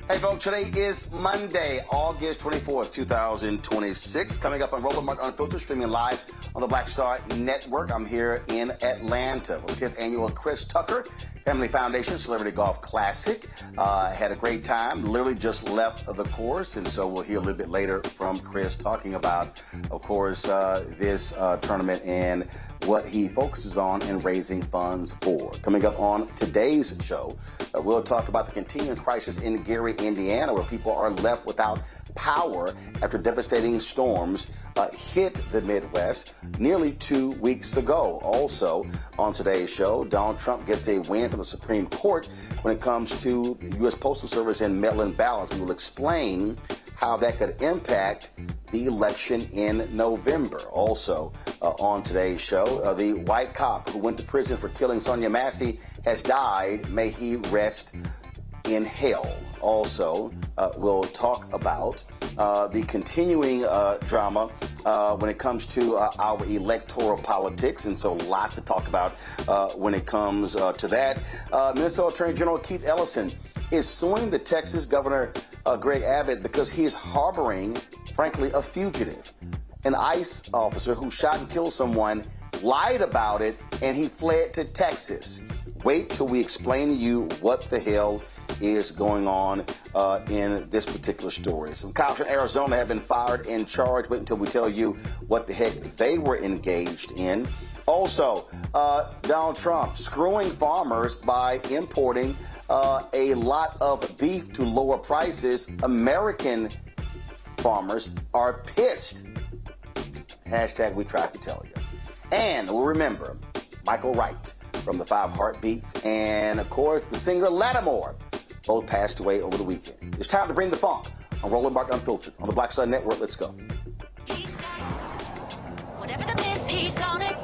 Hey folks, today is Monday, August 24th, 2026. Coming up on Roland Martin Unfiltered, streaming live on the Black Star Network. I'm here in Atlanta for the 10th annual Chris Tucker Family Foundation Celebrity Golf Classic. Had a great time, literally just left the course, and so we'll hear a little bit later from Chris talking about, of course, this tournament and what he focuses on in raising funds for. Coming up on today's show, we'll talk about the continuing crisis in Gary, Indiana, where people are left without power after devastating storms hit the Midwest nearly 2 weeks ago. Also, on today's show, Donald Trump gets a win from the Supreme Court when it comes to the U.S. Postal Service and mail-in ballots. We will explain how that could impact the election in November. Also, on today's show, the white cop who went to prison for killing Sonia Massey has died. May he rest in hell. Also, we'll talk about the continuing drama when it comes to our electoral politics, and so lots to talk about when it comes to that. Minnesota Attorney General Keith Ellison is suing the Texas Governor Greg Abbott because he is harboring, frankly, a fugitive. An ICE officer who shot and killed someone lied about it, and he fled to Texas. Wait till we explain to you what the hell is going on in this particular story. Some cops in Arizona have been fired and charged. Wait until we tell you what the heck they were engaged in. Also, Donald Trump screwing farmers by importing a lot of beef to lower prices. American farmers are pissed. Hashtag we tried to tell you. And we'll remember Michael Wright from the Five Heartbeats and, of course, the singer Lattimore both passed away over the weekend. It's time to bring the funk on Roland Martin Unfiltered on the Black Star Network. Let's go. He's got whatever the miss, he's on it.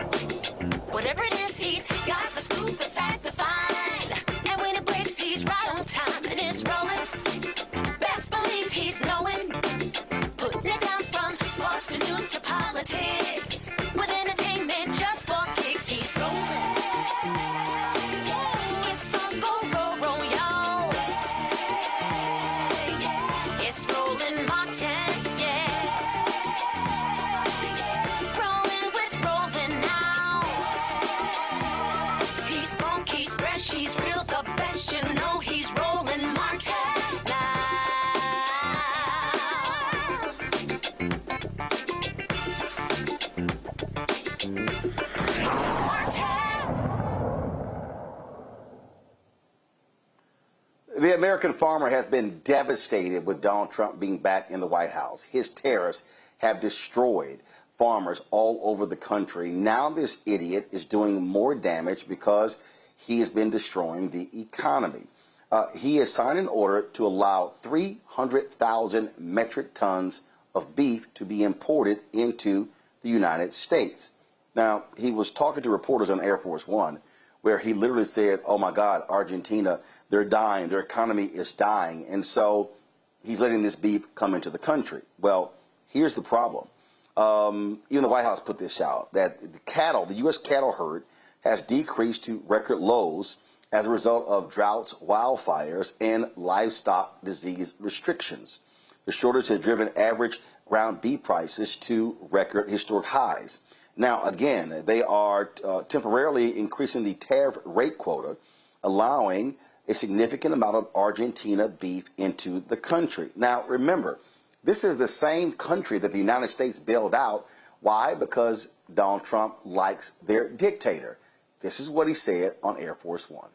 Whatever it is, he's got the scoop, the fact, the fine. And when it breaks, he's right on time and it's rolling. Best believe he's knowing. Putting it down from sports to news to politics. With entertainment just for kicks, he's rolling. It's on go, roll, y'all. It's Roland Martin, yeah. Rolling with Roland now. He's funk, he's fresh, he's real, the best, you know he's Roland Martin now. The American farmer has been devastated with Donald Trump being back in the White House. His tariffs have destroyed farmers all over the country. Now this idiot is doing more damage because he has been destroying the economy. He has signed an order to allow 300,000 metric tons of beef to be imported into the United States. Now, he was talking to reporters on Air Force One, where he literally said, oh my God, Argentina, they're dying, their economy is dying. And so he's letting this beef come into the country. Well, here's the problem. Even the White House put this out, that the U.S. cattle herd has decreased to record lows as a result of droughts, wildfires, and livestock disease restrictions. The shortage has driven average ground beef prices to record historic highs. Now, again, they are temporarily increasing the tariff rate quota, allowing a significant amount of Argentina beef into the country. Now, remember, this is the same country that the United States bailed out. Why? Because Donald Trump likes their dictator. This is what he said on Air Force One.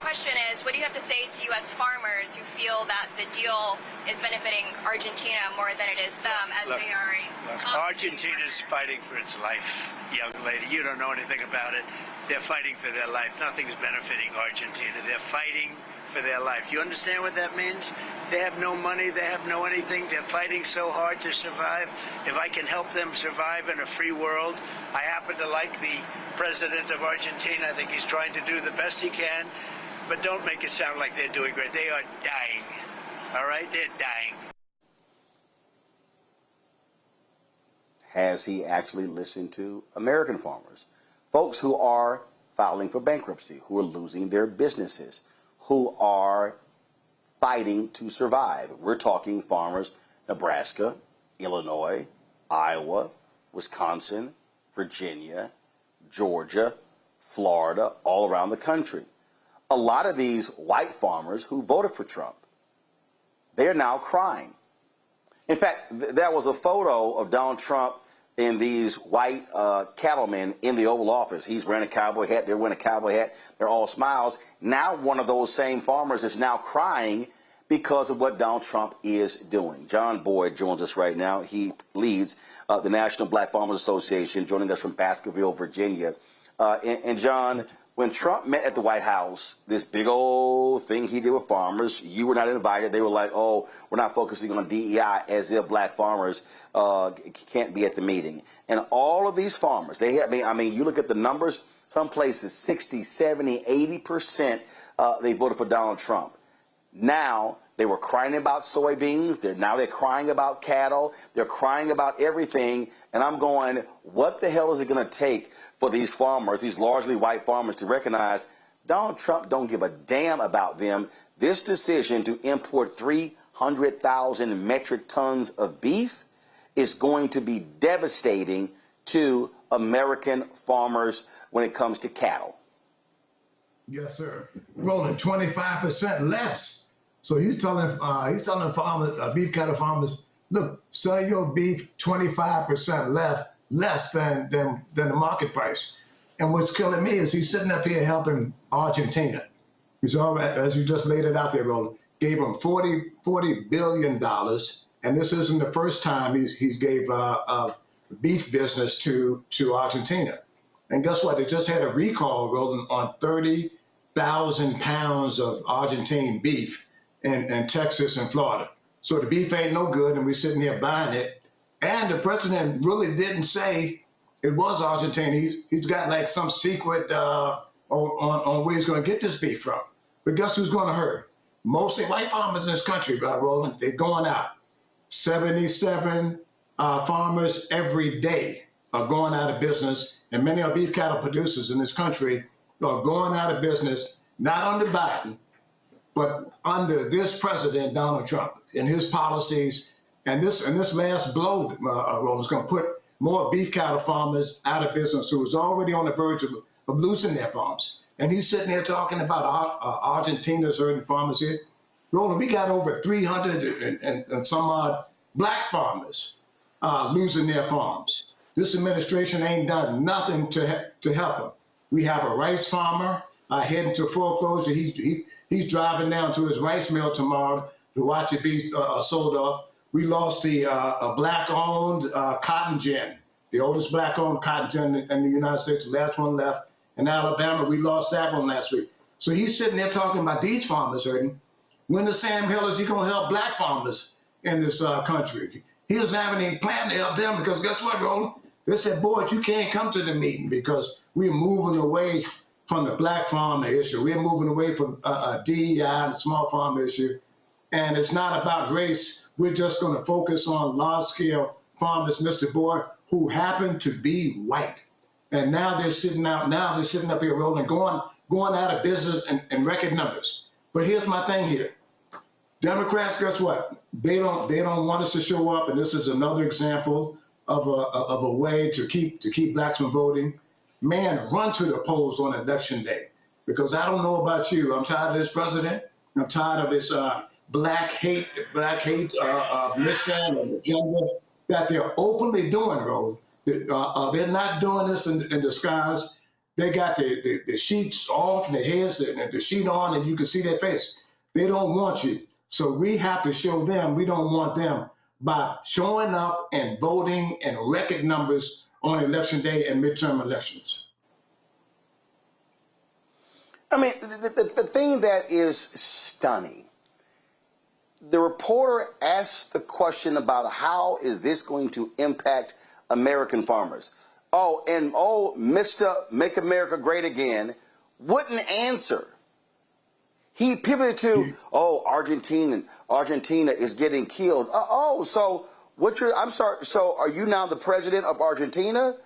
Question is, what do you have to say to U.S. farmers who feel that the deal is benefiting Argentina more than it is them, as they are Argentina's fighting for its life, young lady. You don't know anything about it. They're fighting for their life. Nothing's benefiting Argentina. They're fighting for their life. You understand what that means? They have no money. They have no anything. They're fighting so hard to survive. If I can help them survive in a free world, I happen to like the president of Argentina. I think he's trying to do the best he can. But don't make it sound like they're doing great. They are dying. All right? They're dying. Has he actually listened to American farmers? Folks who are filing for bankruptcy, who are losing their businesses, who are fighting to survive. We're talking farmers, Nebraska, Illinois, Iowa, Wisconsin, Virginia, Georgia, Florida, all around the country. A lot of these white farmers who voted for Trump, they're now crying. In fact, there was a photo of Donald Trump and these white cattlemen in the Oval Office. He's wearing a cowboy hat. They're wearing a cowboy hat. They're all smiles. Now one of those same farmers is now crying because of what Donald Trump is doing. John Boyd joins us right now. He leads the National Black Farmers Association, joining us from Baskerville, Virginia. And John, when Trump met at the White House, this big old thing he did with farmers, you were not invited. They were like, oh, we're not focusing on DEI, as if black farmers can't be at the meeting. And all of these farmers, I mean, you look at the numbers, some places 60, 70, 80%, they voted for Donald Trump. Now they were crying about soybeans. Now they're crying about cattle. They're crying about everything. And I'm going, what the hell is it going to take for these farmers, these largely white farmers, to recognize Donald Trump don't give a damn about them? This decision to import 300,000 metric tons of beef is going to be devastating to American farmers when it comes to cattle. Yes, sir. Rolling 25% less. So he's telling farmers, beef cattle farmers, look, sell your beef 25% less than the market price. And what's killing me is he's sitting up here helping Argentina. He's all right, as you just laid it out there, Roland, gave him $40 billion. And this isn't the first time he's gave beef business to Argentina. And guess what? They just had a recall, Roland, on 30,000 pounds of Argentine beef in Texas and Florida. So the beef ain't no good, and we're sitting here buying it. And the president really didn't say it was Argentina. He's got like some secret on where he's going to get this beef from. But guess who's going to hurt? Mostly white farmers in this country, Roland. They're going out. 77 farmers every day are going out of business, and many of beef cattle producers in this country are going out of business, not under Biden, but under this president, Donald Trump, and his policies. And this last blow, Roland, is going to put more beef cattle farmers out of business who was already on the verge of losing their farms. And he's sitting there talking about Argentina's hurting farmers here. Roland, we got over 300 and some odd black farmers losing their farms. This administration ain't done nothing to help them. We have a rice farmer heading to foreclosure. He's driving down to his rice mill tomorrow to watch it be sold off. We lost the black-owned cotton gin, the oldest black-owned cotton gin in the United States, the last one left. In Alabama, we lost that one last week. So he's sitting there talking about these farmers hurting. When the Sam Hill is he going to help black farmers in this country? He doesn't have any plan to help them because guess what, Roland? They said, boy, you can't come to the meeting because we're moving away from the black farmer issue. We're moving away from DEI and the small farm issue. And it's not about race. We're just going to focus on large-scale farmers, Mr. Boyd, who happen to be white. And now they're sitting up here, Roland, going out of business in record numbers. But here's my thing here. Democrats, guess what? They don't want us to show up, and this is another example of a way to keep blacks from voting. Man, run to the polls on election day, because I don't know about you. I'm tired of this president. I'm tired of this black hate mission and agenda that they're openly doing, Roland. They're not doing this in disguise. They got the sheets off and their heads and the sheet on, and you can see their face. They don't want you. So we have to show them we don't want them by showing up and voting in record numbers on election day and midterm elections. I mean, the thing that is stunning, the reporter asked the question about how is this going to impact American farmers. Mr. Make America Great Again wouldn't answer. He pivoted to, Argentina is getting killed. So are you now the president of Argentina,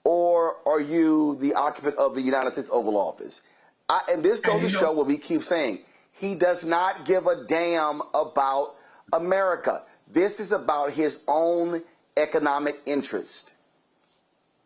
or are you the occupant of the United States Oval Office? And this goes to show what we keep saying. He does not give a damn about America. This is about his own economic interest.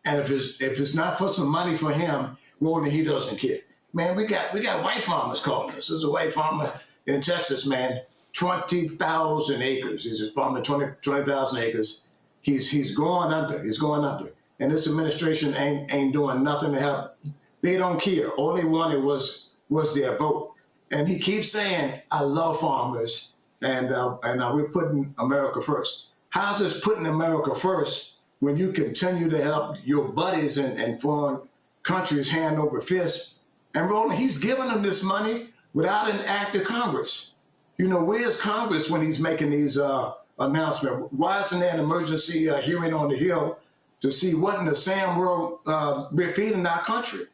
And if it's not for some money for him, well, then he doesn't care. Man, we got white farmers calling us. There's a white farmer in Texas, man, 20,000 acres. He's a farmer, 20,000 acres. He's going under. He's going under. And this administration ain't doing nothing to help. They don't care. All they wanted was their vote. And he keeps saying, I love farmers, and we're putting America first. How's this putting America first when you continue to help your buddies in foreign countries hand over fist? And Roland, he's giving them this money without an act of Congress. You know, where's Congress when he's making these announcements? Why isn't there an emergency hearing on the Hill to see what in the same world we're feeding our country?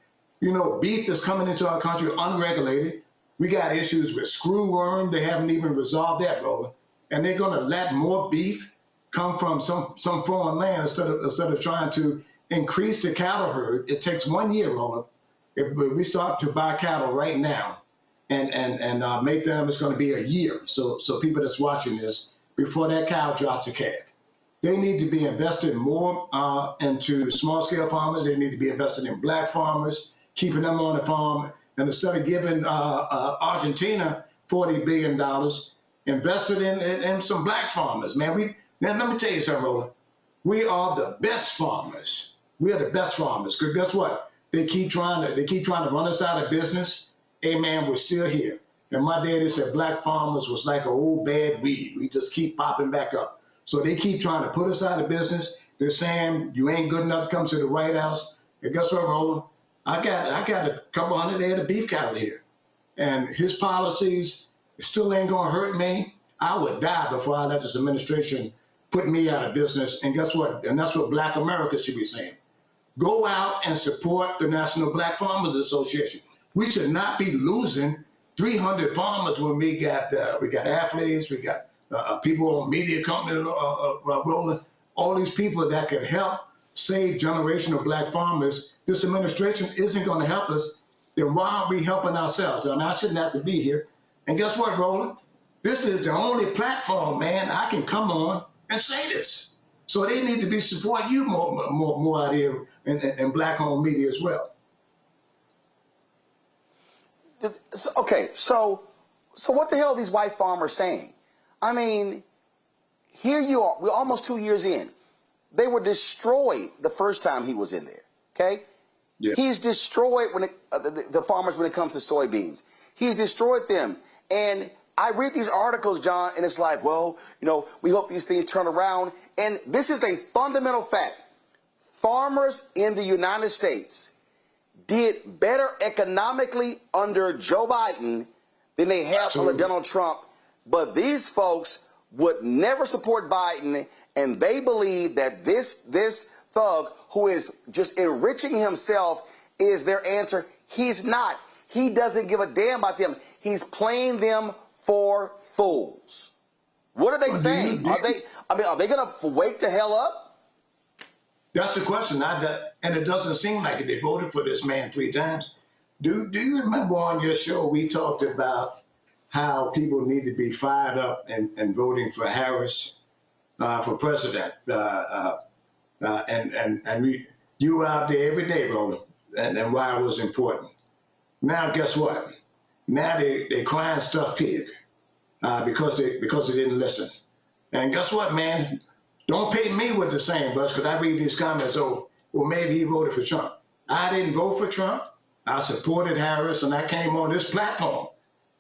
You know, beef that's coming into our country unregulated. We got issues with screwworm. They haven't even resolved that, Roland. And they're going to let more beef come from some foreign land instead of trying to increase the cattle herd. It takes 1 year, Roland. If we start to buy cattle right now and make them, it's going to be a year. So people that's watching this, before that cow drops a calf. They need to be invested more into small-scale farmers. They need to be invested in black farmers, keeping them on the farm. And instead of giving Argentina $40 billion, invested in some black farmers, man. Now, let me tell you something, Roland. We are the best farmers. We are the best farmers. Because guess what? They keep trying to run us out of business. Hey, man, we're still here. And my daddy said black farmers was like an old bad weed. We just keep popping back up. So they keep trying to put us out of business. They're saying you ain't good enough to come to the White House. And guess what, Roland? I got a couple hundred head of beef cattle here. And his policies still ain't gonna hurt me. I would die before I let this administration put me out of business. And guess what? And that's what Black America should be saying. Go out and support the National Black Farmers Association. We should not be losing 300 farmers when we got athletes, we got people on media companies rolling, all these people that can help save generational black farmers. This administration isn't going to help us. Then why aren't we helping ourselves? I mean, I shouldn't have to be here. And guess what, Roland? This is the only platform, man, I can come on and say this. So they need to be supporting you more out here in black-owned media as well. Okay, so what the hell are these white farmers saying? I mean, here you are. We're almost 2 years in. They were destroyed the first time he was in there, okay? Yeah. He's destroyed the farmers when it comes to soybeans. He's destroyed them. And I read these articles, John, and it's like, well, you know, we hope these things turn around. And this is a fundamental fact. Farmers in the United States did better economically under Joe Biden than they have under Donald Trump. But these folks would never support Biden, and they believe that this thug who is just enriching himself is their answer. He's not. He doesn't give a damn about them. He's playing them for fools. What are they saying? Are they going to wake the hell up? That's the question. And it doesn't seem like it. They voted for this man 3 times. Do you remember on your show we talked about how people need to be fired up and voting for Harris for president? You were out there every day, Roland, and why it was important. Now, guess what? Now they crying stuffed pig because they didn't listen. And guess what, man? Don't pay me with the same brush, because I read these comments, well, maybe he voted for Trump. I didn't vote for Trump. I supported Harris, and I came on this platform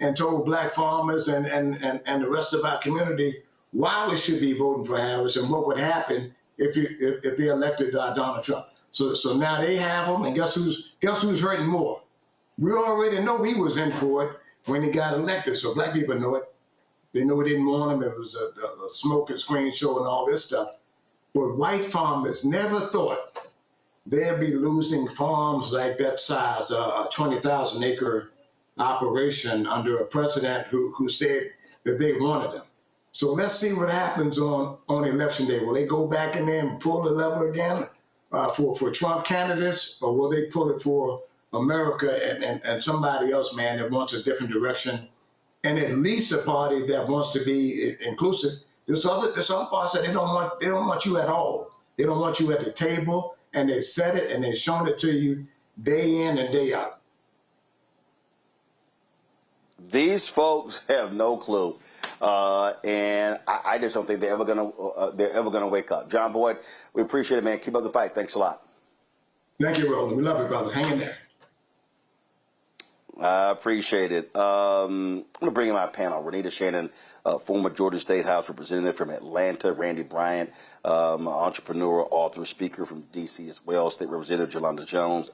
and told black farmers and the rest of our community why we should be voting for Harris and what would happen if they elected Donald Trump. So now they have him, and guess who's hurting more? We already know he was in for it when he got elected, so black people know it. They know we didn't want him. It was a smoke and screen show and all this stuff. But white farmers never thought they'd be losing farms like that size, a 20,000 acre operation under a president who said that they wanted them. So let's see what happens on election day. Will they go back in there and pull the lever again for Trump candidates, or will they pull it for America and somebody else, man, that wants a different direction and at least a party that wants to be inclusive. There's other parts that they don't want you at all. They don't want you at the table, and they said it and they've shown it to you day in and day out. These folks have no clue, and I just don't think they're ever gonna wake up. John Boyd, we appreciate it, man. Keep up the fight. Thanks a lot. Thank you, Roland. We love you, brother. Hang in there. I appreciate it. I'm going to bring in my panel. Renita Shannon, former Georgia State House representative from Atlanta. Randy Bryant, entrepreneur, author, speaker from D.C. as well. State Representative Jolanda Jones,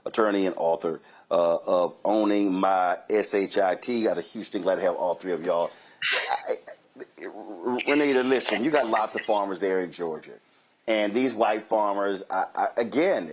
attorney and author of Owning My SHIT out of Houston. Glad to have all three of y'all. Renita, listen, you got lots of farmers there in Georgia. And these white farmers, again,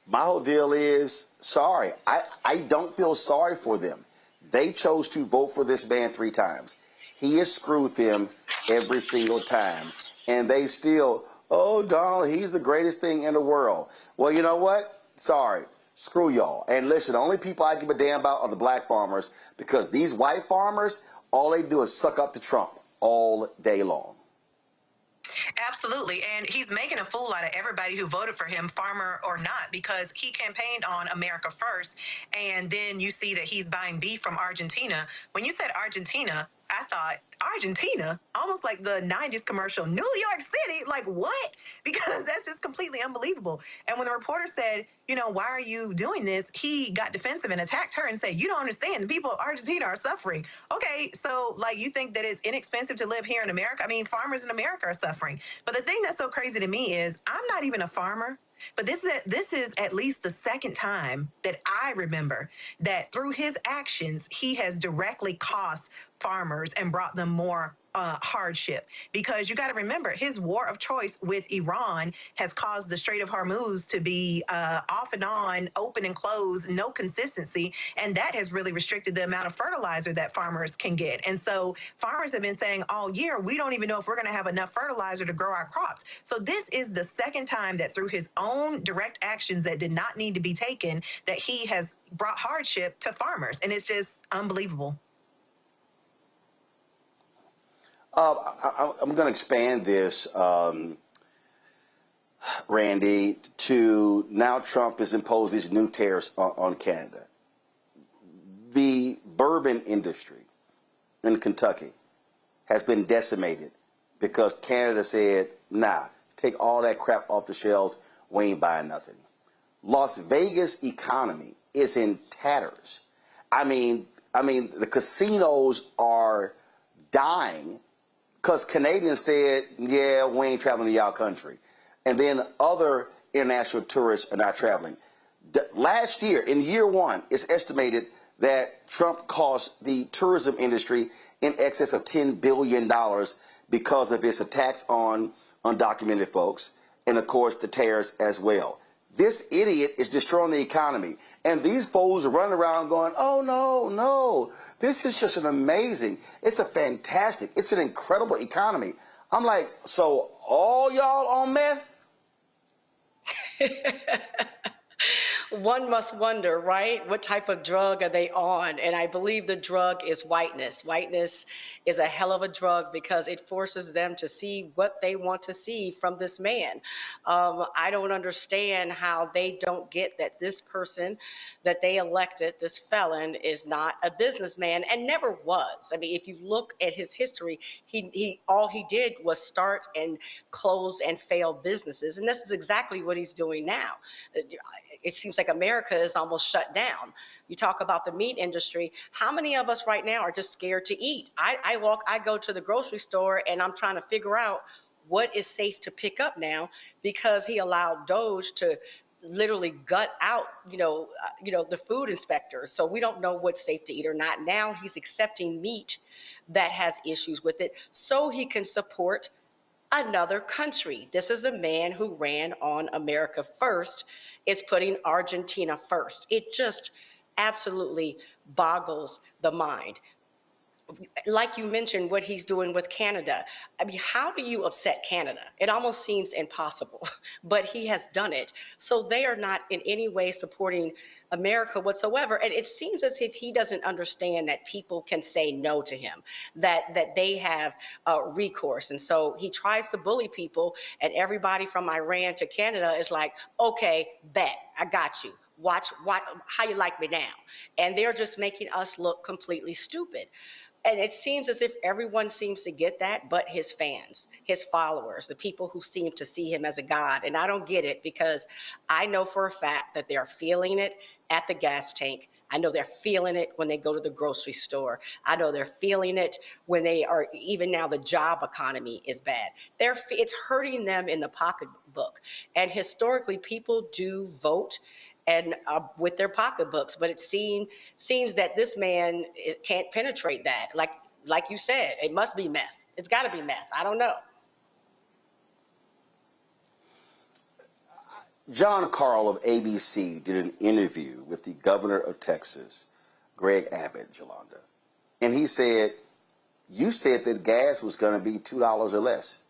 my whole deal is, sorry, I don't feel sorry for them. They chose to vote for this man 3 times. He has screwed them every single time. And they still, oh, Donald, he's the greatest thing in the world. Well, you know what? Sorry. Screw y'all. And listen, the only people I give a damn about are the black farmers, because these white farmers, all they do is suck up to Trump all day long. Absolutely. And he's making a fool out of everybody who voted for him, farmer or not, because he campaigned on America First. And then you see that he's buying beef from Argentina. When you said Argentina, I thought, Argentina? Almost like the 90s commercial, New York City? Like, what? Because that's just completely unbelievable. And when the reporter said, you know, why are you doing this? He got defensive and attacked her and said, you don't understand. The people of Argentina are suffering. Okay, so, like, you think that it's inexpensive to live here in America? I mean, farmers in America are suffering. But the thing that's so crazy to me is I'm not even a farmer. But this is at least the second time that I remember that through his actions, he has directly cost farmers and brought them more hardship. Because you got to remember, his war of choice with Iran has caused the Strait of Hormuz to be off and on, open and closed, no consistency. And that has really restricted the amount of fertilizer that farmers can get. And so farmers have been saying all year, we don't even know if we're going to have enough fertilizer to grow our crops. So this is the second time that through his own direct actions that did not need to be taken, that he has brought hardship to farmers. And it's just unbelievable. I'm going to expand this, Randy, to now Trump has imposed these new tariffs on Canada. The bourbon industry in Kentucky has been decimated because Canada said, nah, take all that crap off the shelves, we ain't buying nothing. Las Vegas economy is in tatters. I mean, the casinos are dying because Canadians said, yeah, we ain't traveling to y'all country. And then other international tourists are not traveling. Last year, in year one, it's estimated that Trump cost the tourism industry in excess of $10 billion because of his attacks on undocumented folks and, of course, the tariffs as well. This idiot is destroying the economy. And these fools are running around going, oh, no, this is just it's a fantastic, it's an incredible economy. I'm like, so all y'all on meth? One must wonder, right? What type of drug are they on? And I believe the drug is whiteness. Whiteness is a hell of a drug because it forces them to see what they want to see from this man. I don't understand how they don't get that this person that they elected, this felon, is not a businessman and never was. I mean, if you look at his history, he all he did was start and close and fail businesses. And this is exactly what he's doing now. It seems like America is almost shut down. You talk about the meat industry. How many of us right now are just scared to eat? I go to the grocery store and I'm trying to figure out what is safe to pick up now because he allowed Doge to literally gut out, the food inspectors. So we don't know what's safe to eat or not. Now he's accepting meat that has issues with it so he can support another country. This is a man who ran on America First, is putting Argentina first. It just absolutely boggles the mind. like you mentioned, what he's doing with Canada. I mean, how do you upset Canada? It almost seems impossible, but he has done it. So they are not in any way supporting America whatsoever. And it seems as if he doesn't understand that people can say no to him, that they have recourse. And so he tries to bully people, and everybody from Iran to Canada is like, okay, bet, I got you. Watch how you like me now. And they're just making us look completely stupid. And it seems as if everyone seems to get that, but his fans, his followers, the people who seem to see him as a god. And I don't get it, because I know for a fact that they're feeling it at the gas tank. I know they're feeling it when they go to the grocery store. I know they're feeling it when they are, even now the job economy is bad. It's hurting them in the pocketbook. And historically, people do vote and with their pocketbooks, but it seems that this man can't penetrate that. Like you said, it must be meth. It's got to be meth. I don't know. John Carl of ABC did an interview with the governor of Texas, Greg Abbott, Yolanda, and he said, you said that gas was going to be $2 or less.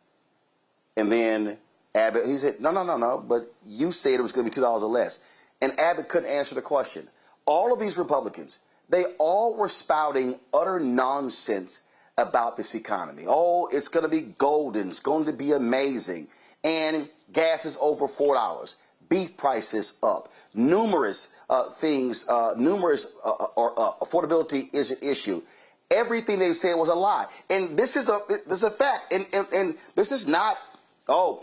And then Abbott, he said, no, but you said it was going to be $2 or less. And Abbott couldn't answer the question. All of these Republicans, they all were spouting utter nonsense about this economy. Oh, it's going to be golden. It's going to be amazing. And gas is over $4. Beef prices up. Numerous things, affordability is an issue. Everything they said was a lie. And this is a fact. And this is not,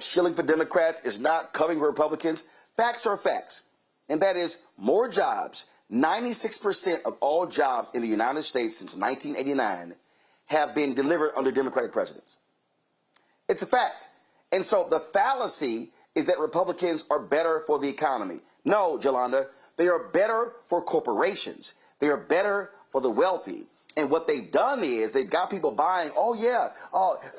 shilling for Democrats. It's not covering Republicans. Facts are facts. And that is more jobs. 96% of all jobs in the United States since 1989 have been delivered under Democratic presidents. It's a fact. And so the fallacy is that Republicans are better for the economy. No, Yolanda, they are better for corporations. They are better for the wealthy. And what they've done is they've got people buying,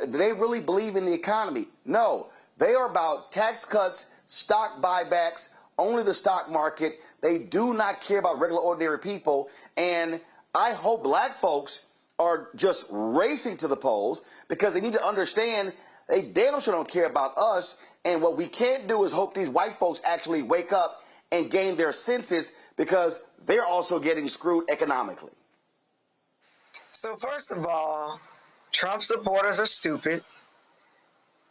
they really believe in the economy. No, they are about tax cuts, stock buybacks, only the stock market. They do not care about regular, ordinary people. And I hope black folks are just racing to the polls, because they need to understand they damn sure don't care about us. And what we can't do is hope these white folks actually wake up and gain their senses, because they're also getting screwed economically. So first of all, Trump supporters are stupid.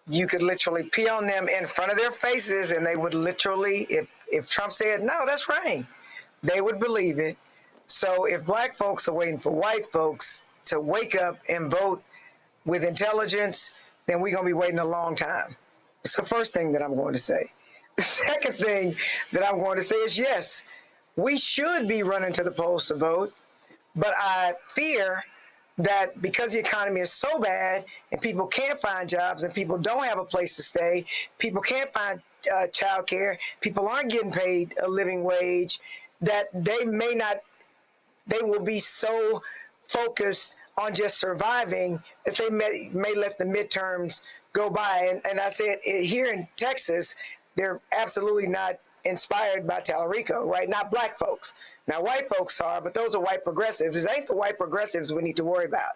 You could literally pee on them in front of their faces, and they would literally, if Trump said, no, that's right, they would believe it. So if black folks are waiting for white folks to wake up and vote with intelligence, then we're going to be waiting a long time. It's the first thing that I'm going to say. The second thing that I'm going to say is, yes, we should be running to the polls to vote, but I fear that because the economy is so bad and people can't find jobs and people don't have a place to stay, people can't find child care, people aren't getting paid a living wage, that they will be so focused on just surviving that they may let the midterms go by. And I said, here in Texas, they're absolutely not inspired by Tallarico, right? Not black folks. Now, white folks are, but those are white progressives. It ain't the white progressives we need to worry about.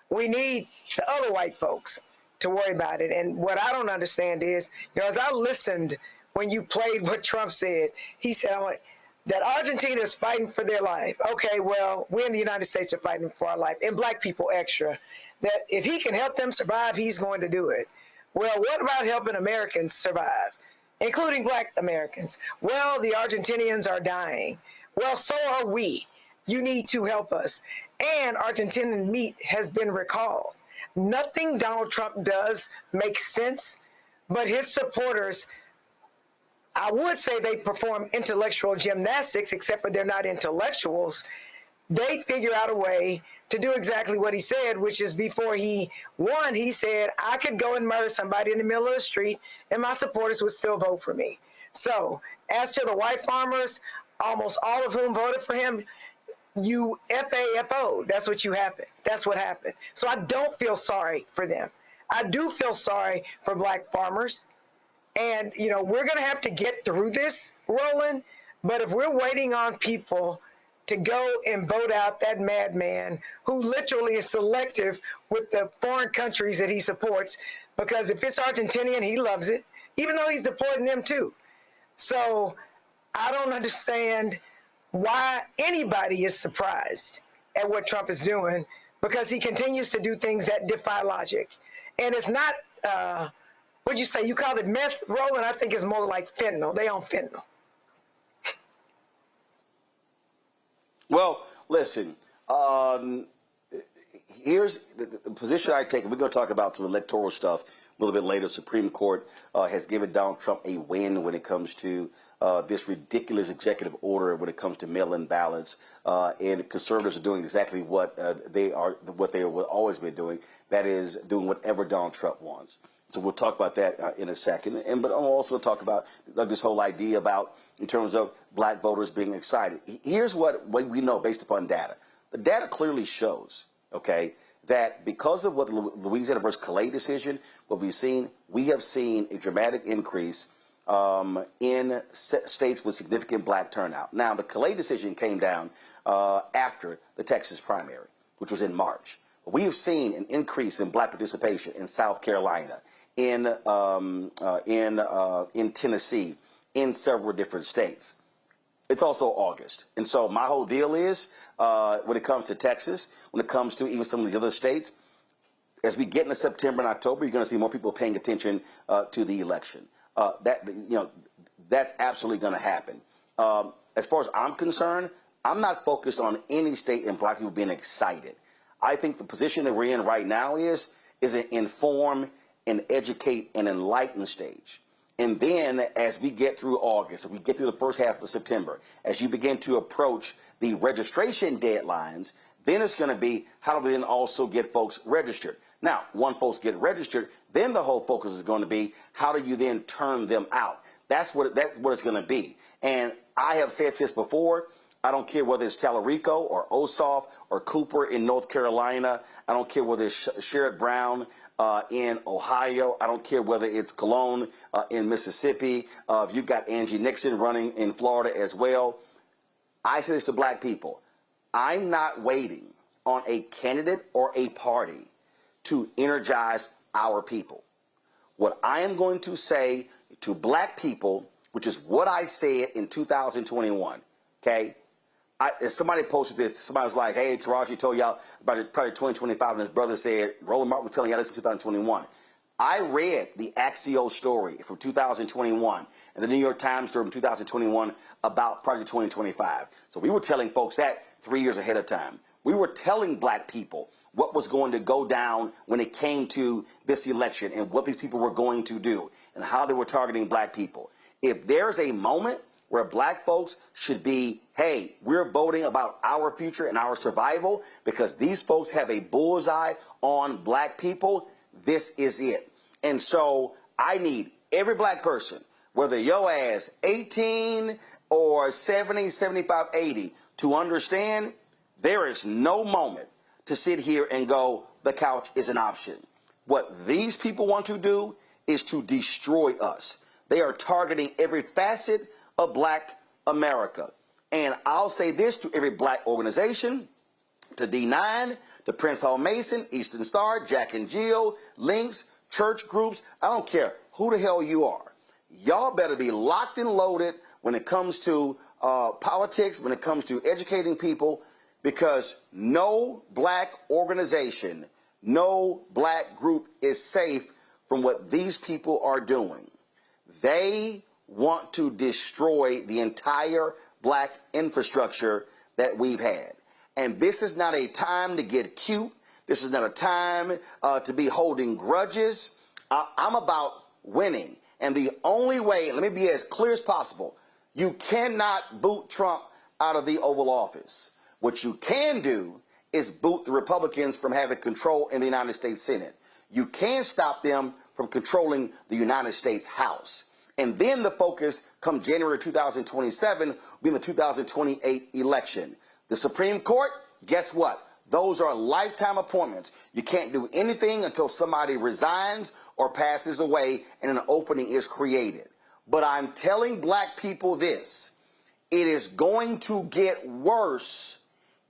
We need the other white folks to worry about it. And what I don't understand is, as I listened when you played what Trump said, he said that Argentina is fighting for their life. Okay, well, we in the United States are fighting for our life, and black people extra. That if he can help them survive, he's going to do it. Well, what about helping Americans survive, including black Americans? Well, the Argentinians are dying. Well, so are we. You need to help us. And Argentinian meat has been recalled. Nothing Donald Trump does makes sense, but his supporters, I would say they perform intellectual gymnastics, except for they're not intellectuals. They figure out a way to do exactly what he said, which is before he won, he said, I could go and murder somebody in the middle of the street and my supporters would still vote for me. So as to the white farmers, almost all of whom voted for him, you FAFO. That's what happened. So I don't feel sorry for them. I do feel sorry for black farmers. And, we're going to have to get through this, Roland. But if we're waiting on people to go and vote out that madman who literally is selective with the foreign countries that he supports, because if it's Argentinian, he loves it, even though he's deporting them too. So I don't understand why anybody is surprised at what Trump is doing, because he continues to do things that defy logic. And it's not, what'd you say? You called it meth, Roland? I think it's more like fentanyl. They on fentanyl. Well, listen, here's the position I take. We're going to talk about some electoral stuff a little bit later. Supreme Court has given Donald Trump a win when it comes to this ridiculous executive order when it comes to mail-in ballots. And conservatives are doing exactly what they have always been doing. That is doing whatever Donald Trump wants. So we'll talk about that in a second. But I'll also talk about this whole idea about in terms of black voters being excited. Here's what we know based upon data. The data clearly shows, okay, that because of what the Louisiana versus Calais decision, what we have seen a dramatic increase in states with significant black turnout. Now, the Calais decision came down after the Texas primary, which was in March. We have seen an increase in black participation in South Carolina, in Tennessee, in several different states. It's also August. And so my whole deal is when it comes to Texas, when it comes to even some of the other states, as we get into September and October, you're going to see more people paying attention to the election. That's absolutely going to happen. As far as I'm concerned, I'm not focused on any state and black people being excited. I think the position that we're in right now is an inform and educate and enlighten stage. And then as we get through August, as we get through the first half of September, as you begin to approach the registration deadlines, then it's going to be how do we then also get folks registered. Now, once folks get registered, then the whole focus is going to be how do you then turn them out. That's what it's going to be. And I have said this before. I don't care whether it's Tallarico or Ossoff or Cooper in North Carolina. I don't care whether it's Sherrod Brown in Ohio. I don't care whether it's Cologne in Mississippi. If you've got Angie Nixon running in Florida as well. I say this to black people. I'm not waiting on a candidate or a party to energize our people. What I am going to say to black people, which is what I said in 2021, okay? Somebody posted this. Somebody was like, hey, Taraji told y'all about it probably 2025, and his brother said, Roland Martin was telling y'all this in 2021. I read the Axios story from 2021 and the New York Times story from 2021 about Project 2025. So we were telling folks that 3 years ahead of time. We were telling black people what was going to go down when it came to this election and what these people were going to do and how they were targeting black people. If there's a moment where black folks should be, hey, we're voting about our future and our survival because these folks have a bullseye on black people, this is it. And so I need every black person, whether your ass 18 or 70, 75, 80, to understand there is no moment to sit here and go, the couch is an option. What these people want to do is to destroy us. They are targeting every facet of black America. And I'll say this to every black organization, to D9, to Prince Hall Mason, Eastern Star, Jack and Jill, Links, church groups. I don't care who the hell you are. Y'all better be locked and loaded when it comes to politics, when it comes to educating people, because no black organization, no black group is safe from what these people are doing. They want to destroy the entire black infrastructure that we've had. And this is not a time to get cute. This is not a time to be holding grudges. I'm about winning. And the only way, let me be as clear as possible, you cannot boot Trump out of the Oval Office. What you can do is boot the Republicans from having control in the United States Senate. You can stop them from controlling the United States House. And then the focus come January 2027 will be the 2028 election. The Supreme Court, guess what? Those are lifetime appointments. You can't do anything until somebody resigns or passes away and an opening is created. But I'm telling black people this. It is going to get worse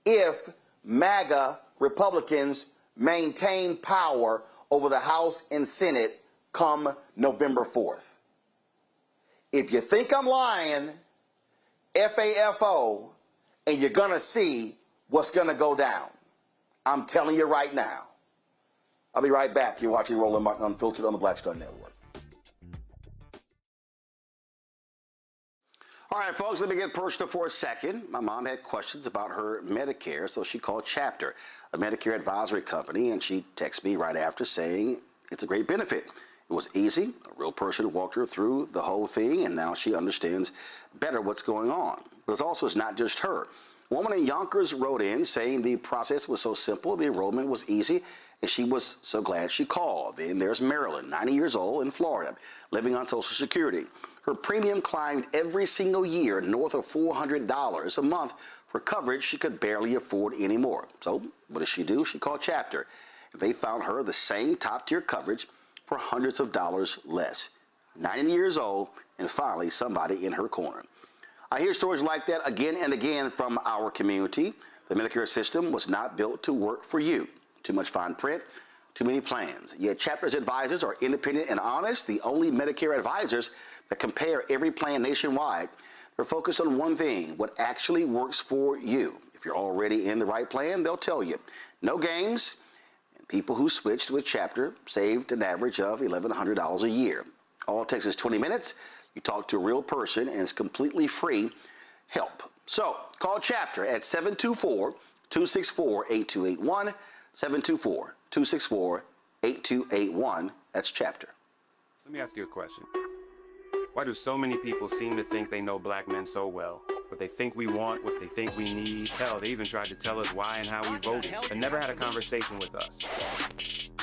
if MAGA Republicans maintain power over the House and Senate come November 4th. If you think I'm lying, FAFO, and you're going to see what's going to go down. I'm telling you right now. I'll be right back. You're watching Roland Martin Unfiltered on the Black Star Network. All right, folks, let me get personal for a second. My mom had questions about her Medicare, so she called Chapter, a Medicare advisory company, and she texted me right after saying it's a great benefit. It was easy. A real person walked her through the whole thing, and now she understands better what's going on. But it's not just her. A woman in Yonkers wrote in saying the process was so simple, the enrollment was easy, and she was so glad she called. Then there's Marilyn, 90 years old, in Florida, living on Social Security. Her premium climbed every single year north of $400 a month for coverage she could barely afford anymore. So what does she do? She called Chapter. They found her the same top-tier coverage for hundreds of dollars less. 90 years old, and finally somebody in her corner. I hear stories like that again and again from our community. The Medicare system was not built to work for you. Too much fine print, too many plans. Yet Chapter's advisors are independent and honest, the only Medicare advisors that compare every plan nationwide. They're focused on one thing, what actually works for you. If you're already in the right plan, they'll tell you. No games. And people who switched with Chapter saved an average of $1,100 a year. All it takes is 20 minutes. You talk to a real person, and it's completely free help. So call Chapter at 724-264-8281, 724-264-8281. That's Chapter. Let me ask you a question. Why do so many people seem to think they know black men so well? What they think we want, what they think we need. Hell, they even tried to tell us why and how we voted, but never had a conversation with us.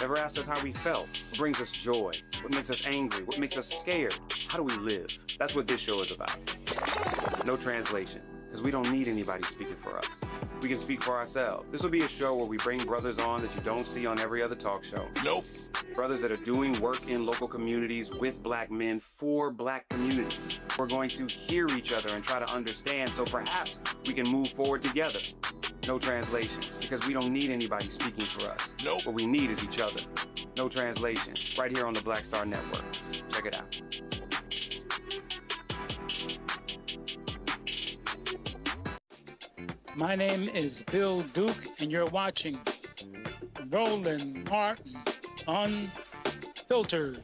Never asked us how we felt, what brings us joy, what makes us angry, what makes us scared. How do we live? That's what this show is about. No translation, because we don't need anybody speaking for us. We can speak for ourselves. This will be a show where we bring brothers on that you don't see on every other talk show. Nope. Brothers that are doing work in local communities with black men for black communities. We're going to hear each other and try to understand, so perhaps we can move forward together. No translation, because we don't need anybody speaking for us. Nope. What we need is each other. No translation, right here on the Black Star Network. Check it out. My name is Bill Duke, and you're watching Roland Martin Unfiltered.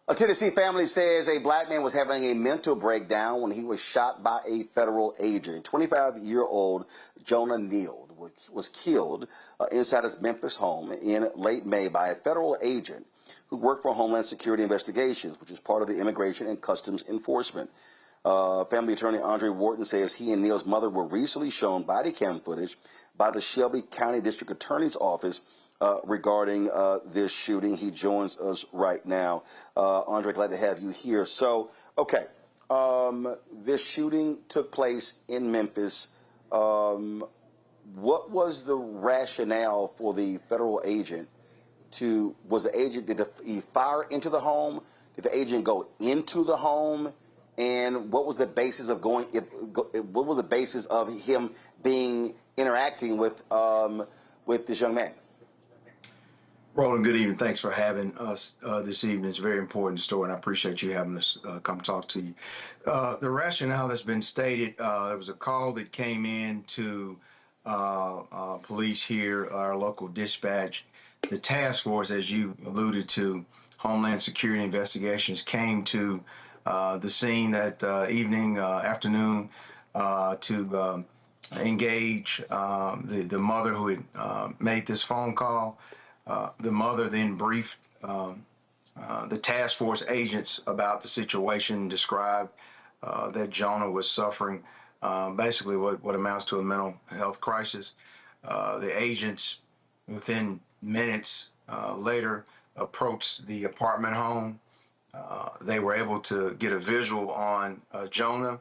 A Tennessee family says a black man was having a mental breakdown when he was shot by a federal agent. 25-year-old Jonah Neal was killed inside his Memphis home in late May by a federal agent who worked for Homeland Security Investigations, which is part of the Immigration and Customs Enforcement. Family attorney Andre Wharton says he and Neal's mother were recently shown Bodycam footage by the Shelby County District Attorney's Office regarding this shooting. He joins us right now. Andre, glad to have you here. So, okay, this shooting took place in Memphis. What was the rationale for the federal agent did he fire into the home? Did the agent go into the home? And what was the basis of what was the basis of him interacting with this young man? Roland, good evening. Thanks for having us this evening. It's a very important story, and I appreciate you having us come talk to you. The rationale that's been stated, there was a call that came in to police here, our local dispatch. The task force, as you alluded to, Homeland Security Investigations, came to the scene that afternoon to engage the mother who had made this phone call. The mother then briefed the task force agents about the situation, described that Jonah was suffering basically what amounts to a mental health crisis. The agents, within minutes later, approached the apartment home. They were able to get a visual on Jonah.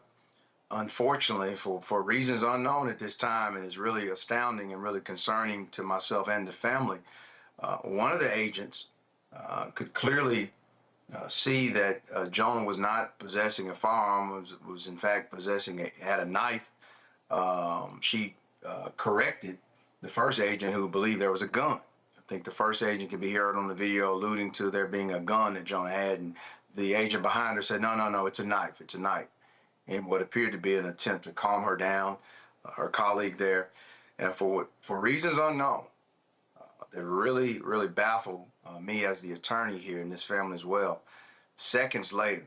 unfortunately, for reasons unknown at this time, and is really astounding and really concerning to myself and the family, one of the agents could clearly see that Jonah was not possessing a firearm, was in fact had a knife. She corrected the first agent who believed there was a gun. I think the first agent could be heard on the video alluding to there being a gun that Jonah had, and the agent behind her said, no, it's a knife, it's a knife. In what appeared to be an attempt to calm her down, her colleague there. And for reasons unknown, that really, really baffled me as the attorney here in this family as well. Seconds later,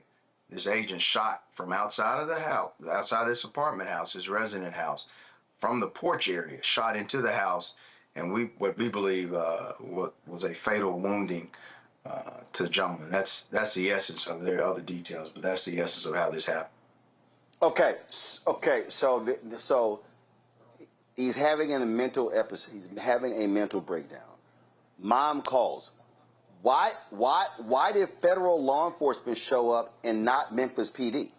this agent shot from outside of the house, outside this apartment house, his resident house, from the porch area, shot into the house, and what we believe what was a fatal wounding to Jonah. That's the essence of it. There are other details, but that's the essence of how this happened. Okay. So he's having a mental episode. He's having a mental breakdown. Mom calls. Why did federal law enforcement show up and not Memphis PD?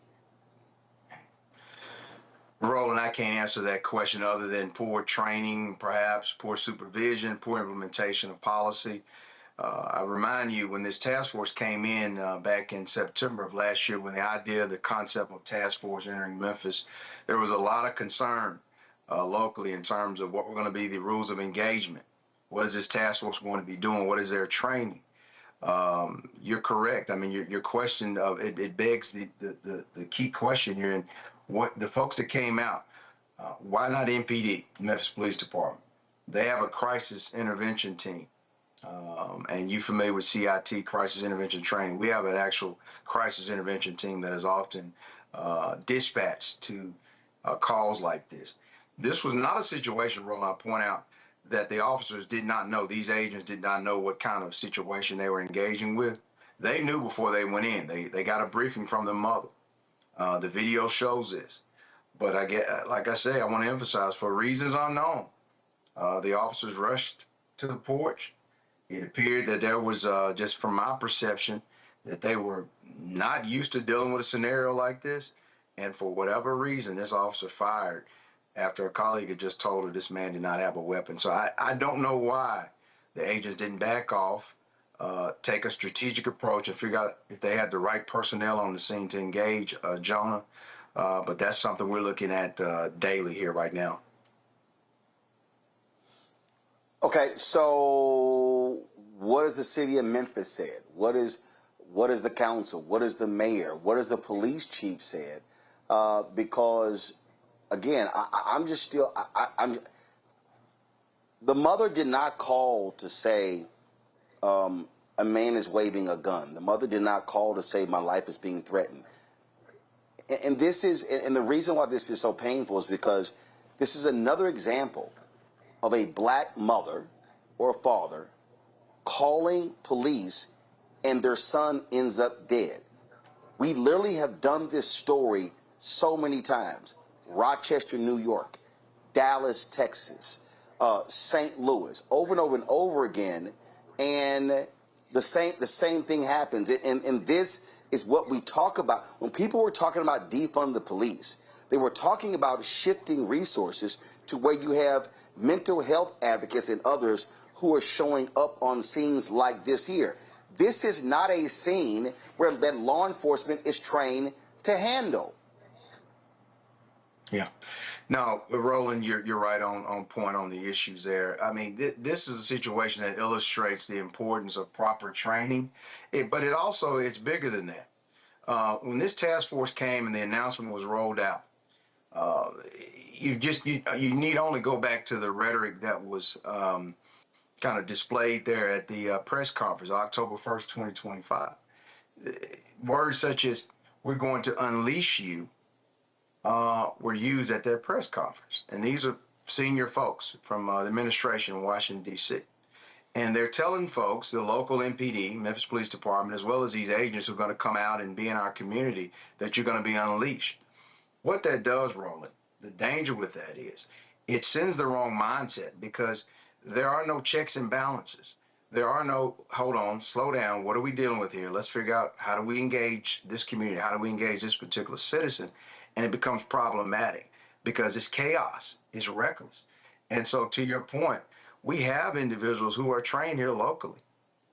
Roland, I can't answer that question other than poor training, perhaps poor supervision, poor implementation of policy. I remind you, when this task force came in back in September of last year, when the idea, the concept of task force entering Memphis, there was a lot of concern locally in terms of what were going to be the rules of engagement. What is this task force going to be doing? What is their training? You're correct. I mean, your question of it begs the key question here, and what the folks that came out, why not MPD, Memphis Police Department? They have a crisis intervention team. And you're familiar with CIT, crisis intervention training. We have an actual crisis intervention team that is often dispatched to calls like this. This was not a situation, Roland, I point out, that the officers did not know, these agents did not know what kind of situation they were engaging with. They knew before they went in. They got a briefing from the mother. The video shows this. But like I say, I want to emphasize, for reasons unknown, the officers rushed to the porch. It appeared that there was, just from my perception, that they were not used to dealing with a scenario like this. And for whatever reason, this officer fired after a colleague had just told her this man did not have a weapon. So I don't know why the agents didn't back off, take a strategic approach and figure out if they had the right personnel on the scene to engage Jonah. But that's something we're looking at daily here right now. Okay, so what has the city of Memphis said? What is the council? What is the mayor? What has the police chief said? Because, again, I'm just still, the mother did not call to say a man is waving a gun. The mother did not call to say my life is being threatened. And the reason why this is so painful is because this is another example of a black mother or father calling police and their son ends up dead. We literally have done this story so many times. Rochester, New York, Dallas, Texas, St. Louis, over and over and over again, and the same thing happens. And this is what we talk about. When people were talking about defund the police, they were talking about shifting resources to where you have mental health advocates and others who are showing up on scenes like this here. This is not a scene where that law enforcement is trained to handle. Yeah. No, Roland, you're right on point on the issues there. I mean, this is a situation that illustrates the importance of proper training, but it also it's bigger than that. When this task force came and the announcement was rolled out, you need only go back to the rhetoric that was kind of displayed there at the press conference, October 1st, 2025. Words such as "we're going to unleash you" were used at that press conference. And these are senior folks from the administration in Washington, D.C. And they're telling folks, the local MPD, Memphis Police Department, as well as these agents who are going to come out and be in our community, that you're going to be unleashed. What that does, Roland, the danger with that is it sends the wrong mindset, because there are no checks and balances. There are no, hold on, slow down, what are we dealing with here? Let's figure out, how do we engage this community? How do we engage this particular citizen? and it becomes problematic because it's chaos, it's reckless. And so, to your point, we have individuals who are trained here locally.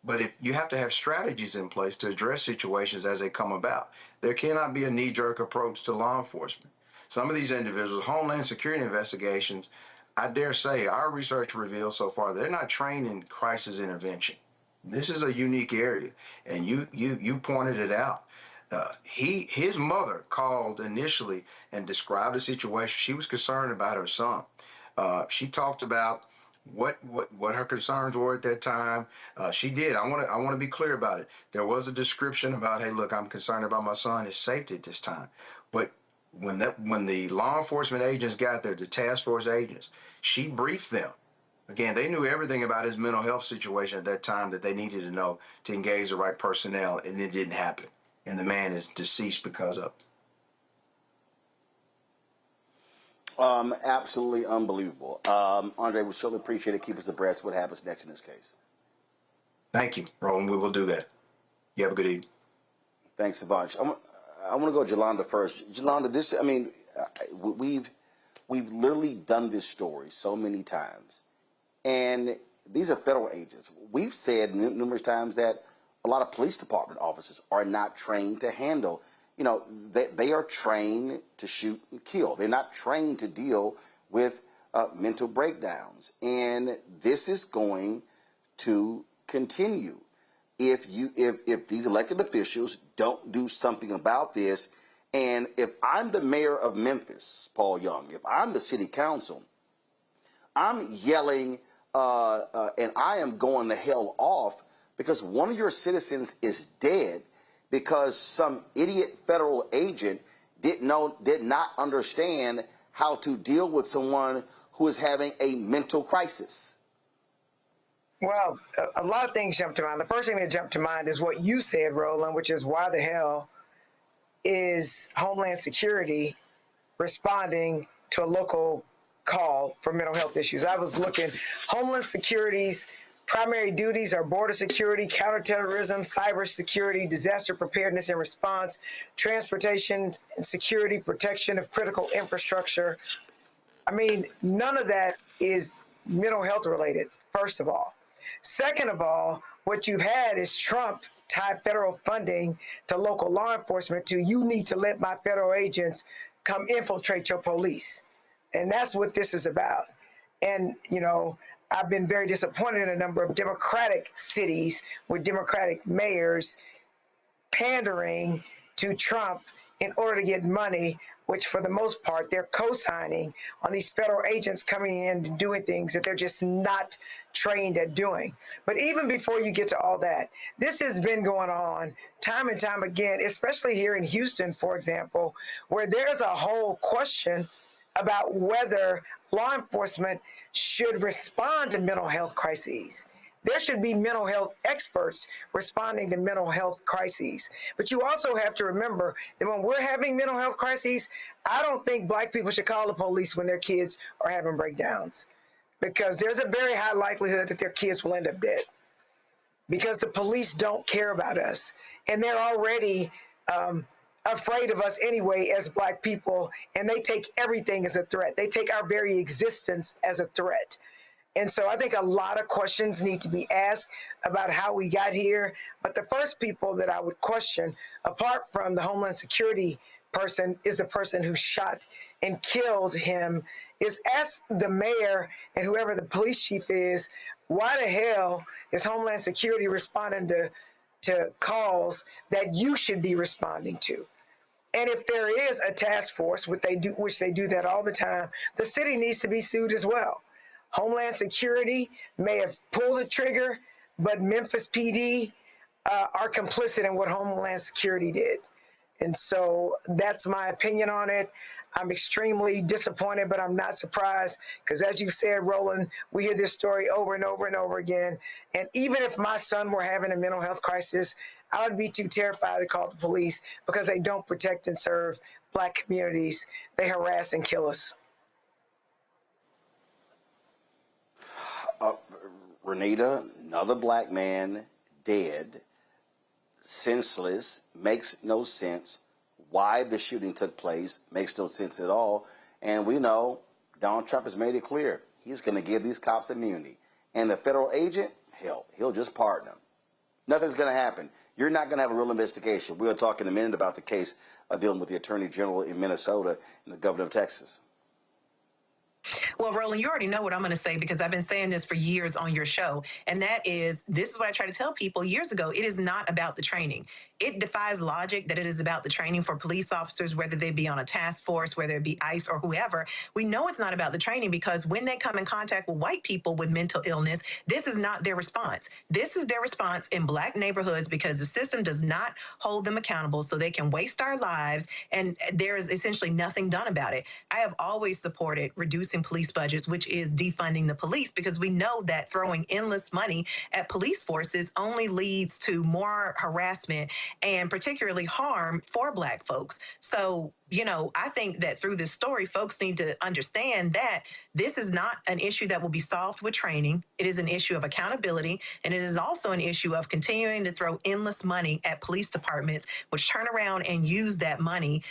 But if you have to have strategies in place to address situations as they come about, there cannot be a knee-jerk approach to law enforcement. Some of these individuals, Homeland Security investigations, I dare say our research reveals so far, they're not trained in crisis intervention. This is a unique area, and you pointed it out. His mother called initially and described the situation. She was concerned about her son. She talked about what her concerns were at that time. She did. I want to be clear about it. There was a description about, hey, look, I'm concerned about my son, his safety at this time. But when the law enforcement agents got there, the task force agents, she briefed them. Again, they knew everything about his mental health situation at that time that they needed to know to engage the right personnel, and it didn't happen. And the man is deceased because of it. Absolutely unbelievable. Andre, we certainly appreciate it. Keep us abreast of what happens next in this case. Thank you, Roland. We will do that. You have a good evening. Thanks a bunch. I want to go to Jolanda first. Jolanda, we've literally done this story so many times. And these are federal agents. We've said numerous times that a lot of police department officers are not trained to handle, they are trained to shoot and kill. They're not trained to deal with mental breakdowns. And this is going to continue if these elected officials don't do something about this. And if I'm the mayor of Memphis, Paul Young, if I'm the city council, I'm yelling and I am going the hell off because one of your citizens is dead because some idiot federal agent did not understand how to deal with someone who is having a mental crisis. Well, a lot of things jump to mind. The first thing that jumped to mind is what you said, Roland, which is why the hell is Homeland Security responding to a local call for mental health issues? I was looking, Homeland Security's primary duties are border security, counterterrorism, cyber security, disaster preparedness and response, transportation and security, protection of critical infrastructure. None of that is mental health related, first of all. Second of all, what you've had is Trump tie federal funding to local law enforcement to, you need to let my federal agents come infiltrate your police. And that's what this is about. And, I've been very disappointed in a number of Democratic cities with Democratic mayors pandering to Trump in order to get money, which for the most part, they're co-signing on these federal agents coming in and doing things that they're just not trained at doing. But even before you get to all that, this has been going on time and time again, especially here in Houston, for example, where there's a whole question about whether law enforcement should respond to mental health crises. There should be mental health experts responding to mental health crises. But you also have to remember that when we're having mental health crises, I don't think Black people should call the police when their kids are having breakdowns, because there's a very high likelihood that their kids will end up dead because the police don't care about us. And they're already afraid of us anyway as Black people, and they take everything as a threat. They take our very existence as a threat. And so I think a lot of questions need to be asked about how we got here. But the first people that I would question, apart from the Homeland Security person, is the person who shot and killed him, is ask the mayor and whoever the police chief is, why the hell is Homeland Security responding to calls that you should be responding to? And if there is a task force, which they do that all the time, the city needs to be sued as well. Homeland Security may have pulled the trigger, but Memphis PD are complicit in what Homeland Security did. And so that's my opinion on it. I'm extremely disappointed, but I'm not surprised because, as you said, Roland, we hear this story over and over and over again. And even if my son were having a mental health crisis, I would be too terrified to call the police because they don't protect and serve Black communities. They harass and kill us. Renita, another Black man dead, senseless, makes no sense. why the shooting took place. Makes no sense at all. And we know Donald Trump has made it clear he's going to give these cops immunity. And the federal agent, hell, he'll just pardon them. Nothing's going to happen. You're not going to have a real investigation. We're going to talk in a minute about the case dealing with the Attorney General in Minnesota and the governor of Texas. Well, Roland, you already know what I'm going to say because I've been saying this for years on your show. And that is, this is what I try to tell people years ago. It is not about the training. It defies logic that it is about the training for police officers, whether they be on a task force, whether it be ICE or whoever. We know it's not about the training because when they come in contact with white people with mental illness, this is not their response. This is their response in black neighborhoods because the system does not hold them accountable so they can waste our lives. And there is essentially nothing done about it. I have always supported reducing police budgets, which is defunding the police, because we know that throwing endless money at police forces only leads to more harassment and particularly harm for black folks. So, you know, I think that through this story, folks need to understand that this is not an issue that will be solved with training. It is an issue of accountability, and it is also an issue of continuing to throw endless money at police departments, which turn around and use that money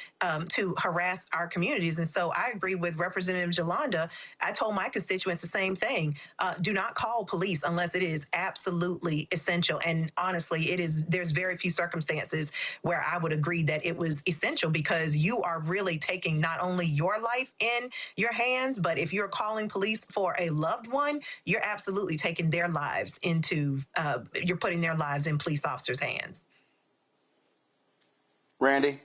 to harass our communities. And so I agree with Representative Jolanda. I told my constituents the same thing. Do not call police unless it is absolutely essential. And honestly, there's very few circumstances where I would agree that it was essential, because you are really taking not only your life in your hands, but if you're calling police for a loved one, you're absolutely taking their lives into, you're putting their lives in police officers' hands. Randy?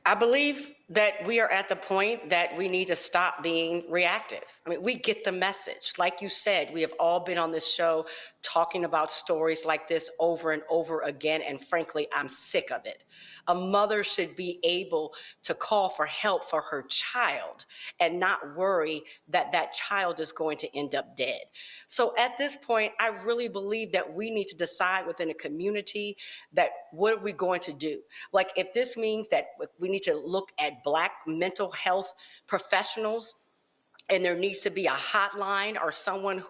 I believe that we are at the point that we need to stop being reactive. I mean, we get the message. Like you said, we have all been on this show talking about stories like this over and over again, and frankly, I'm sick of it. A mother should be able to call for help for her child and not worry that that child is going to end up dead. So at this point, I really believe that we need to decide within a community that what are we going to do? Like, if this means that we need to look at Black mental health professionals, and there needs to be a hotline or someone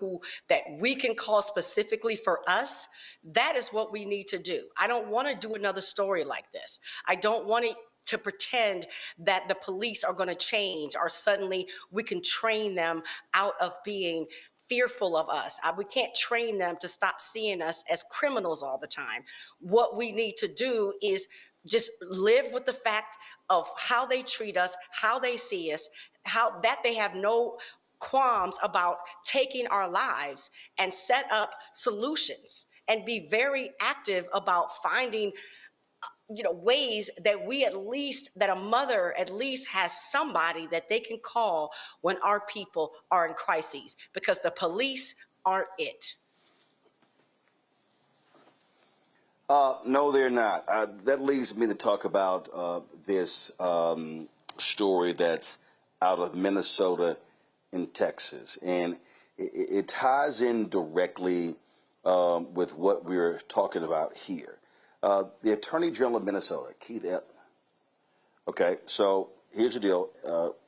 that we can call specifically for us, that is what we need to do. I don't want to do another story like this. I don't want to pretend that the police are going to change or suddenly we can train them out of being fearful of us. We can't train them to stop seeing us as criminals all the time. What we need to do is just live with the fact of how they treat us, how they see us, how that they have no qualms about taking our lives, and set up solutions and be very active about finding ways that that a mother at least has somebody that they can call when our people are in crises, because the police aren't it. No, they're not. That leads me to talk about this story that's out of Minnesota and Texas. And it ties in directly with what we're talking about here. The Attorney General of Minnesota, Keith Okay, so here's the deal.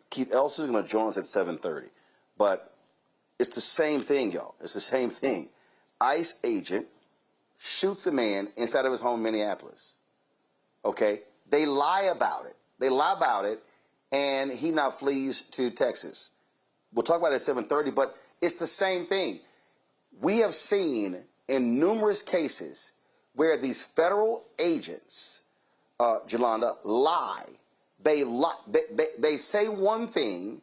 Keith Ellis is going to join us at 7:30. But it's the same thing, y'all. It's the same thing. ICE agent shoots a man inside of his home in Minneapolis. Okay? They lie about it. And he now flees to Texas. We'll talk about it at 7:30, but it's the same thing. We have seen in numerous cases where these federal agents, Jolanda, lie. They say one thing,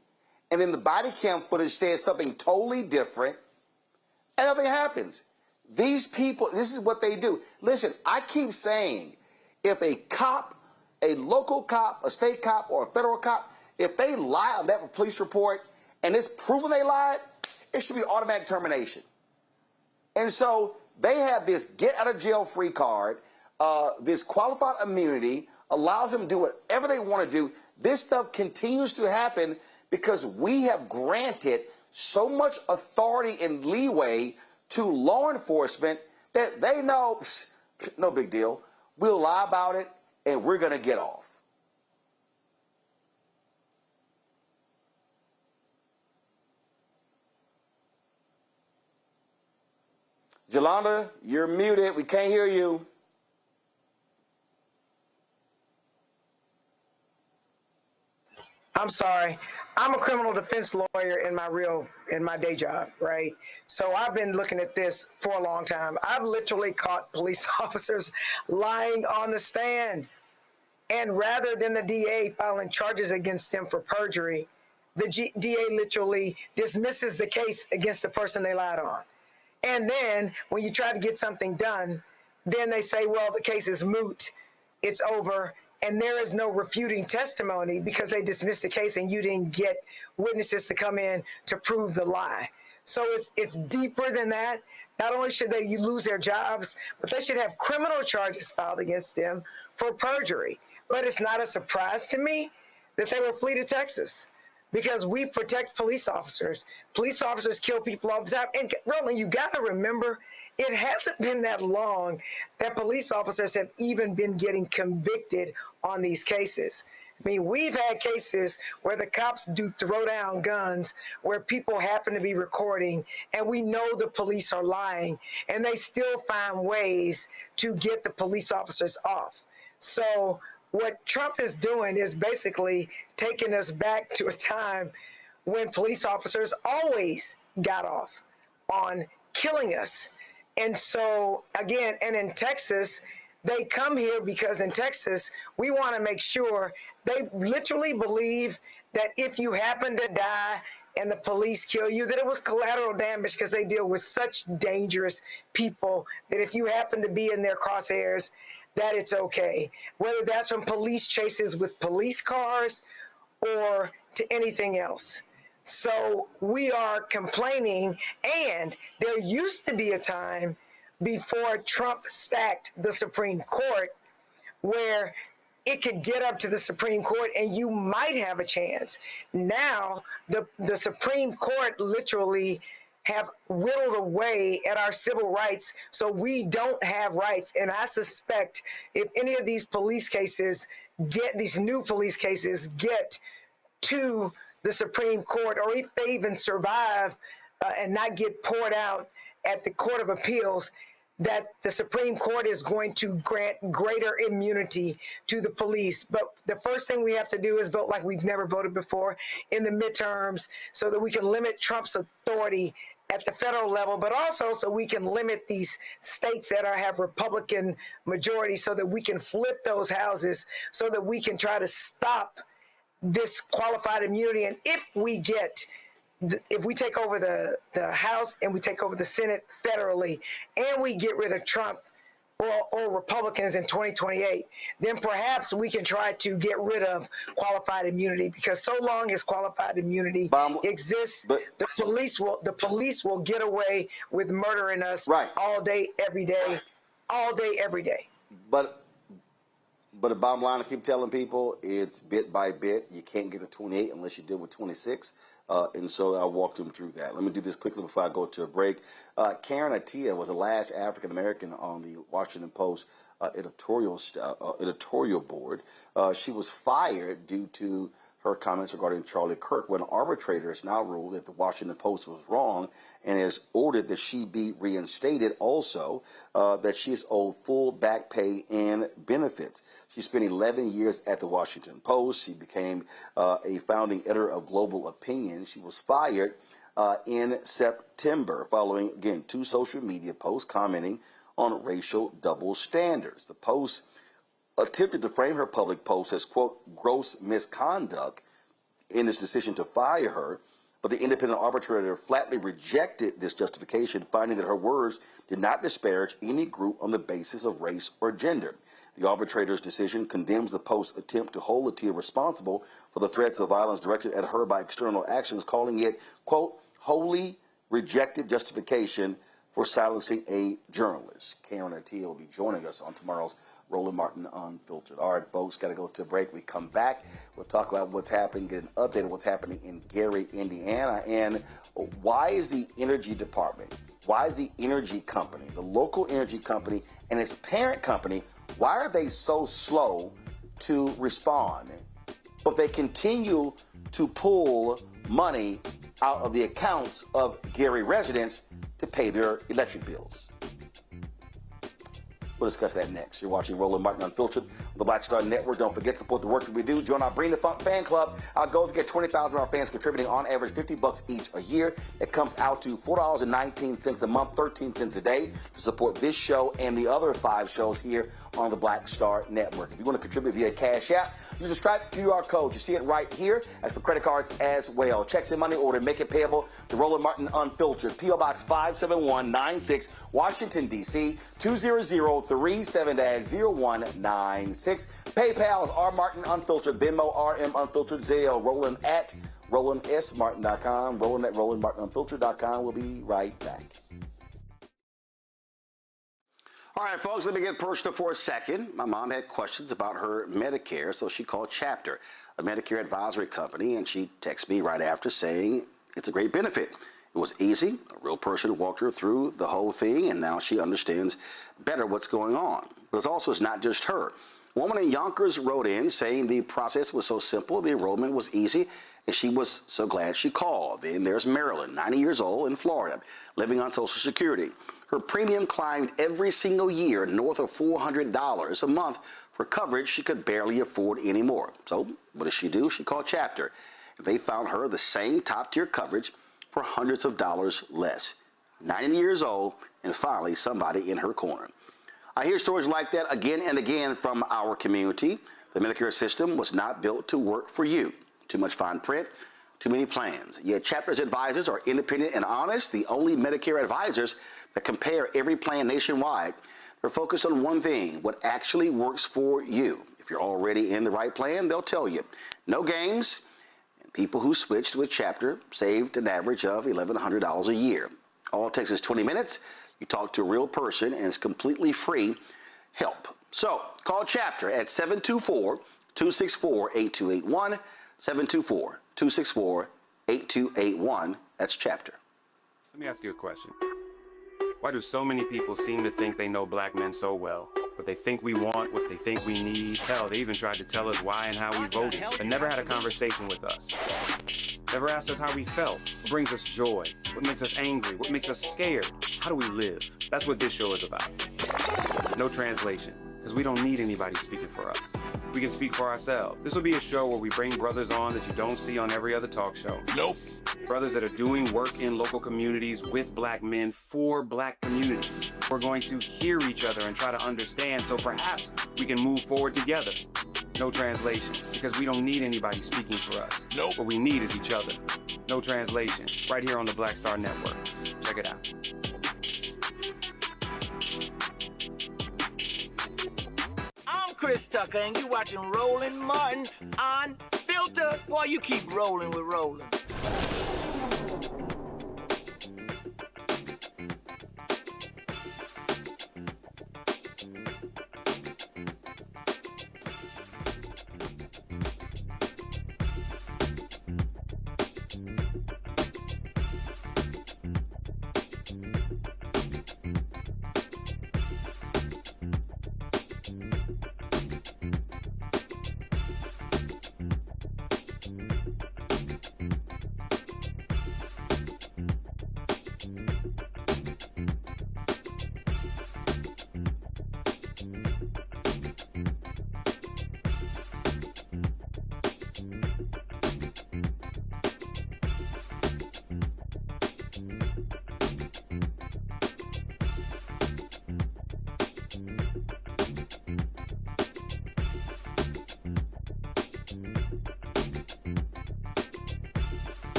and then the body cam footage says something totally different, and nothing happens. These people, this is what they do. Listen, I keep saying, if a cop, a local cop, a state cop, or a federal cop, if they lie on that police report and it's proven they lied, it should be automatic termination. And so they have this get out of jail free card, this qualified immunity, allows them to do whatever they want to do. This stuff continues to happen because we have granted so much authority and leeway to law enforcement that they know, no big deal. We'll lie about it and we're going to get off. Jolanda, you're muted. We can't hear you. I'm sorry. I'm a criminal defense lawyer in my day job, right? So I've been looking at this for a long time. I've literally caught police officers lying on the stand. And rather than the DA filing charges against him for perjury, the DA literally dismisses the case against the person they lied on. And then when you try to get something done, then they say, well, the case is moot, it's over, and there is no refuting testimony because they dismissed the case and you didn't get witnesses to come in to prove the lie. So it's deeper than that. Not only should they lose their jobs, but they should have criminal charges filed against them for perjury. But it's not a surprise to me that they would flee to Texas because we protect police officers. Police officers kill people all the time. And Roland, you got to remember, it hasn't been that long that police officers have even been getting convicted on these cases. I mean, we've had cases where the cops do throw down guns, where people happen to be recording, and we know the police are lying, and they still find ways to get the police officers off. So what Trump is doing is basically taking us back to a time when police officers always got off on killing us. And so, again, and in Texas, they come here because in Texas, we want to make sure they literally believe that if you happen to die and the police kill you, that it was collateral damage because they deal with such dangerous people that if you happen to be in their crosshairs, that it's okay. Whether that's from police chases with police cars or to anything else. So we are complaining, and there used to be a time before Trump stacked the Supreme Court where it could get up to the Supreme Court and you might have a chance. Now, the Supreme Court literally have whittled away at our civil rights, so we don't have rights. And I suspect if any of these police cases these new police cases get to the Supreme Court, or if they even survive and not get poured out at the Court of Appeals, that the Supreme Court is going to grant greater immunity to the police. But the first thing we have to do is vote like we've never voted before in the midterms so that we can limit Trump's authority at the federal level, but also so we can limit these states that have Republican majority so that we can flip those houses so that we can try to stop this qualified immunity. And if we take over the House and we take over the Senate federally and we get rid of Trump or Republicans in 2028, then perhaps we can try to get rid of qualified immunity, because so long as qualified immunity exists, the police will get away with murdering us all day, every day, every day. But the bottom line, I keep telling people, it's bit by bit. You can't get to 28 unless you deal with 26. And so I'll walk them through that. Let me do this quickly before I go to a break. Karen Attiah was the last African-American on the Washington Post editorial board. She was fired due to her comments regarding Charlie Kirk, when an arbitrator has now ruled that the Washington Post was wrong and has ordered that she be reinstated. Also, that she is owed full back pay and benefits. She spent 11 years at the Washington Post. She became a founding editor of Global Opinion. She was fired in September following, again, 2 social media posts commenting on racial double standards. The Post attempted to frame her public post as, quote, gross misconduct in its decision to fire her, but the independent arbitrator flatly rejected this justification, finding that her words did not disparage any group on the basis of race or gender. The arbitrator's decision condemns the Post's attempt to hold Attiah responsible for the threats of violence directed at her by external actions, calling it, quote, wholly rejected justification for silencing a journalist. Karen Attiah will be joining us on tomorrow's Roland Martin Unfiltered. All right, folks, got to go to a break. We come back. We'll talk about what's happening, get an update on what's happening in Gary, Indiana, and why is the energy department, why is the energy company, the local energy company and its parent company, why are they so slow to respond? But they continue to pull money out of the accounts of Gary residents to pay their electric bills. We'll discuss that next. You're watching Roland Martin Unfiltered on the Black Star Network. Don't forget to support the work that we do. Join our Bring the Funk fan club. Our goal is to get 20,000 of our fans contributing on average $50 each a year. It comes out to $4.19 a month, 13 cents a day to support this show and the other 5 shows here on the Black Star Network. If you want to contribute via Cash App, use the Stripe QR code. You see it right here. As for credit cards as well. Checks and money order, make it payable to Roland Martin Unfiltered. P.O. Box 57196, Washington, D.C. 20037-0196. PayPal is R Martin Unfiltered. Venmo RM Unfiltered. Zelle Roland at RolandSMartin.com. Roland at RolandMartinUnfiltered.com. We'll be right back. All right, folks, let me get personal for a second. My mom had questions about her Medicare, so she called Chapter, a Medicare advisory company, and she texted me right after saying it's a great benefit. It was easy. A real person walked her through the whole thing, and now she understands better what's going on. But it's not just her. A woman in Yonkers wrote in saying the process was so simple, the enrollment was easy, and she was so glad she called. Then there's Marilyn, 90 years old, in Florida, living on Social Security. Her premium climbed every single year north of $400 a month for coverage she could barely afford anymore. So what does she do? She called Chapter. They found her the same top-tier coverage for hundreds of dollars less. 90 years old, and finally somebody in her corner. I hear stories like that again and again from our community. The Medicare system was not built to work for you. Too much fine print, too many plans. Yet Chapter's advisors are independent and honest, the only Medicare advisors that compare every plan nationwide. They're focused on one thing, what actually works for you. If you're already in the right plan, they'll tell you. No games. And people who switched with Chapter saved an average of $1,100 a year. All it takes is 20 minutes. You talk to a real person, and it's completely free help. So call Chapter at 724-264-8281, 724-264-8281. That's Chapter. Let me ask you a question. Why do so many people seem to think they know black men so well? What they think we want, what they think we need. Hell, they even tried to tell us why and how we voted, but never had a conversation with us. Never asked us how we felt, what brings us joy, what makes us angry, what makes us scared. How do we live? That's what this show is about. No translation, because we don't need anybody speaking for us. We can speak for ourselves. This will be a show where we bring brothers on that you don't see on every other talk show. Nope. Brothers that are doing work in local communities with black men for black communities. We're going to hear each other and try to understand so perhaps we can move forward together. No translation, because we don't need anybody speaking for us. Nope. What we need is each other. No translation, right here on the Black Star Network. Check it out. I'm Chris Tucker, and you watching Roland Martin Unfiltered. Boy, you keep rolling with Roland.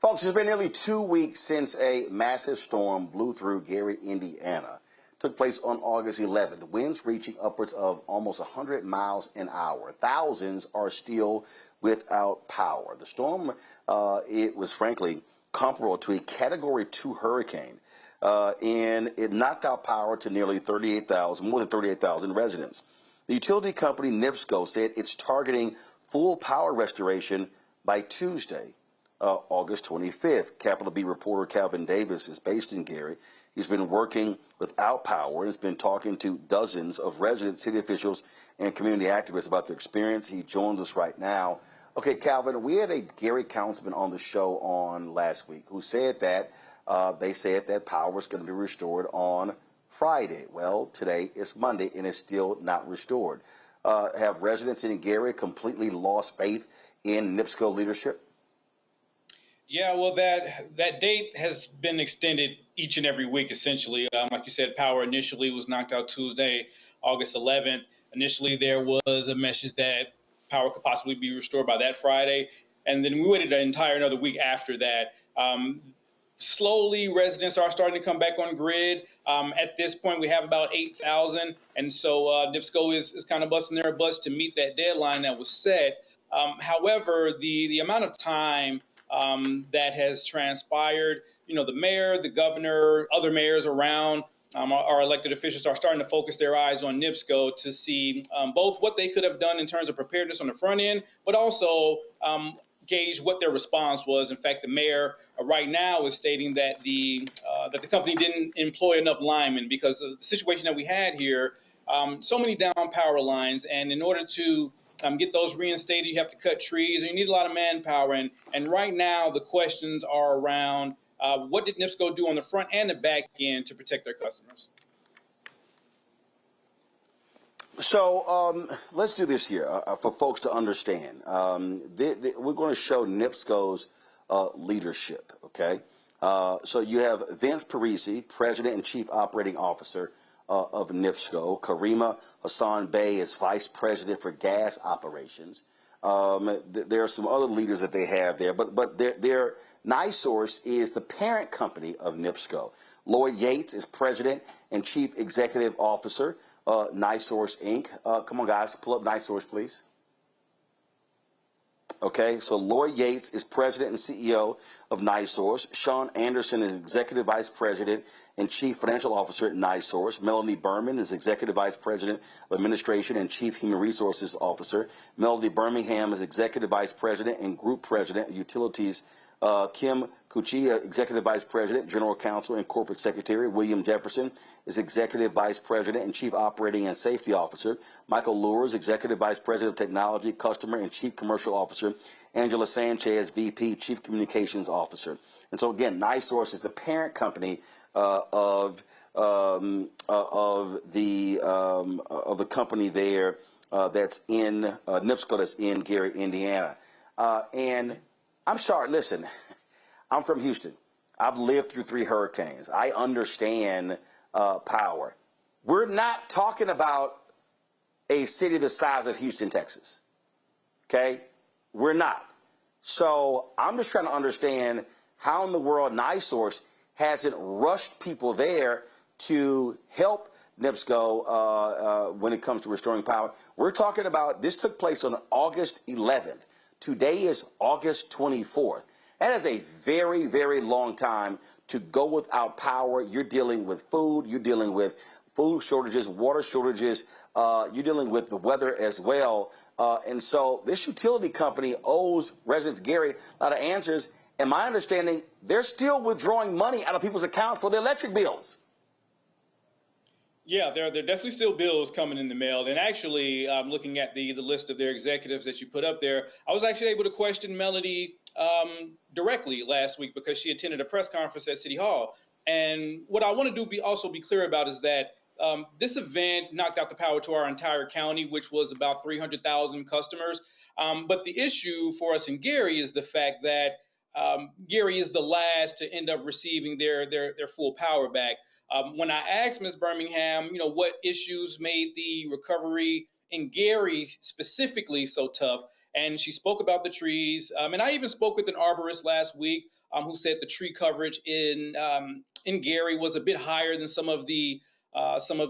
Folks, it's been nearly 2 weeks since a massive storm blew through Gary, Indiana. It took place on August 11th. Winds reaching upwards of almost 100 miles an hour. Thousands are still without power. The storm, it was frankly comparable to a Category 2 hurricane, and it knocked out power to nearly more than 38,000 residents. The utility company NIPSCO said it's targeting full power restoration by Tuesday, August 25th. Capital B reporter Calvin Davis is based in Gary. He's been working without power and has been talking to dozens of residents, city officials, and community activists about their experience. He joins us right now. Okay, Calvin, we had a Gary councilman on the show on last week who said that they said that power is going to be restored on Friday. Well, today is Monday and it's still not restored. Have residents in Gary completely lost faith in NIPSCO leadership? Yeah, well, that date has been extended each and every week, essentially. Like you said, power initially was knocked out Tuesday, August 11th. Initially, there was a message that power could possibly be restored by that Friday. And then we waited an entire another week after that. Slowly, residents are starting to come back on grid. At this point, we have about 8,000. And so NIPSCO is kind of busting their butts to meet that deadline that was set. However, the amount of time that has transpired, the mayor, the governor, other mayors around, our elected officials are starting to focus their eyes on NIPSCO to see both what they could have done in terms of preparedness on the front end, but also gauge what their response was. In fact, the mayor right now is stating that the company didn't employ enough linemen because of the situation that we had here. So many down power lines, and in order to get those reinstated, you have to cut trees, and you need a lot of manpower. And right now, the questions are around what did NIPSCO do on the front and the back end to protect their customers? So let's do this here for folks to understand. We're going to show NIPSCO's leadership, okay? So you have Vince Parisi, President and Chief Operating Officer of NIPSCO. Karima Hassan Bey is Vice President for Gas Operations. There are some other leaders that they have there, but their NiSource is the parent company of NIPSCO. Lloyd Yates is President and Chief Executive Officer, NiSource Inc. Come on, guys, pull up NiSource, please. Okay, so Lloyd Yates is President and CEO of NiSource. Sean Anderson is Executive Vice President and Chief Financial Officer at NiSource. Melanie Berman is Executive Vice President of Administration and Chief Human Resources Officer. Melody Birmingham is Executive Vice President and Group President of Utilities. Kim Kuchia, Executive Vice President, General Counsel, and Corporate Secretary. William Jefferson is Executive Vice President and Chief Operating and Safety Officer. Michael Lures, Executive Vice President of Technology, Customer, and Chief Commercial Officer. Angela Sanchez, VP, Chief Communications Officer. And so again, NiSource is the parent company of the company there that's in NIPSCO, that's in Gary, Indiana, and I'm sorry, listen, I'm from Houston. I've lived through 3 hurricanes. I understand power. We're not talking about a city the size of Houston, Texas. Okay? We're not. So I'm just trying to understand how in the world NiSource hasn't rushed people there to help NIPSCO when it comes to restoring power. We're talking about, this took place on August 11th. Today is August 24th. That is a very, very long time to go without power. You're dealing with food. You're dealing with food shortages, water shortages. You're dealing with the weather as well. And so this utility company owes residents Gary a lot of answers. And my understanding, they're still withdrawing money out of people's accounts for their electric bills. Yeah, there are definitely still bills coming in the mail. And actually, looking at the list of their executives that you put up there, I was actually able to question Melody directly last week because she attended a press conference at City Hall. And what I want to do also be clear about is that this event knocked out the power to our entire county, which was about 300,000 customers. But the issue for us in Gary is the fact that Gary is the last to end up receiving their full power back. When I asked Ms. Birmingham, what issues made the recovery in Gary specifically so tough? And she spoke about the trees. And I even spoke with an arborist last week who said the tree coverage in Gary was a bit higher than some of the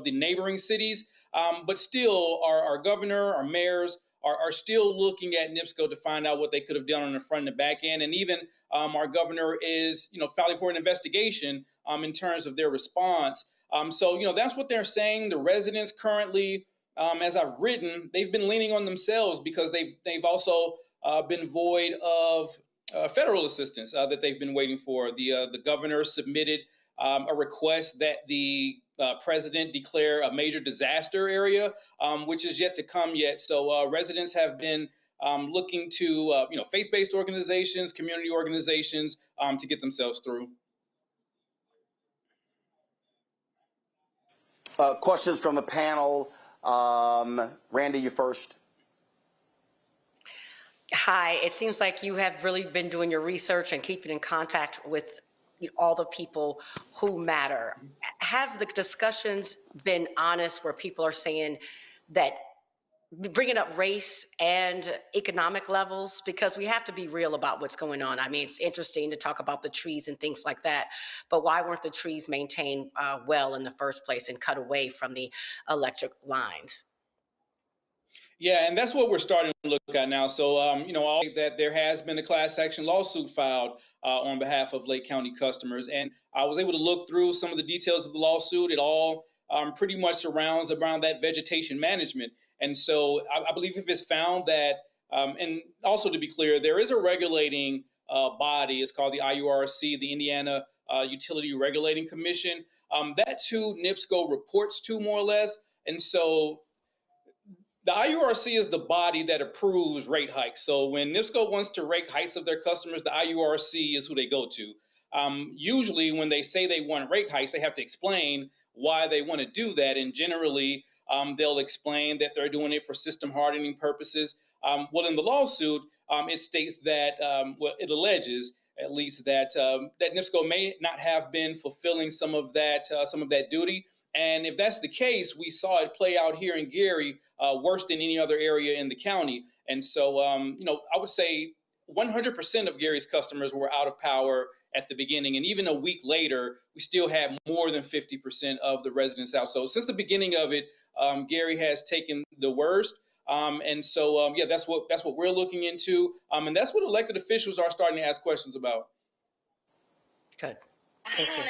neighboring cities. But still, our governor, our mayors are still looking at NIPSCO to find out what they could have done on the front and the back end. And even our governor is, filing for an investigation in terms of their response. So, that's what they're saying. The residents currently, as I've written, they've been leaning on themselves because they've also been void of federal assistance that they've been waiting for. The governor submitted a request that the president declare a major disaster area, which is yet to come yet. So residents have been looking to faith-based organizations, community organizations to get themselves through. Questions from the panel. Randy, you first. Hi, it seems like you have really been doing your research and keeping in contact with all the people who matter. Have the discussions been honest where people are saying that bringing up race and economic levels, because we have to be real about what's going on. I mean, it's interesting to talk about the trees and things like that, but why weren't the trees maintained well in the first place and cut away from the electric lines? Yeah, and that's what we're starting to look at now. So, all that there has been a class action lawsuit filed on behalf of Lake County customers. And I was able to look through some of the details of the lawsuit. It all pretty much surrounds around that vegetation management. And so I believe if it's found that, and also to be clear, there is a regulating body. It's called the IURC, the Indiana Utility Regulating Commission. That's who NIPSCO reports to, more or less. And so the IURC is the body that approves rate hikes. So when NIPSCO wants to rate hikes of their customers, the IURC is who they go to. Usually when they say they want rate hikes, they have to explain why they want to do that. And generally, they'll explain that they're doing it for system hardening purposes. Well, in the lawsuit, it states that, it alleges at least that NIPSCO may not have been fulfilling some of that duty. And if that's the case, we saw it play out here in Gary worse than any other area in the county. And so, I would say 100% of Gary's customers were out of power at the beginning. And even a week later, we still had more than 50% of the residents out. So since the beginning of it, Gary has taken the worst. And so, that's what we're looking into. And that's what elected officials are starting to ask questions about. Good. Thank you.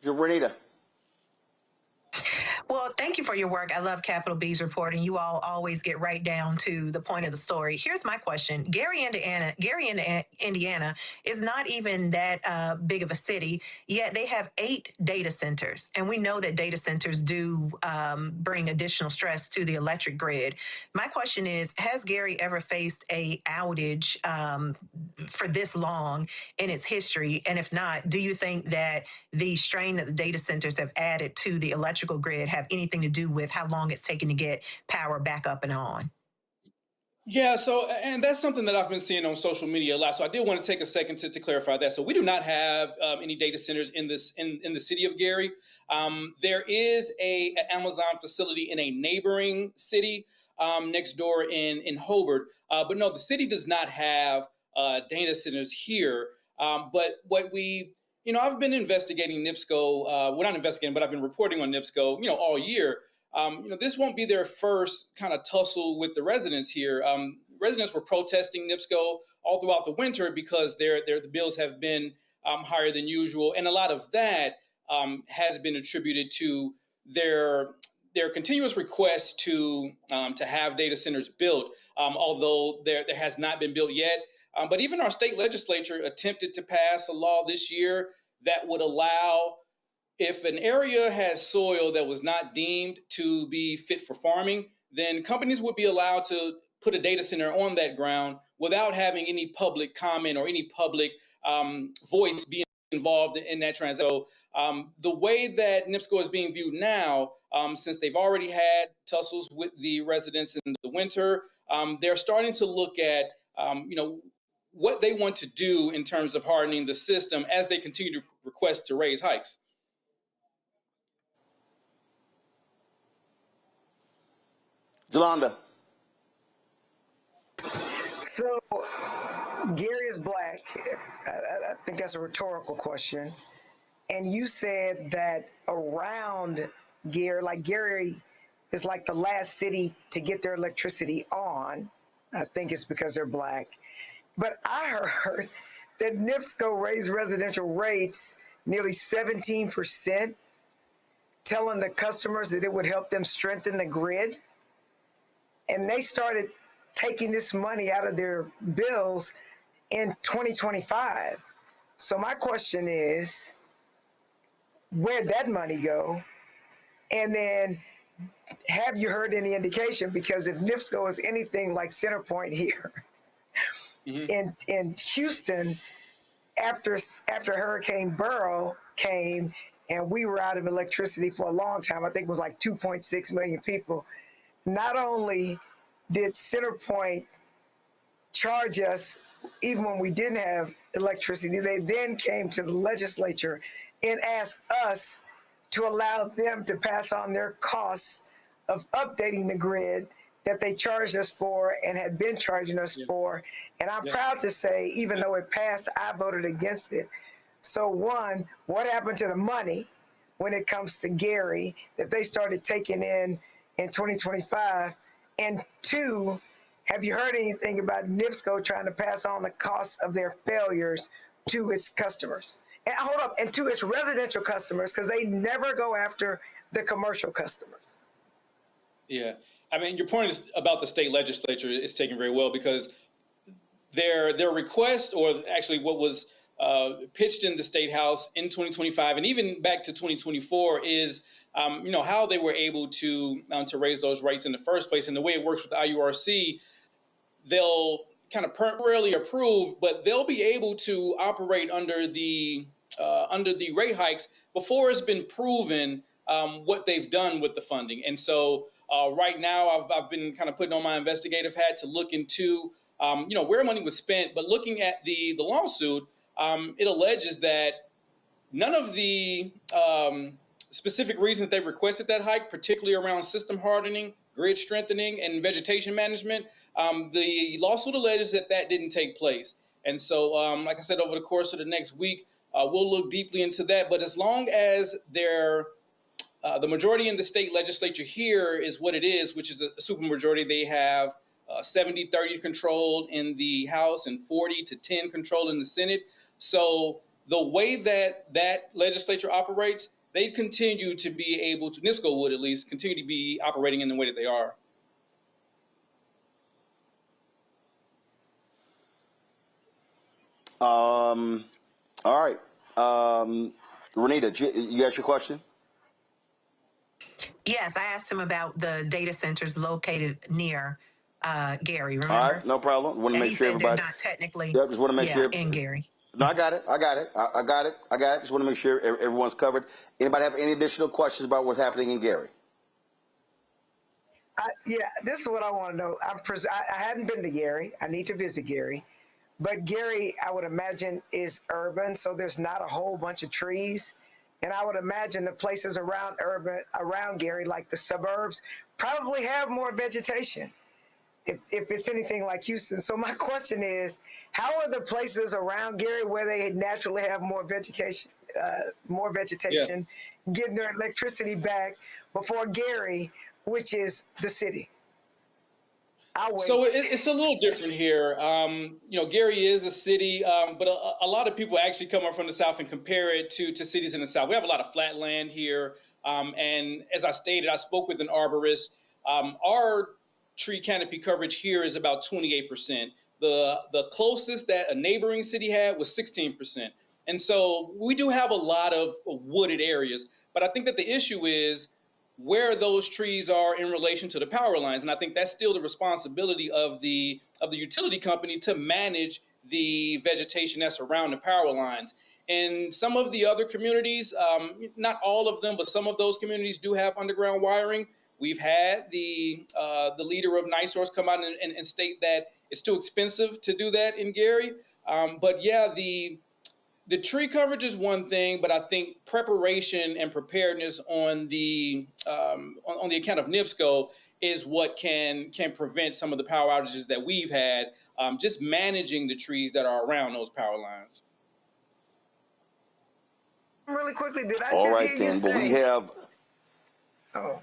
Renita. Well, thank you for your work. I love Capital B's reporting. You all always get right down to the point of the story. Here's my question. Gary, Indiana is not even that big of a city, yet they have 8 data centers. And we know that data centers do bring additional stress to the electric grid. My question is, has Gary ever faced a outage for this long in its history? And if not, do you think that the strain that the data centers have added to the electrical grid have anything to do with how long it's taken to get power back up and on? Yeah, so, and that's something that I've been seeing on social media a lot. So I did want to take a second to clarify that. So we do not have any data centers in the city of Gary. There is an Amazon facility in a neighboring city next door in Hobart. But no, the city does not have data centers here. But what we, I've been investigating NIPSCO, well, not investigating, but I've been reporting on NIPSCO, all year. This won't be their first kind of tussle with the residents here. Residents were protesting NIPSCO all throughout the winter because the bills have been higher than usual. And a lot of that has been attributed to their continuous requests to have data centers built, although there has not been built yet. But even our state legislature attempted to pass a law this year that would allow, if an area has soil that was not deemed to be fit for farming, then companies would be allowed to put a data center on that ground without having any public comment or any public voice being involved in that transaction. So the way that NIPSCO is being viewed now, since they've already had tussles with the residents in the winter, they're starting to look at, what they want to do in terms of hardening the system as they continue to request to raise hikes. Jolanda. So, Gary is black. I think that's a rhetorical question. And you said that around Gary, like Gary is like the last city to get their electricity on. I think it's because they're black. But I heard that NIPSCO raised residential rates nearly 17%, telling the customers that it would help them strengthen the grid. And they started taking this money out of their bills in 2025. So my question is, where'd that money go? And then have you heard any indication? Because if NIPSCO is anything like Centerpoint here in Houston, after Hurricane Beryl came and we were out of electricity for a long time, I think it was like 2.6 million people. Not only did Centerpoint charge us even when we didn't have electricity, they then came to the legislature and asked us to allow them to pass on their costs of updating the grid that they charged us for and had been charging us for. And I'm proud to say, even though it passed, I voted against it. So one, what happened to the money when it comes to Gary that they started taking in 2025? And two, have you heard anything about NIPSCO trying to pass on the costs of their failures to its customers? And hold up, and to its residential customers, because they never go after the commercial customers. Yeah. I mean, your point is about the state legislature is taken very well, because their request, or actually what was pitched in the State House in 2025 and even back to 2024 is, how they were able to raise those rates in the first place. And the way it works with the IURC, they'll kind of permanently approve, but they'll be able to operate under the rate hikes before it's been proven what they've done with the funding. And so right now I've been kind of putting on my investigative hat to look into where money was spent, but looking at the lawsuit, it alleges that none of the specific reasons they requested that hike, particularly around system hardening, grid strengthening, and vegetation management, the lawsuit alleges that didn't take place. And so, like I said, over the course of the next week, we'll look deeply into that. But as long as the majority in the state legislature here is what it is, which is a supermajority, they have 70-30 control in the House and 40-10 control in the Senate. So the way that legislature operates, they continue to be able to, NIPSCO would at least, continue to be operating in the way that they are. All right. Renita, you asked your question? Yes, I asked him about the data centers located near Gary, remember? All right, no problem. Want to make sure everybody. Not technically. Yeah, just want to make sure. In Gary. No, I got it. I got it. Just want to make sure everyone's covered. Anybody have any additional questions about what's happening in Gary? This is what I want to know. I hadn't been to Gary. I need to visit Gary. But Gary, I would imagine, is urban, so there's not a whole bunch of trees. And I would imagine the places around Gary, like the suburbs, probably have more vegetation if it's anything like Houston. So my question is, how are the places around Gary where they naturally have more vegetation, getting their electricity back before Gary, which is the city? So it's a little different here. Gary is a city, but a lot of people actually come up from the South and compare it to cities in the South. We have a lot of flat land here. And as I stated, I spoke with an arborist. Our tree canopy coverage here is about 28%. The closest that a neighboring city had was 16%. And so we do have a lot of wooded areas. But I think that the issue is where those trees are in relation to the power lines. And I think that's still the responsibility of the utility company to manage the vegetation that's around the power lines. And some of the other communities, not all of them, but some of those communities do have underground wiring. We've had the leader of NiSource come out and state that it's too expensive to do that in Gary. But yeah, The tree coverage is one thing, but I think preparation and preparedness on the account of NIPSCO is what can prevent some of the power outages that we've had. Just managing the trees that are around those power lines. Really quickly, did I All just right, hear you then. say? Well, we have. Oh.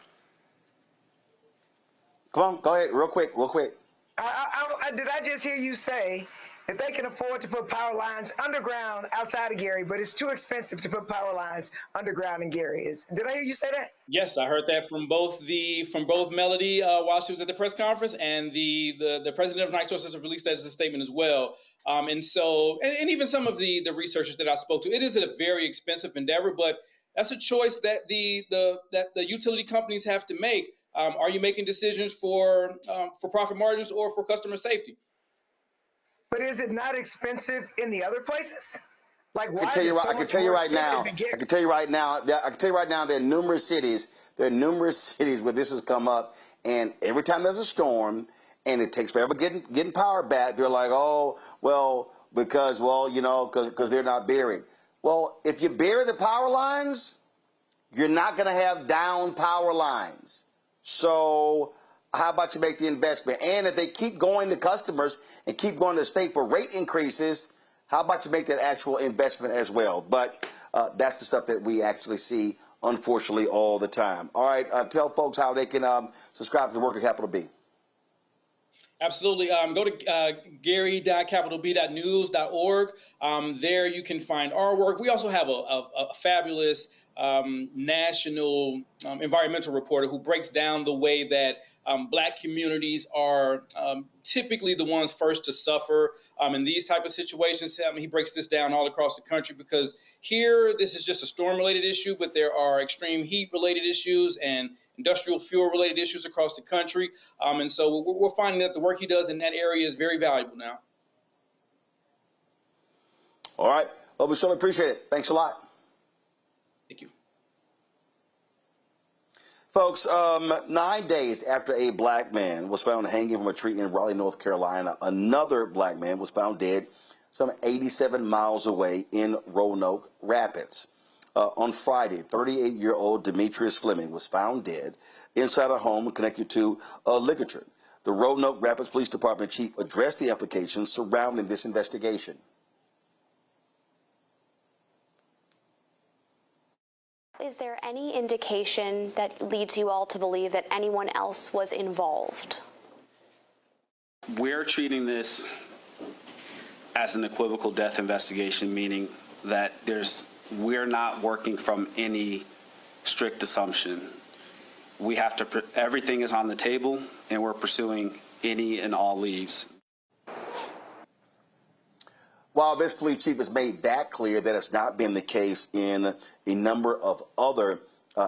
Come on, go ahead, real quick. Did I just hear you say that they can afford to put power lines underground outside of Gary, but it's too expensive to put power lines underground in Gary? Did I hear you say that? Yes, I heard that from both Melody while she was at the press conference, and the president of NiSource has released that as a statement as well. And even some of the researchers that I spoke to, it is a very expensive endeavor, but that's a choice that the utility companies have to make. Are you making decisions for profit margins or for customer safety? But is it not expensive in the other places? Like, why I can tell you right now. There are numerous cities. There are numerous cities where this has come up, and every time there's a storm, and it takes forever getting power back, they're like, oh, well, because they're not buried. Well, if you bury the power lines, you're not going to have down power lines. So how about you make the investment? And if they keep going to customers and keep going to the state for rate increases, how about you make that actual investment as well? But that's the stuff that we actually see, unfortunately, all the time. All right, tell folks how they can subscribe to the Worker Capital B. Absolutely. Go to gary.capitalb.news.org. There you can find our work. We also have a fabulous national environmental reporter who breaks down the way that Black communities are typically the ones first to suffer in these type of situations. He breaks this down all across the country because here this is just a storm-related issue, but there are extreme heat-related issues and industrial fuel-related issues across the country. And so we're finding that the work he does in that area is very valuable now. All right. Well, we certainly appreciate it. Thanks a lot. Thank you. Folks, 9 days after a Black man was found hanging from a tree in Raleigh, North Carolina, another Black man was found dead some 87 miles away in Roanoke Rapids. On Friday, 38-year-old Demetrius Fleming was found dead inside a home connected to a ligature. The Roanoke Rapids Police Department chief addressed the implications surrounding this investigation. Is there any indication that leads you all to believe that anyone else was involved? We're treating this as an equivocal death investigation, meaning that we're not working from any strict assumption. We have to, everything is on the table, and we're pursuing any and all leads. While this police chief has made that clear, that it's not been the case in a number of other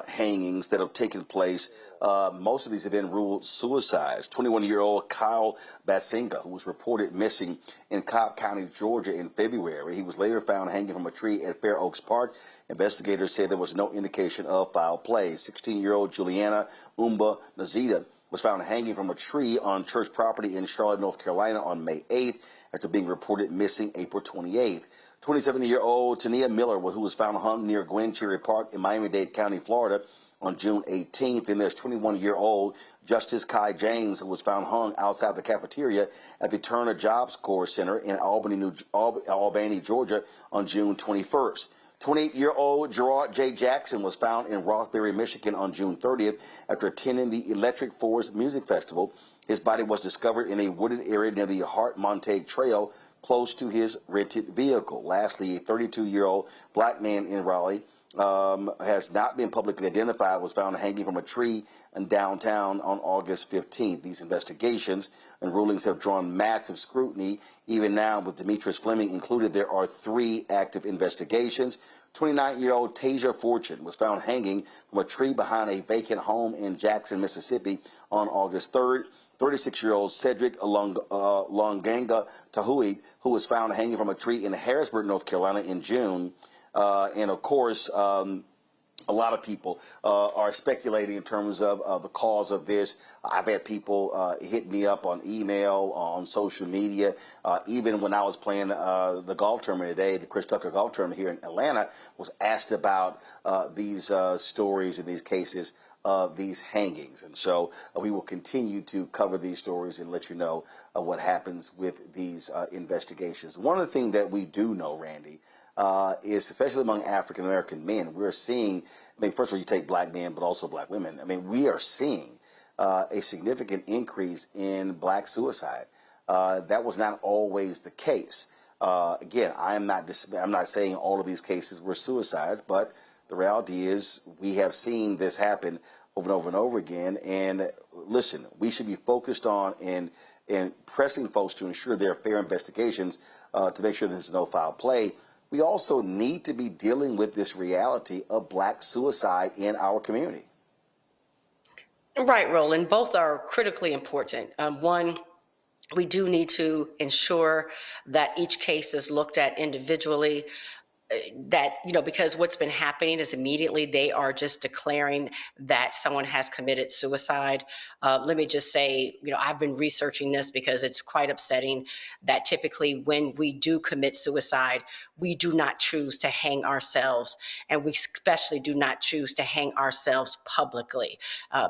hangings that have taken place. Most of these have been ruled suicides. 21-year-old Kyle Basinga, who was reported missing in Cobb County, Georgia in February. He was later found hanging from a tree at Fair Oaks Park. Investigators said there was no indication of foul play. 16-year-old Juliana Umba Nazita was found hanging from a tree on church property in Charlotte, North Carolina on May 8th after being reported missing April 28th. 27-year-old Tania Miller, who was found hung near Gwen Cherry Park in Miami-Dade County, Florida on June 18th. And there's 21-year-old Justice Kai James, who was found hung outside the cafeteria at the Turner Jobs Corps Center in Albany, Georgia on June 21st. 28-year-old Gerard J. Jackson was found in Rothbury, Michigan on June 30th after attending the Electric Forest Music Festival. His body was discovered in a wooded area near the Hart Montague Trail close to his rented vehicle. Lastly, a 32-year-old Black man in Raleigh has not been publicly identified, was found hanging from a tree in downtown on August 15th. These investigations and rulings have drawn massive scrutiny. Even now, with Demetrius Fleming included, there are 3 active investigations. 29-year-old Tasia Fortune was found hanging from a tree behind a vacant home in Jackson, Mississippi on August 3rd. 36-year-old Cedric Longanga Tahui, who was found hanging from a tree in Harrisburg, North Carolina in June. And of course, a lot of people are speculating in terms of the cause of this. I've had people hit me up on email, on social media. Even when I was playing the golf tournament today, the Chris Tucker golf tournament here in Atlanta, was asked about these stories and these cases of these hangings. And so we will continue to cover these stories and let you know what happens with these investigations. One of the things that we do know, Randy, is especially among African American men, we're seeing, I mean, first of all, you take black men, but also black women. I mean, we are seeing a significant increase in black suicide. That was not always the case. Again, I'm not saying all of these cases were suicides, but the reality is we have seen this happen over and over and over again. And listen, we should be focused on and pressing folks to ensure there are fair investigations to make sure there's no foul play. We also need to be dealing with this reality of black suicide in our community. Right, Roland. Both are critically important. One, we do need to ensure that each case is looked at individually. That, because what's been happening is immediately they are just declaring that someone has committed suicide. Let me just say, I've been researching this because it's quite upsetting that typically when we do commit suicide, we do not choose to hang ourselves, and we especially do not choose to hang ourselves publicly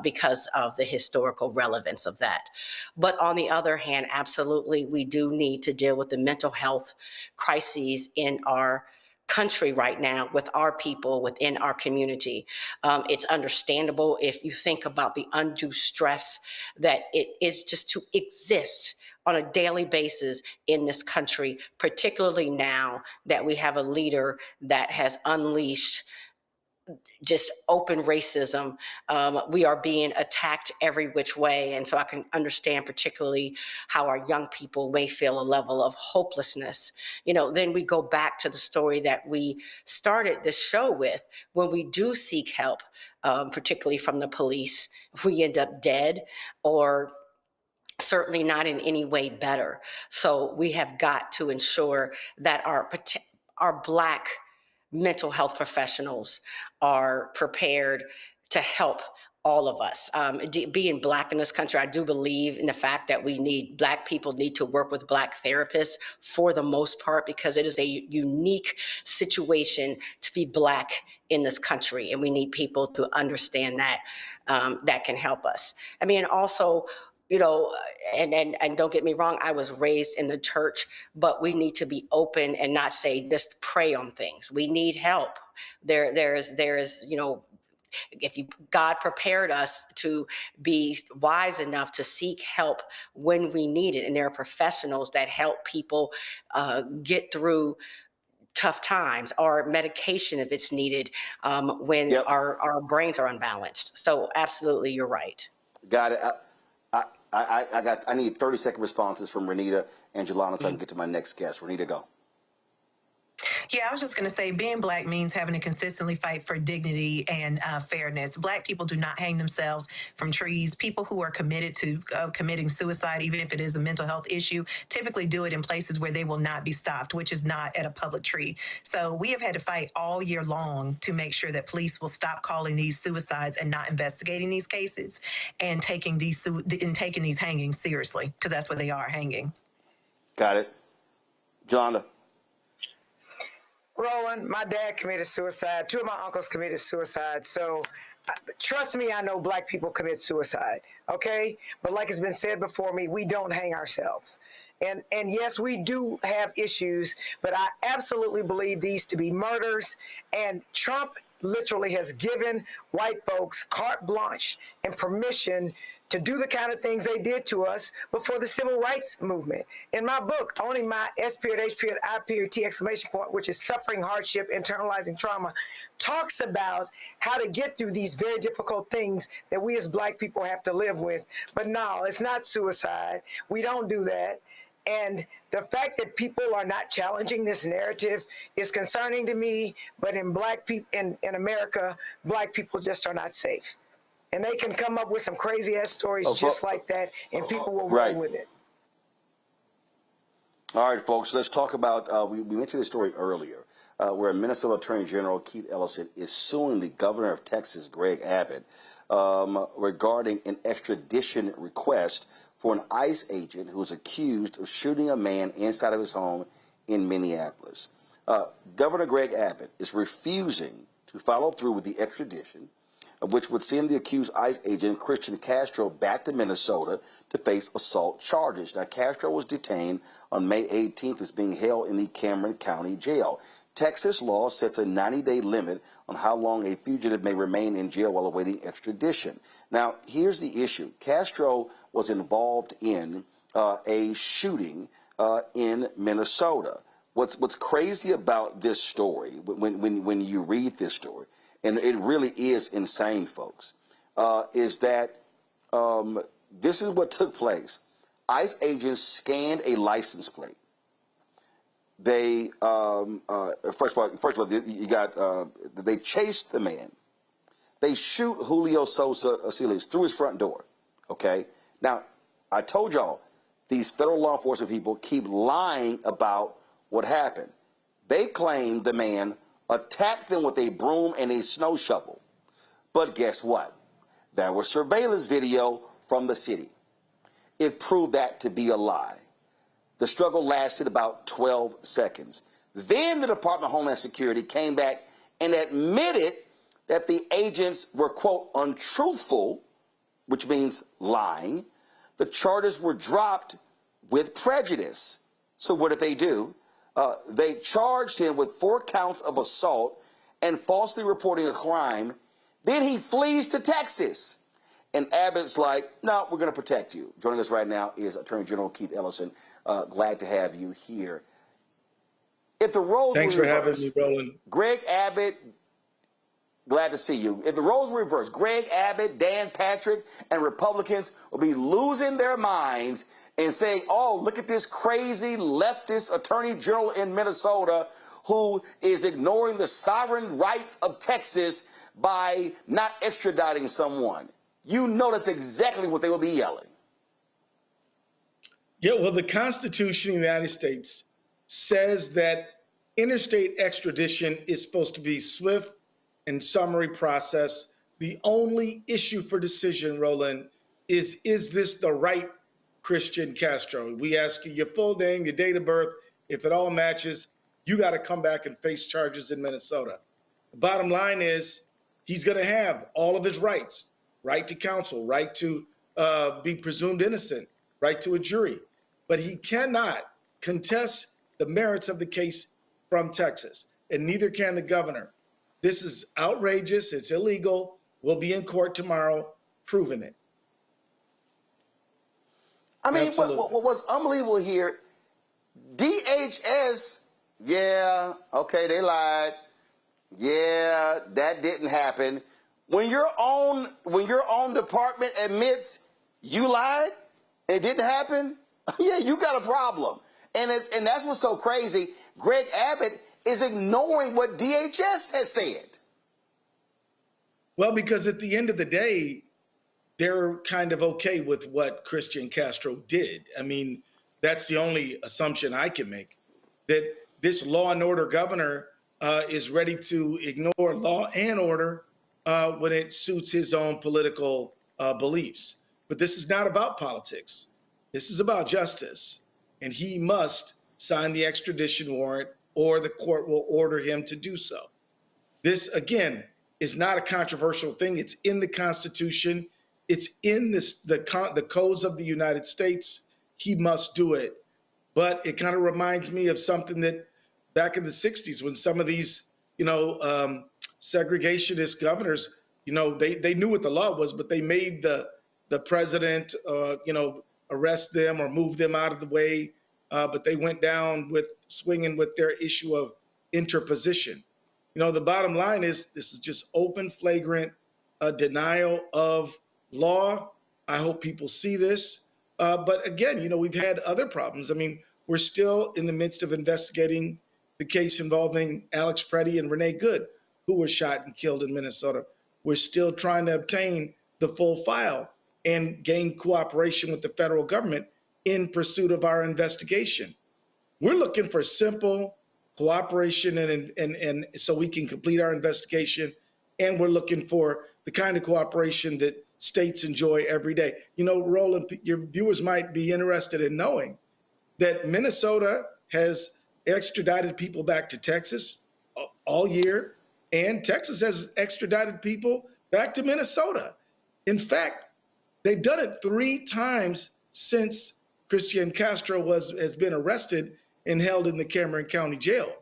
because of the historical relevance of that. But on the other hand, absolutely, we do need to deal with the mental health crises in our country right now with our people within our community. It's understandable if you think about the undue stress that it is just to exist on a daily basis in this country, particularly now that we have a leader that has unleashed just open racism. We are being attacked every which way. And so I can understand particularly how our young people may feel a level of hopelessness. Then we go back to the story that we started this show with. When we do seek help, particularly from the police, we end up dead or certainly not in any way better. So we have got to ensure that our Black mental health professionals are prepared to help all of us. Being Black in this country, I do believe in the fact that Black people need to work with Black therapists for the most part, because it is a unique situation to be Black in this country, and we need people to understand that that can help us. I mean, also, and don't get me wrong, I was raised in the church, but we need to be open and not say just pray on things. We need help. There is, God prepared us to be wise enough to seek help when we need it, and there are professionals that help people get through tough times, or medication if it's needed when our brains are unbalanced. So absolutely, you're right. Got it. I need 30-second responses from Renita and Jelana so I can get to my next guest. Renita, go. Yeah, I was just going to say, being Black means having to consistently fight for dignity and fairness. Black people do not hang themselves from trees. People who are committed to committing suicide, even if it is a mental health issue, typically do it in places where they will not be stopped, which is not at a public tree. So we have had to fight all year long to make sure that police will stop calling these suicides and not investigating these cases and taking these hangings seriously, because that's what they are, hangings. Got it. Jonah. Roland, my dad committed suicide. 2 of my uncles committed suicide. So trust me, I know Black people commit suicide, okay? But like it's been said before me, we don't hang ourselves. And yes, we do have issues, but I absolutely believe these to be murders. And Trump literally has given white folks carte blanche and permission to do the kind of things they did to us before the civil rights movement. In my book, Owning My S.H.I.T exclamation point, which is Suffering, Hardship, Internalizing Trauma, talks about how to get through these very difficult things that we as Black people have to live with. But no, it's not suicide. We don't do that. And the fact that people are not challenging this narrative is concerning to me. But in Black people, in America, Black people just are not safe. And they can come up with some crazy ass stories just like that, and people will run with it. All right, folks, let's talk about, we mentioned this story earlier. where Minnesota Attorney General Keith Ellison is suing the governor of Texas, Greg Abbott, regarding an extradition request for an ICE agent who was accused of shooting a man inside of his home in Minneapolis. Governor Greg Abbott is refusing to follow through with the extradition, which would send the accused ICE agent Christian Castro back to Minnesota to face assault charges. Now, Castro was detained on May 18th, is being held in the Cameron County Jail. Texas law sets a 90-day limit on how long a fugitive may remain in jail while awaiting extradition. Now, here's the issue. Castro was involved in a shooting in Minnesota. What's crazy about this story, when you read this story, and it really is insane, folks, is that this is what took place. ICE agents scanned a license plate. They first of all, you got they chased the man. They shoot Julio Sosa Aciles through his front door. Okay. Now, I told y'all these federal law enforcement people keep lying about what happened. They claim the man attacked them with a broom and a snow shovel. But guess what? There was surveillance video from the city. It proved that to be a lie. The struggle lasted about 12 seconds. Then the Department of Homeland Security came back and admitted that the agents were, quote, untruthful, which means lying. The charges were dropped with prejudice. So what did they do? They charged him with 4 counts of assault and falsely reporting a crime. Then he flees to Texas. And Abbott's like, no, we're going to protect you. Joining us right now is Attorney General Keith Ellison. Glad to have you here. If the roles Thanks were for reversed, having me, Roland. Greg Abbott, glad to see you. If the roles were reversed, Greg Abbott, Dan Patrick, and Republicans will be losing their minds and saying, oh, look at this crazy leftist attorney general in Minnesota who is ignoring the sovereign rights of Texas by not extraditing someone. You know that's exactly what they will be yelling. Yeah, well, the Constitution of the United States says that interstate extradition is supposed to be swift and summary process. The only issue for decision, Roland, is this the right Christian Castro? We ask you your full name, your date of birth. If it all matches, you got to come back and face charges in Minnesota. The bottom line is he's going to have all of his rights, right to counsel, right to be presumed innocent, right to a jury. But he cannot contest the merits of the case from Texas, and neither can the governor. This is outrageous. It's illegal. We'll be in court tomorrow proving it. I mean, what's unbelievable here, DHS, yeah, okay, they lied. Yeah, that didn't happen. When your own department admits you lied, it didn't happen, yeah, you got a problem. And that's what's so crazy. Greg Abbott is ignoring what DHS has said. Well, because at the end of the day, they're kind of okay with what Christian Castro did. I mean, that's the only assumption I can make, that this law and order governor is ready to ignore law and order when it suits his own political beliefs. But this is not about politics. This is about justice. And he must sign the extradition warrant or the court will order him to do so. This, again, is not a controversial thing. It's in the Constitution. It's in the codes of the United States. He must do it. But it kind of reminds me of something that back in the 60s when some of these, segregationist governors, they knew what the law was, but they made the president, arrest them or move them out of the way. But they went down with swinging with their issue of interposition. The bottom line is this is just open, flagrant denial of law. I hope people see this. But again, we've had other problems. I mean, we're still in the midst of investigating the case involving Alex Preddy and Renee Good, who were shot and killed in Minnesota. We're still trying to obtain the full file and gain cooperation with the federal government in pursuit of our investigation. We're looking for simple, cooperation and so we can complete our investigation. And we're looking for the kind of cooperation that states enjoy every day. You know, Roland, your viewers might be interested in knowing that Minnesota has extradited people back to Texas all year, and Texas has extradited people back to Minnesota. In fact, they've done it 3 times since Christian Castro has been arrested and held in the Cameron County Jail.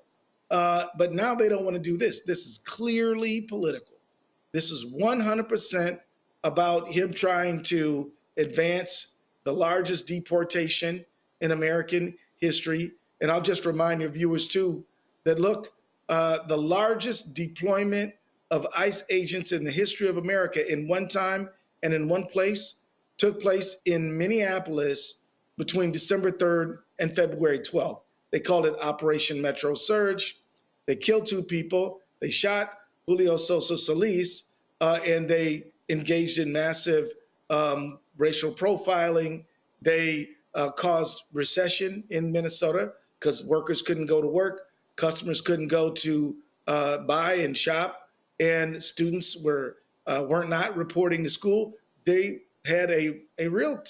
But now they don't want to do this. This is clearly political. This is 100% about him trying to advance the largest deportation in American history. And I'll just remind your viewers too, that look, the largest deployment of ICE agents in the history of America in one time and in one place took place in Minneapolis between December 3rd and February 12th. They called it Operation Metro Surge. They killed 2 people. They shot Julio Sosa Solis, and they engaged in massive racial profiling. They caused recession in Minnesota because workers couldn't go to work, customers couldn't go to buy and shop, and students weren't not reporting to school. They had a real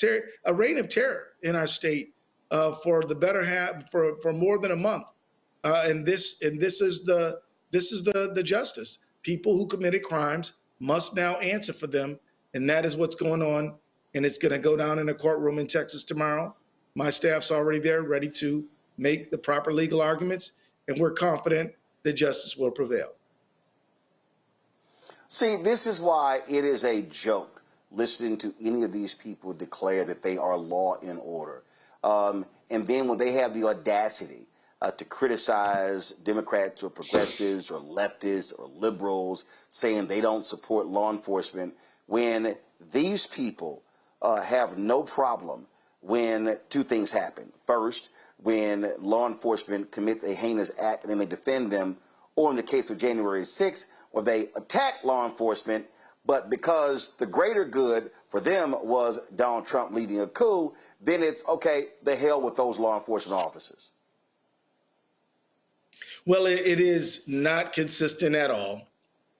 reign of terror in our state for the better half for more than a month, and this is the justice. People who committed crimes must now answer for them, and that is what's going on. And it's going to go down in a courtroom in Texas tomorrow. My staff's already there, ready to make the proper legal arguments, and we're confident that justice will prevail. See, this is why it is a joke listening to any of these people declare that they are law and order. And then when they have the audacity to criticize Democrats or progressives or leftists or liberals, saying they don't support law enforcement, when these people have no problem when 2 things happen. First, when law enforcement commits a heinous act and then they defend them, or in the case of January 6th, where they attack law enforcement, but because the greater good for them was Donald Trump leading a coup, then it's, okay, the hell with those law enforcement officers. Well, it is not consistent at all.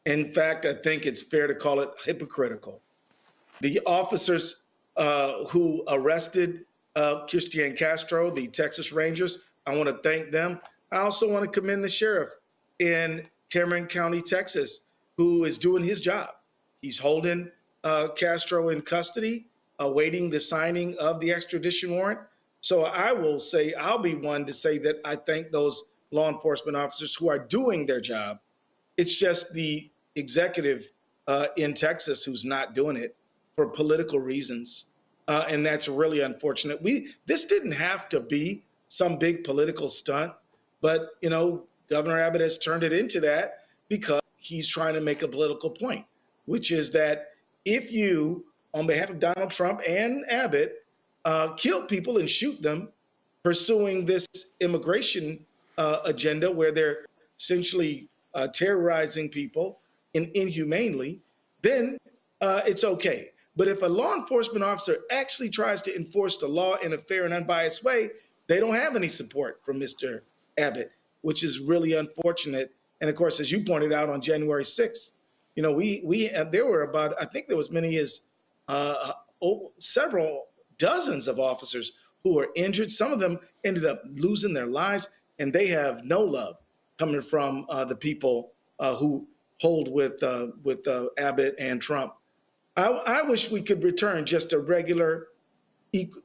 In fact, I think it's fair to call it hypocritical. The officers who arrested Christian Castro, the Texas Rangers, I want to thank them. I also want to commend the sheriff in Cameron County, Texas, who is doing his job. He's holding Castro in custody, awaiting the signing of the extradition warrant. So I will say, I'll be one to say that I thank those law enforcement officers who are doing their job. It's just the executive in Texas who's not doing it for political reasons. And that's really unfortunate. This didn't have to be some big political stunt, but, you know, Governor Abbott has turned it into that because he's trying to make a political point, which is that if you, on behalf of Donald Trump and Abbott, kill people and shoot them pursuing this immigration agenda where they're essentially terrorizing people inhumanely, then it's okay. But if a law enforcement officer actually tries to enforce the law in a fair and unbiased way, they don't have any support from Mr. Abbott, which is really unfortunate. And of course, as you pointed out on January 6th, you know, there were about, I think there was many as several dozens of officers who were injured. Some of them ended up losing their lives, and they have no love coming from the people who hold with Abbott and Trump. I wish we could return just a regular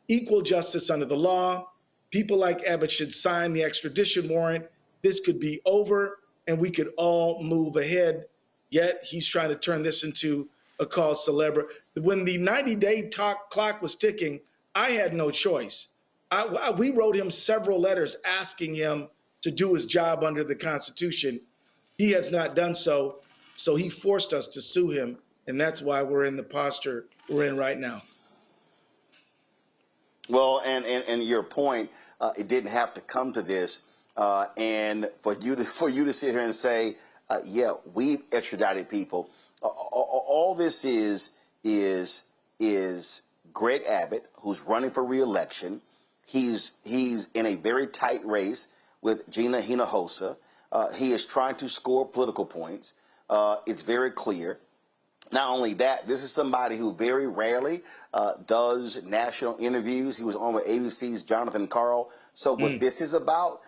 equal justice under the law. People like Abbott should sign the extradition warrant. This could be over and we could all move ahead. Yet he's trying to turn this into a cause célèbre. When the 90-day clock was ticking, I had no choice. We wrote him several letters asking him to do his job under the Constitution. He has not done so, so he forced us to sue him. And that's why we're in the posture we're in right now. Well, and your point, it didn't have to come to this, and for you to sit here and say, yeah, we've extradited people. All this is Greg Abbott, who's running for re-election. He's in a very tight race with Gina Hinojosa. He is trying to score political points. It's very clear. Not only that, this is somebody who very rarely does national interviews. He was on with ABC's Jonathan Karl. So what this is about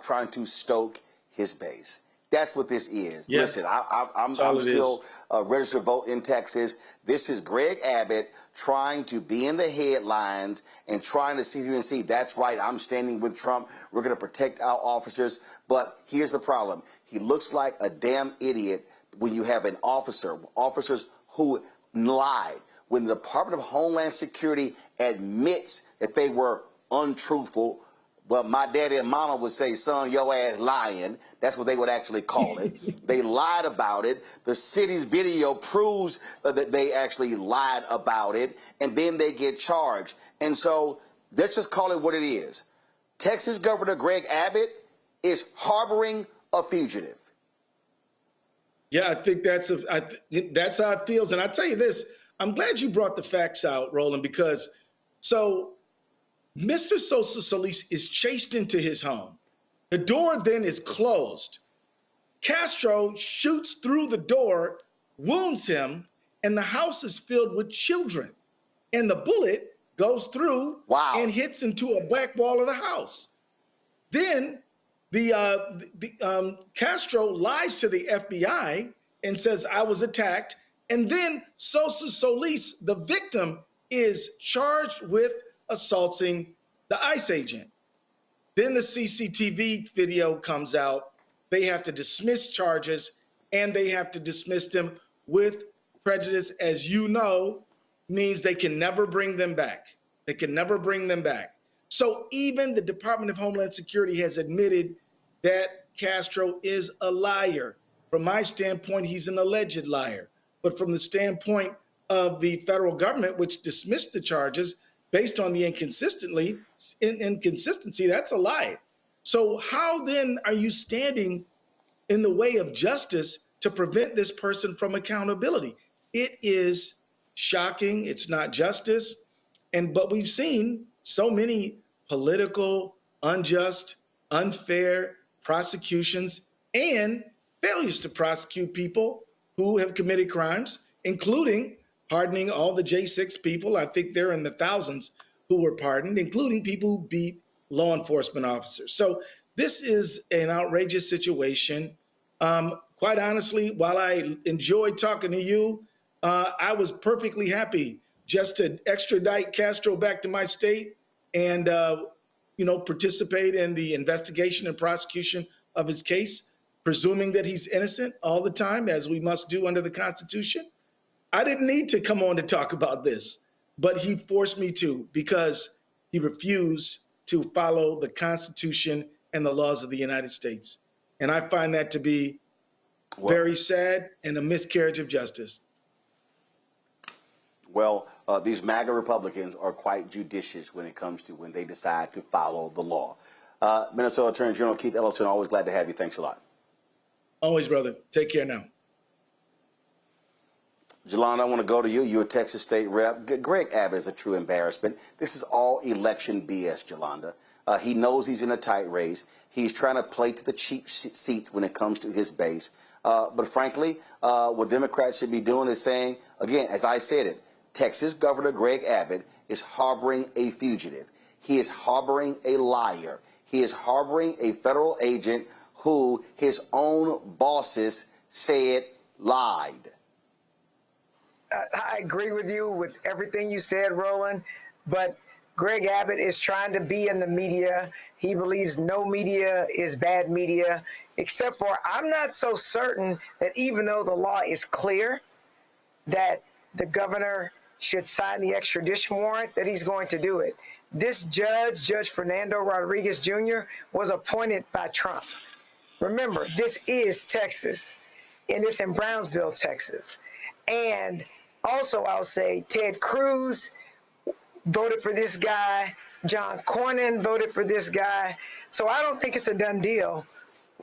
trying to stoke his base. That's what this is. Yeah. Listen, I'm still registered to vote in Texas. This is Greg Abbott trying to be in the headlines and trying to see if you can see, that's right, I'm standing with Trump. We're going to protect our officers. But here's the problem. He looks like a damn idiot when you have officers who lied. When the Department of Homeland Security admits that they were untruthful, well, my daddy and mama would say, son, your ass lying. That's what they would actually call it. They lied about it. The city's video proves that they actually lied about it, and then they get charged. And so let's just call it what it is. Texas Governor Greg Abbott is harboring a fugitive. Yeah, I think that's how it feels. And I tell you this, I'm glad you brought the facts out, Roland, because Mr. Sosa Solis is chased into his home. The door then is closed. Castro shoots through the door, wounds him, and the house is filled with children. And the bullet goes through and hits into a back wall of the house. Then Castro lies to the FBI and says, I was attacked. And then Sosa Solis, the victim, is charged with assaulting the ICE agent. Then the CCTV video comes out. They have to dismiss charges, and they have to dismiss them with prejudice, as you know, means they can never bring them back. They can never bring them back. So even the Department of Homeland Security has admitted that Castro is a liar. From my standpoint, he's an alleged liar. But from the standpoint of the federal government, which dismissed the charges based on the inconsistency, that's a lie. So how then are you standing in the way of justice to prevent this person from accountability? It is shocking. It's not justice. But we've seen so many political, unjust, unfair prosecutions and failures to prosecute people who have committed crimes, including pardoning all the J6 people. I think they're in the thousands who were pardoned, including people who beat law enforcement officers. So this is an outrageous situation. Quite honestly, while I enjoyed talking to you, I was perfectly happy just to extradite Castro back to my state and participate in the investigation and prosecution of his case, presuming that he's innocent all the time, as we must do under the Constitution. I didn't need to come on to talk about this, but he forced me to because he refused to follow the Constitution and the laws of the United States. And I find that to be very sad and a miscarriage of justice. Well, these MAGA Republicans are quite judicious when it comes to when they decide to follow the law. Minnesota Attorney General Keith Ellison, always glad to have you. Thanks a lot. Always, brother. Take care now. Jelanda, I want to go to you. You're a Texas State rep. Greg Abbott is a true embarrassment. This is all election BS, Jelanda. He knows he's in a tight race. He's trying to play to the cheap seats when it comes to his base. But frankly, what Democrats should be doing is saying, again, as I said it, Texas Governor Greg Abbott is harboring a fugitive. He is harboring a liar. He is harboring a federal agent who his own bosses said lied. I agree with you with everything you said, Roland, but Greg Abbott is trying to be in the media. He believes no media is bad media, except for I'm not so certain that even though the law is clear that the governor should sign the extradition warrant, that he's going to do it. This judge, Judge Fernando Rodriguez Jr., was appointed by Trump. Remember, this is Texas, and it's in Brownsville, Texas. And also, I'll say Ted Cruz voted for this guy. John Cornyn voted for this guy. So I don't think it's a done deal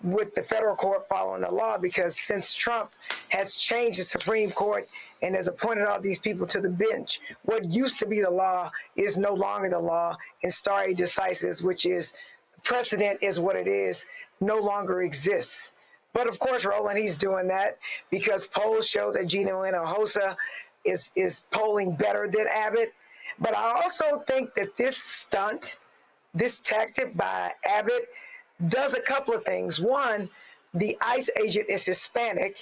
with the federal court following the law, because since Trump has changed the Supreme Court and has appointed all these people to the bench, what used to be the law is no longer the law in stare decisis, which is precedent is what it is, no longer exists. But of course, Roland, he's doing that because polls show that Gina Hinojosa is polling better than Abbott. But I also think that this stunt, this tactic by Abbott, does a couple of things. One, the ICE agent is Hispanic.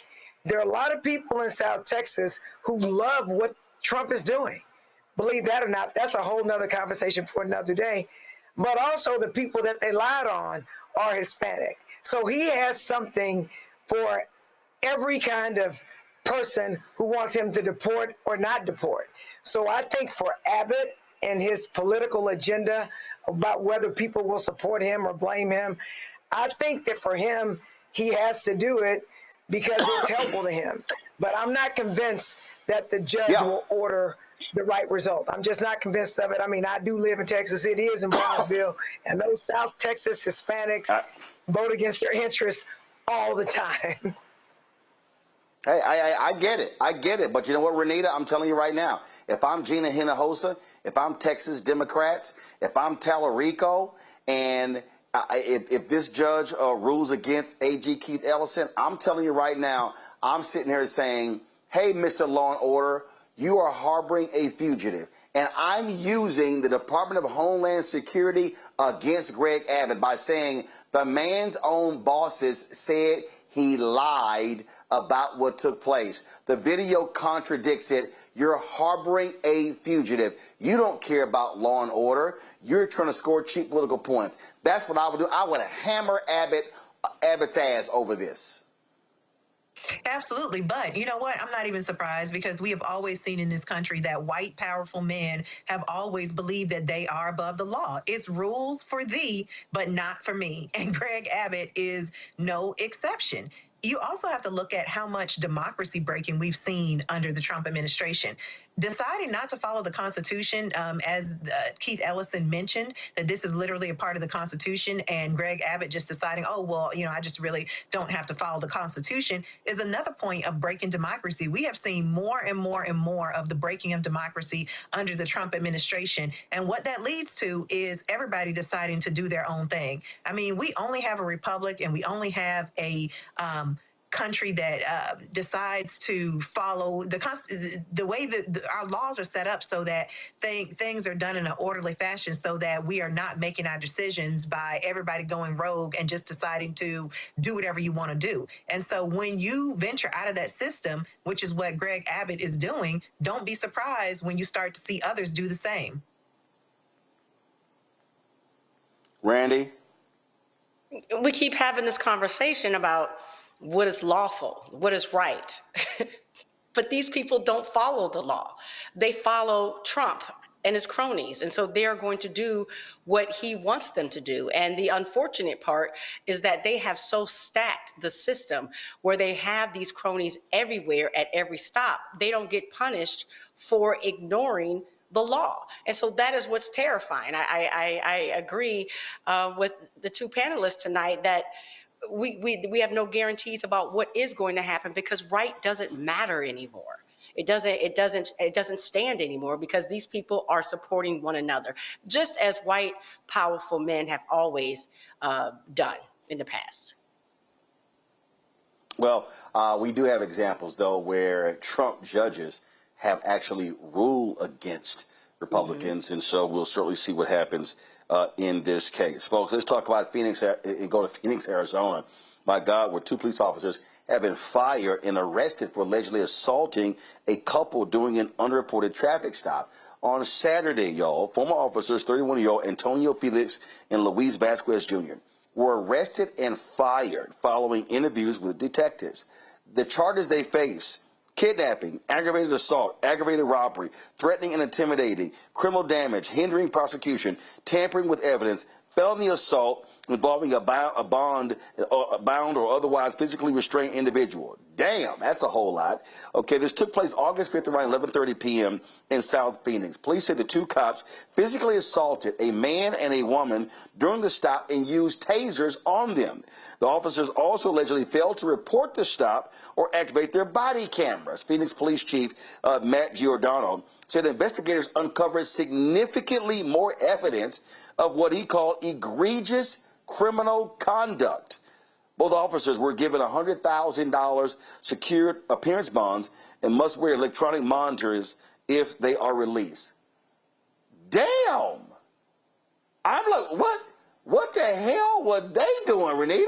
There are a lot of people in South Texas who love what Trump is doing. Believe that or not, that's a whole nother conversation for another day. But also the people that they lied on are Hispanic. So he has something for every kind of person who wants him to deport or not deport. So I think for Abbott and his political agenda about whether people will support him or blame him, I think that for him, he has to do it because it's helpful to him. But I'm not convinced that the judge will order the right result. I'm just not convinced of it. I mean, I do live in Texas. It is in Brownsville, and those South Texas Hispanics vote against their interests all the time. Hey, I get it. I get it. But you know what, Renita? I'm telling you right now, if I'm Gina Hinojosa, if I'm Texas Democrats, if I'm Tallarico, and if this judge rules against AG Keith Ellison, I'm telling you right now, I'm sitting here saying, hey, Mr. Law and Order, you are harboring a fugitive. And I'm using the Department of Homeland Security against Greg Abbott by saying the man's own bosses said he lied about what took place. The video contradicts it. You're harboring a fugitive. You don't care about law and order. You're trying to score cheap political points. That's what I would do. I would hammer Abbott's ass over this. Absolutely. But you know what? I'm not even surprised because we have always seen in this country that white, powerful men have always believed that they are above the law. It's rules for thee, but not for me. And Greg Abbott is no exception. You also have to look at how much democracy breaking we've seen under the Trump administration. Deciding not to follow the Constitution, as Keith Ellison mentioned, that this is literally a part of the Constitution, and Greg Abbott just deciding, oh, well, you know, I just really don't have to follow the Constitution, is another point of breaking democracy. We have seen more and more and more of the breaking of democracy under the Trump administration. And what that leads to is everybody deciding to do their own thing. I mean, we only have a republic and we only have a country that decides to follow the way that our laws are set up so that things are done in an orderly fashion so that we are not making our decisions by everybody going rogue and just deciding to do whatever you want to do. And so when you venture out of that system, which is what Greg Abbott is doing, don't be surprised when you start to see others do the same. Randy? We keep having this conversation about what is lawful, what is right. But these people don't follow the law. They follow Trump and his cronies. And so they're going to do what he wants them to do. And the unfortunate part is that they have so stacked the system where they have these cronies everywhere at every stop. They don't get punished for ignoring the law. And so that is what's terrifying. I agree with the two panelists tonight that we have no guarantees about what is going to happen because right doesn't matter anymore. It doesn't stand anymore because these people are supporting one another, just as white, powerful men have always done in the past. Well, we do have examples, though, where Trump judges have actually ruled against Republicans, and so we'll certainly see what happens in this case. Folks, let's talk about Phoenix and go to Phoenix, Arizona. My God, where two police officers have been fired and arrested for allegedly assaulting a couple during an unreported traffic stop. On Saturday, y'all, former officers 31-year-old Antonio Felix and Luis Vasquez Jr. were arrested and fired following interviews with detectives. The charges they face: kidnapping, aggravated assault, aggravated robbery, threatening and intimidating, criminal damage, hindering prosecution, tampering with evidence, felony assault involving a bound or otherwise physically restrained individual. Damn, that's a whole lot. Okay, this took place August 5th around 11:30 p.m. in South Phoenix. Police said the two cops physically assaulted a man and a woman during the stop and used tasers on them. The officers also allegedly failed to report the stop or activate their body cameras. Phoenix Police Chief Matt Giordano said investigators uncovered significantly more evidence of what he called egregious criminal conduct. Both officers were given $100,000 secured appearance bonds and must wear electronic monitors if they are released. Damn! I'm like, what the hell were they doing, Renita?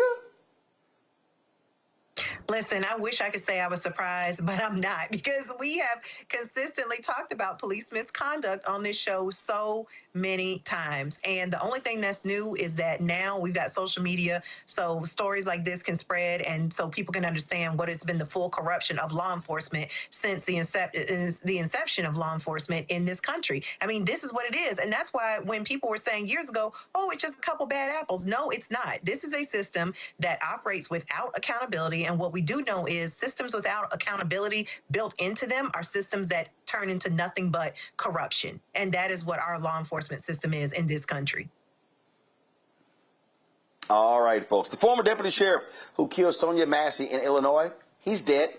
Listen, I wish I could say I was surprised, but I'm not, because we have consistently talked about police misconduct on this show so many times. And the only thing that's new is that now we've got social media, so stories like this can spread, and so people can understand what has been the full corruption of law enforcement since the inception of law enforcement in this country. I mean, this is what it is. And that's why when people were saying years ago, oh, it's just a couple bad apples. No, it's not. This is a system that operates without accountability. And what we do know is systems without accountability built into them are systems that turn into nothing but corruption. And that is what our law enforcement system is in this country. All right, folks. The former deputy sheriff who killed Sonia Massey in Illinois, he's dead.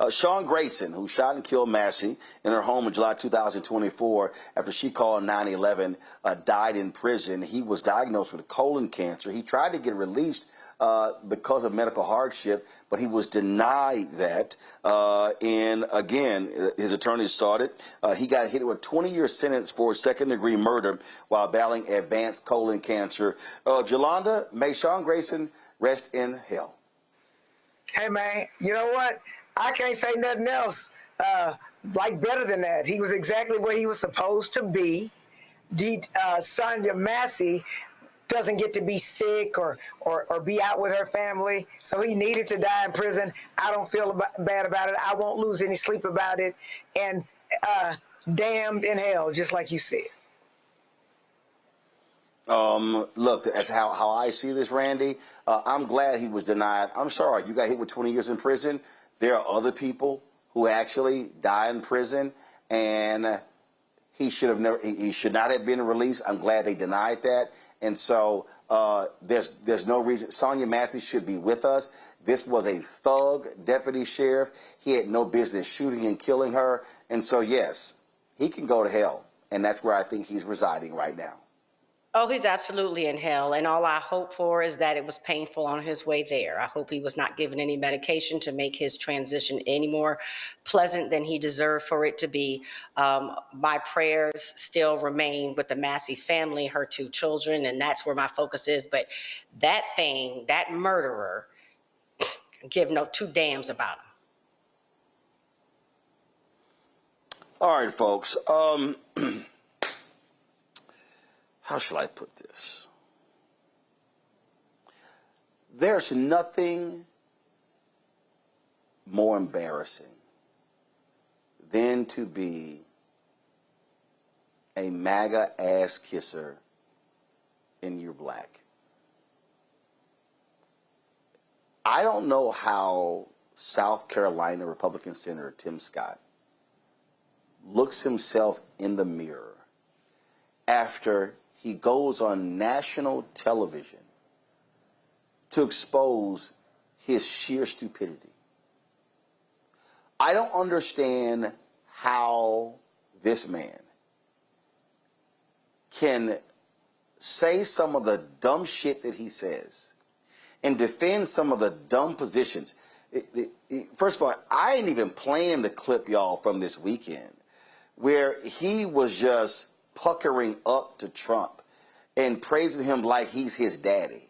Sean Grayson, who shot and killed Massey in her home in July 2024 after she called 911, died in prison. He was diagnosed with colon cancer. He tried to get released because of medical hardship, but he was denied that. And again, his attorneys sought it. He got hit with a 20-year sentence for second-degree murder while battling advanced colon cancer. Jolanda, may Sean Grayson rest in hell. Hey, man, you know what? I can't say nothing else like better than that. He was exactly where he was supposed to be. Sonia Massey doesn't get to be sick or be out with her family, so he needed to die in prison. I don't feel bad about it. I won't lose any sleep about it. And damned in hell, just like you said. Look, that's how I see this, Randy. I'm glad he was denied. I'm sorry, you got hit with 20 years in prison. There are other people who actually die in prison, and he should not have been released. I'm glad they denied that. And so there's no reason. Sonia Massey should be with us. This was a thug deputy sheriff. He had no business shooting and killing her. And so, yes, he can go to hell. And that's where I think he's residing right now. Oh, he's absolutely in hell. And all I hope for is that it was painful on his way there. I hope he was not given any medication to make his transition any more pleasant than he deserved for it to be. My prayers still remain with the Massey family, her 2 children, and that's where my focus is. But that thing, that murderer, give no 2 damns about him. All right, folks. How shall I put this? There's nothing more embarrassing than to be a MAGA ass kisser and you're black. I don't know how South Carolina Republican Senator Tim Scott looks himself in the mirror after he goes on national television to expose his sheer stupidity. I don't understand how this man can say some of the dumb shit that he says and defend some of the dumb positions. First of all, I ain't even playing the clip, y'all, from this weekend where he was just puckering up to Trump and praising him like he's his daddy.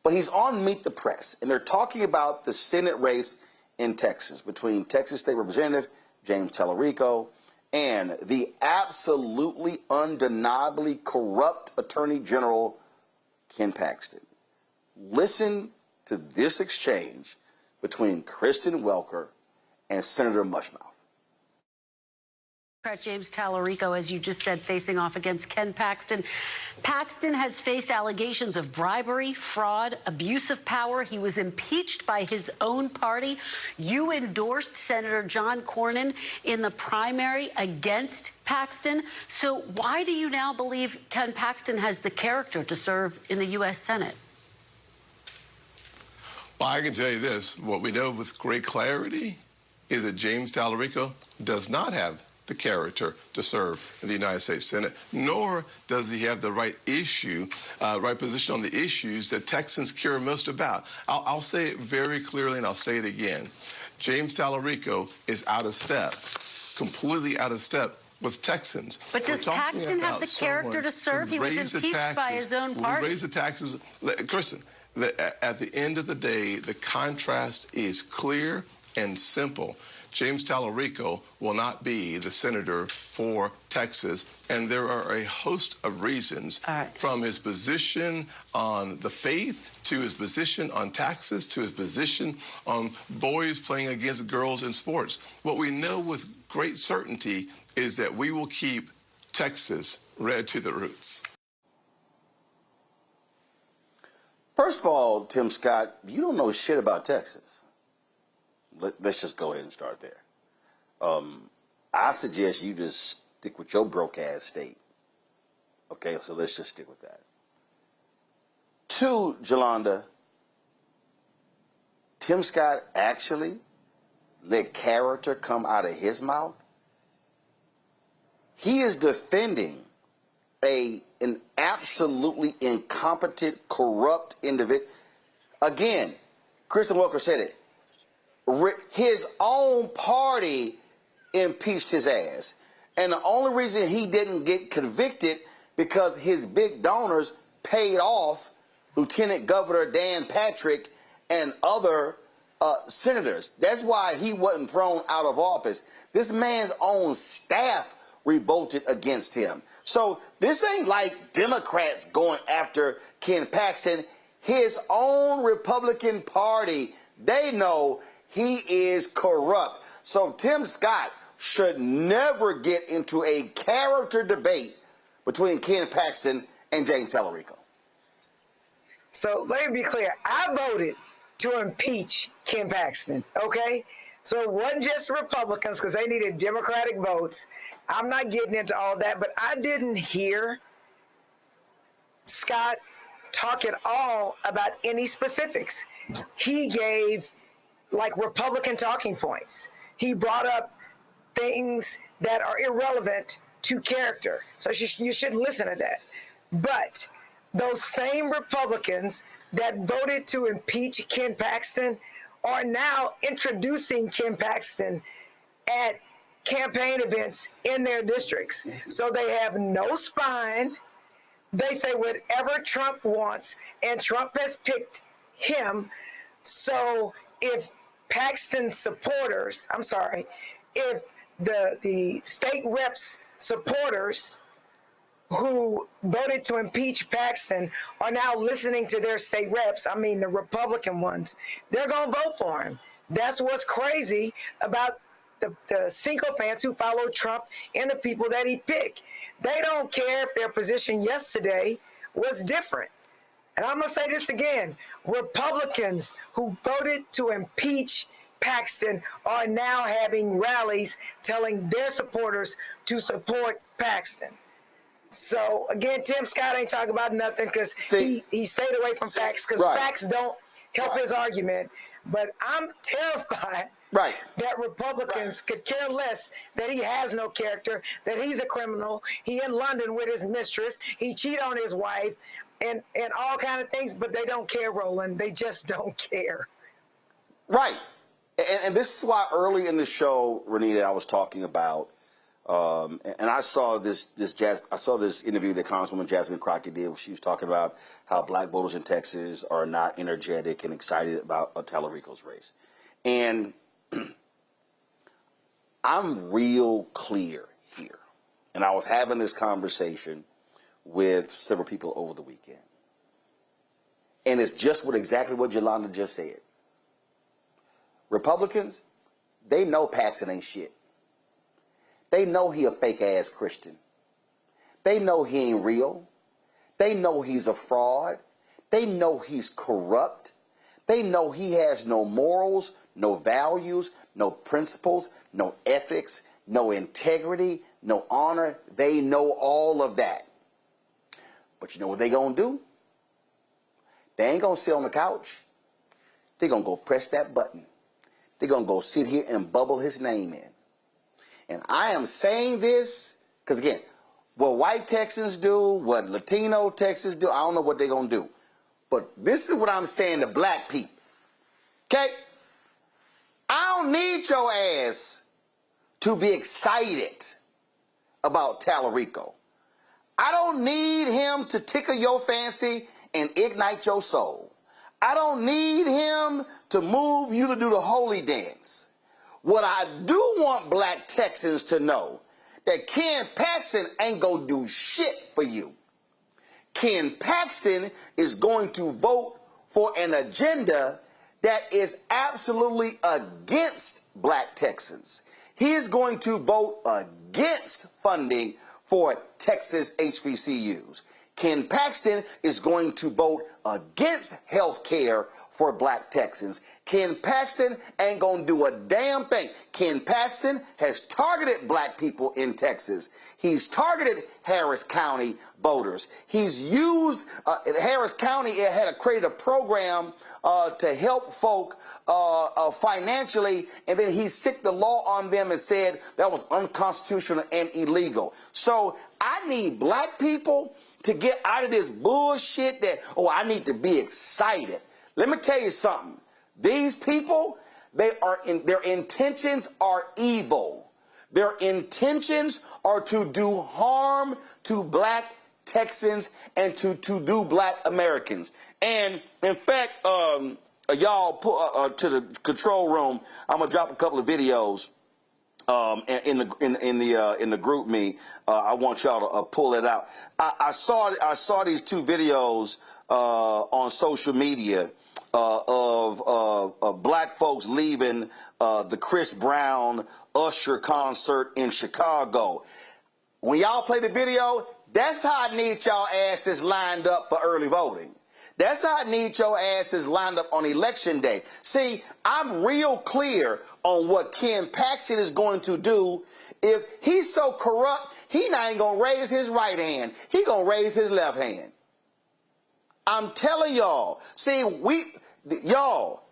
But he's on Meet the Press, and they're talking about the Senate race in Texas between Texas State Representative James Tallarico and the absolutely undeniably corrupt Attorney General Ken Paxton. Listen to this exchange between Kristen Welker and Senator Mushmouth. James Tallarico, as you just said, facing off against Ken Paxton. Paxton has faced allegations of bribery, fraud, abuse of power. He was impeached by his own party. You endorsed Senator John Cornyn in the primary against Paxton. So why do you now believe Ken Paxton has the character to serve in the U.S. Senate? Well, I can tell you this. What we know with great clarity is that James Tallarico does not have the character to serve in the United States Senate, nor does he have the right position on the issues that Texans care most about. I'll say it very clearly, and I'll say it again. James Tallarico is out of step, completely out of step with Texans. But does Paxton have the character to serve? He was impeached by his own party. Raise the taxes. Kristen, at the end of the day, the contrast is clear and simple. James Tallarico will not be the senator for Texas, and there are a host of reasons, from his position on the faith to his position on taxes to his position on boys playing against girls in sports. What we know with great certainty is that we will keep Texas red to the roots. First of all, Tim Scott, you don't know shit about Texas. Let's just go ahead and start there. I suggest you just stick with your broke-ass state. Okay, so let's just stick with that. 2, Jolanda, Tim Scott actually let character come out of his mouth. He is defending an absolutely incompetent, corrupt individual. Again, Kristen Welker said it. His own party impeached his ass. And the only reason he didn't get convicted because his big donors paid off Lieutenant Governor Dan Patrick and other senators. That's why he wasn't thrown out of office. This man's own staff revolted against him. So this ain't like Democrats going after Ken Paxton. His own Republican Party, they know he is corrupt. So Tim Scott should never get into a character debate between Ken Paxton and James Tallarico. So let me be clear. I voted to impeach Ken Paxton, okay? So it wasn't just Republicans because they needed Democratic votes. I'm not getting into all that, but I didn't hear Scott talk at all about any specifics. He gave like Republican talking points. He brought up things that are irrelevant to character. So you shouldn't listen to that. But those same Republicans that voted to impeach Ken Paxton are now introducing Ken Paxton at campaign events in their districts. So they have no spine. They say whatever Trump wants, and Trump has picked him. So if Paxton supporters, if the state reps supporters who voted to impeach Paxton are now listening to their state reps, the Republican ones, they're going to vote for him. That's what's crazy about the sycophants who follow Trump and the people that he picked. They don't care if their position yesterday was different. And I'm going to say this again. Republicans who voted to impeach Paxton are now having rallies telling their supporters to support Paxton. So, again, Tim Scott ain't talking about nothing because he stayed away from facts because facts don't help his argument. But I'm terrified that Republicans could care less that he has no character, that he's a criminal, he in London with his mistress, he cheated on his wife, and all kind of things, but they don't care, Roland. They just don't care. Right. And this is why early in the show, Renita, I was talking about, and I saw this interview that Congresswoman Jasmine Crockett did where she was talking about how black voters in Texas are not energetic and excited about Tallarico's race. And I'm real clear here. And I was having this conversation with several people over the weekend. And it's just exactly what Jolanda just said. Republicans, they know Paxton ain't shit. They know he a fake-ass Christian. They know he ain't real. They know he's a fraud. They know he's corrupt. They know he has no morals, no values, no principles, no ethics, no integrity, no honor. They know all of that. But you know what they gonna do? They ain't gonna sit on the couch. They're gonna go press that button. They're gonna go sit here and bubble his name in. And I am saying this because, again, what white Texans do, what Latino Texans do, I don't know what they're going to do. But this is what I'm saying to black people. Okay? I don't need your ass to be excited about Tallarico. I don't need him to tickle your fancy and ignite your soul. I don't need him to move you to do the holy dance. What I do want black Texans to know, that Ken Paxton ain't gonna do shit for you. Ken Paxton is going to vote for an agenda that is absolutely against black Texans. He is going to vote against funding for Texas HBCUs. Ken Paxton is going to vote against health care for black Texans. Ken Paxton ain't gonna do a damn thing. Ken Paxton has targeted black people in Texas. He's targeted Harris County voters. He's used, Harris County had created a program to help folk financially, and then he sicked the law on them and said that was unconstitutional and illegal. So I need black people to get out of this bullshit that, oh, I need to be excited. Let me tell you something. These people, their intentions are evil. Their intentions are to do harm to black Texans and to do black Americans. And in fact, y'all put to the control room, I'm gonna drop a couple of videos in the group me. I want y'all to pull it out. I saw these two videos on social media of black folks leaving the Chris Brown Usher concert in Chicago. When y'all play the video, that's how I need y'all asses lined up for early voting. That's how I need your asses lined up on election day. See, I'm real clear on what Ken Paxton is going to do. If he's so corrupt, he not ain't going to raise his right hand. He going to raise his left hand. I'm telling y'all. See, y'all,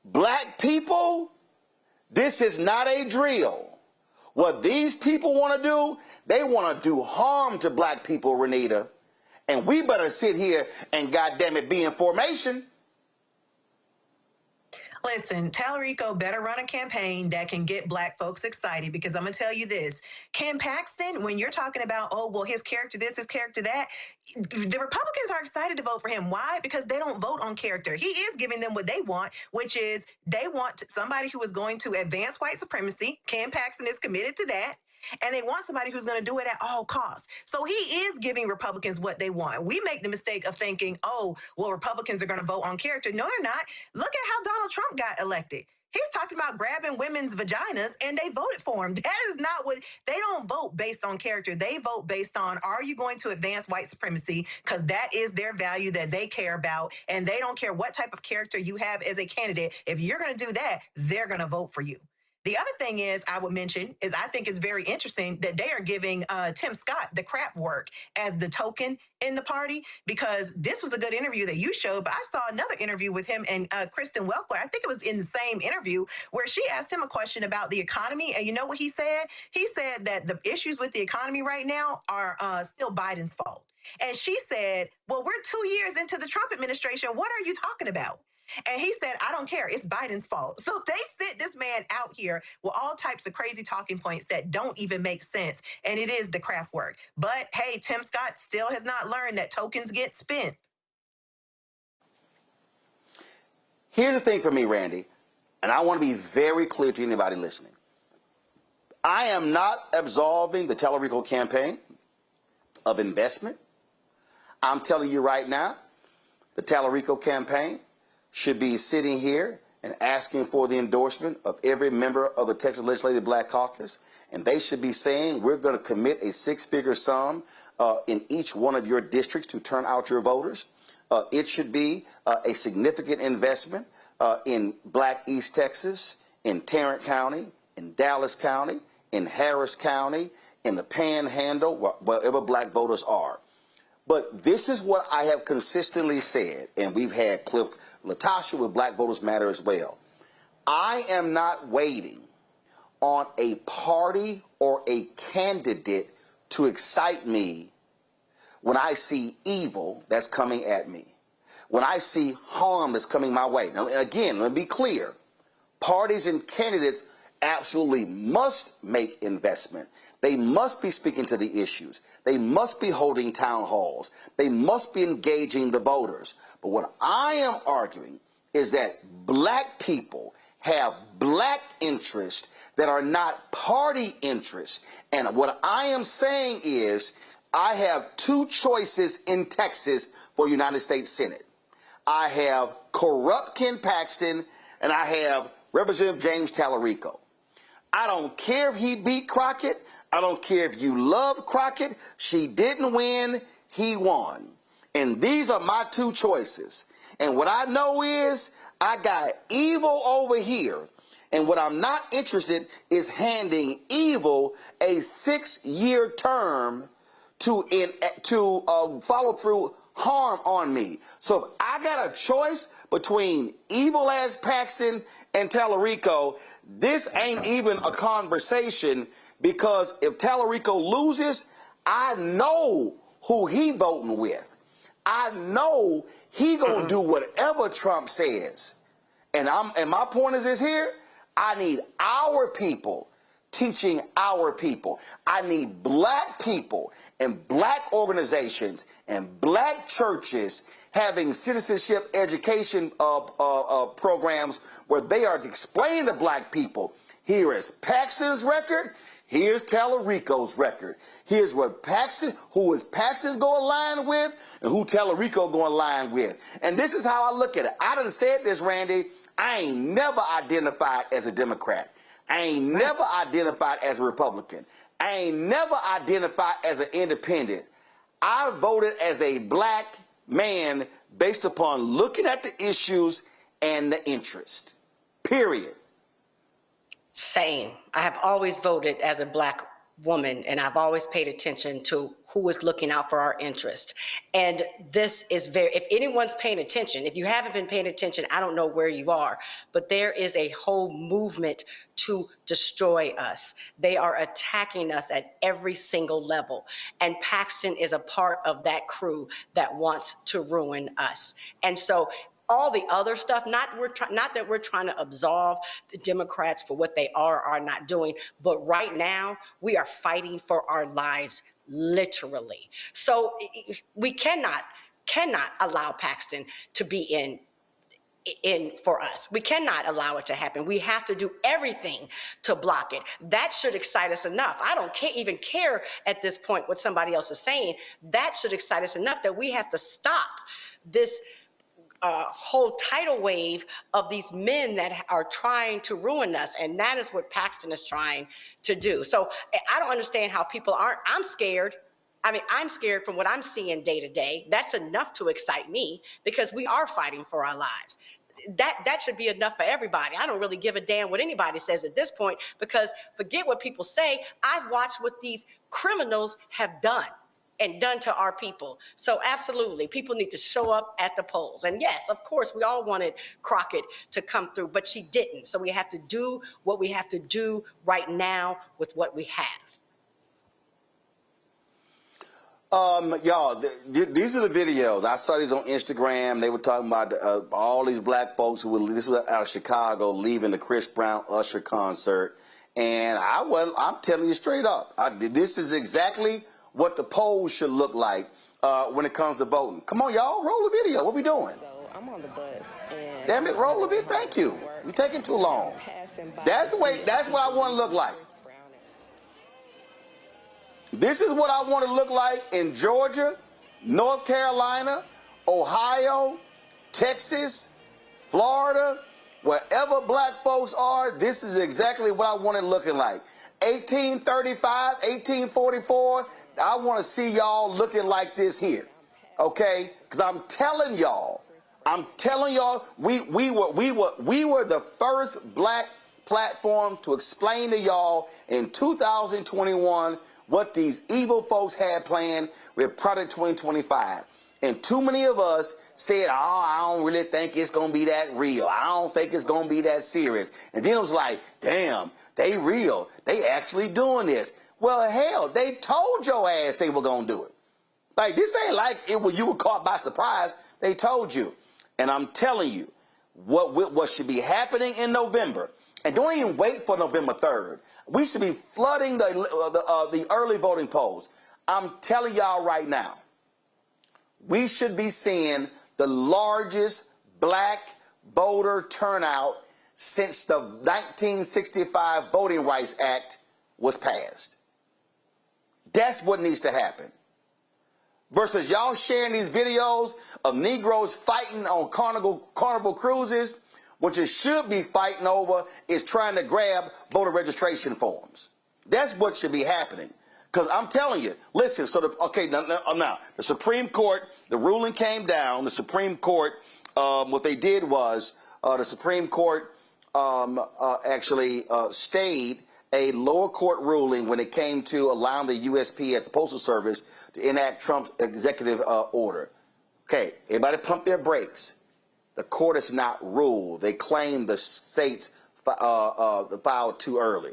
black people, this is not a drill. What these people want to do, they want to do harm to black people, Renita. And we better sit here and, goddamn it, be in formation. Listen, Tallarico better run a campaign that can get black folks excited, because I'm going to tell you this. Ken Paxton, when you're talking about, oh, well, his character this, his character that, the Republicans are excited to vote for him. Why? Because they don't vote on character. He is giving them what they want, which is they want somebody who is going to advance white supremacy. Ken Paxton is committed to that. And they want somebody who's going to do it at all costs. So he is giving Republicans what they want. We make the mistake of thinking, oh, well, Republicans are going to vote on character. No, they're not. Look at how Donald Trump got elected. He's talking about grabbing women's vaginas, and they voted for him. That is not what, they don't vote based on character. They vote based on, are you going to advance white supremacy? Because that is their value that they care about, and they don't care what type of character you have as a candidate. If you're going to do that, they're going to vote for you. The other thing is, I would mention, is I think it's very interesting that they are giving Tim Scott the crap work as the token in the party, because this was a good interview that you showed, but I saw another interview with him and Kristen Welker. I think it was in the same interview where she asked him a question about the economy. And you know what he said? He said that the issues with the economy right now are still Biden's fault. And she said, well, we're 2 years into the Trump administration. What are you talking about? And he said, I don't care. It's Biden's fault. So they sent this man out here with all types of crazy talking points that don't even make sense. And it is the crap work. But hey, Tim Scott still has not learned that tokens get spent. Here's the thing for me, Randy, and I want to be very clear to anybody listening. I am not absolving the Tallarico campaign of investment. I'm telling you right now, the Tallarico campaign should be sitting here and asking for the endorsement of every member of the Texas Legislative Black Caucus, and they should be saying we're going to commit a six-figure sum in each one of your districts to turn out your voters. It should be a significant investment in Black East Texas, in Tarrant County, in Dallas County, in Harris County, in the Panhandle, wherever black voters are. But this is what I have consistently said, and we've had Cliff Latasha with Black Voters Matter as well. I am not waiting on a party or a candidate to excite me when I see evil that's coming at me, when I see harm that's coming my way. Now, again, let me be clear. Parties and candidates absolutely must make investment. They must be speaking to the issues. They must be holding town halls. They must be engaging the voters. But what I am arguing is that black people have black interests that are not party interests. And what I am saying is I have two choices in Texas for United States Senate. I have corrupt Ken Paxton and I have Representative James Tallarico. I don't care if he beat Crockett. I don't care if you love Crockett. She didn't win. He won. And these are my two choices. And what I know is I got evil over here. And what I'm not interested is handing evil a 6-year term to follow through harm on me. So if I got a choice between evil as Paxton and Tallarico, this ain't even a conversation, because if Tallarico loses, I know who he voting with. I know he gonna do whatever Trump says. And my point is this here, I need our people teaching our people. I need black people and black organizations and black churches having citizenship education programs where they are explaining to black people, here is Paxton's record, here's Tallarico's record. Here's what Paxton's going to align with and who Tallarico going to align with. And this is how I look at it. I done said this, Randy. I ain't never identified as a Democrat. I ain't never identified as a Republican. I ain't never identified as an independent. I voted as a black man based upon looking at the issues and the interest. Period. Same. I have always voted as a black woman, and I've always paid attention to who is looking out for our interests. And this is if anyone's paying attention, if you haven't been paying attention, I don't know where you are, but there is a whole movement to destroy us. They are attacking us at every single level. And Paxton is a part of that crew that wants to ruin us. And so all the other stuff, not that we're trying to absolve the Democrats for what they are not doing, but right now we are fighting for our lives, literally. So we cannot allow Paxton to be in for us. We cannot allow it to happen. We have to do everything to block it. That should excite us enough. I don't even care at this point what somebody else is saying. That should excite us enough that we have to stop this whole tidal wave of these men that are trying to ruin us. And that is what Paxton is trying to do. So I don't understand how people aren't. I'm scared. I mean, I'm scared from what I'm seeing day to day. That's enough to excite me because we are fighting for our lives. That should be enough for everybody. I don't really give a damn what anybody says at this point, because forget what people say. I've watched what these criminals have done to our people. So absolutely, people need to show up at the polls. And yes, of course, we all wanted Crockett to come through, but she didn't. So we have to do what we have to do right now with what we have. Y'all, these are the videos. I saw these on Instagram. They were talking about all these black folks this was out of Chicago, leaving the Chris Brown Usher concert. And I'm telling you straight up, this is exactly what the polls should look like when it comes to voting. Come on, y'all, roll the video. What we doing? So I'm on the bus. And damn it, roll the video. Thank you. We taking too long. That's the way. That's what I want to look like. This is what I want to look like in Georgia, North Carolina, Ohio, Texas, Florida, wherever black folks are. This is exactly what I want it looking like. 1835, 1844, I want to see y'all looking like this here, okay? Because I'm telling y'all, we were the first black platform to explain to y'all in 2021 what these evil folks had planned with Project 2025. And too many of us said, I don't really think it's going to be that real. I don't think it's going to be that serious. And then it was like, damn, They real. They actually doing this. Well, hell, they told your ass they were going to do it. Like, this ain't like it was you were caught by surprise. They told you. And I'm telling you, what should be happening in November, and don't even wait for November 3rd. We should be flooding the early voting polls. I'm telling y'all right now, we should be seeing the largest black voter turnout since the 1965 Voting Rights Act was passed. That's what needs to happen. Versus y'all sharing these videos of Negroes fighting on Carnival cruises, what you should be fighting over is trying to grab voter registration forms. That's what should be happening. Because I'm telling you, listen, so now, the Supreme Court, the ruling came down. The Supreme Court, what they did was, the Supreme Court actually stayed a lower court ruling when it came to allowing the USPS, the Postal Service, to enact Trump's executive order. Okay, everybody pump their brakes. The court has not ruled. They claim the states filed too early.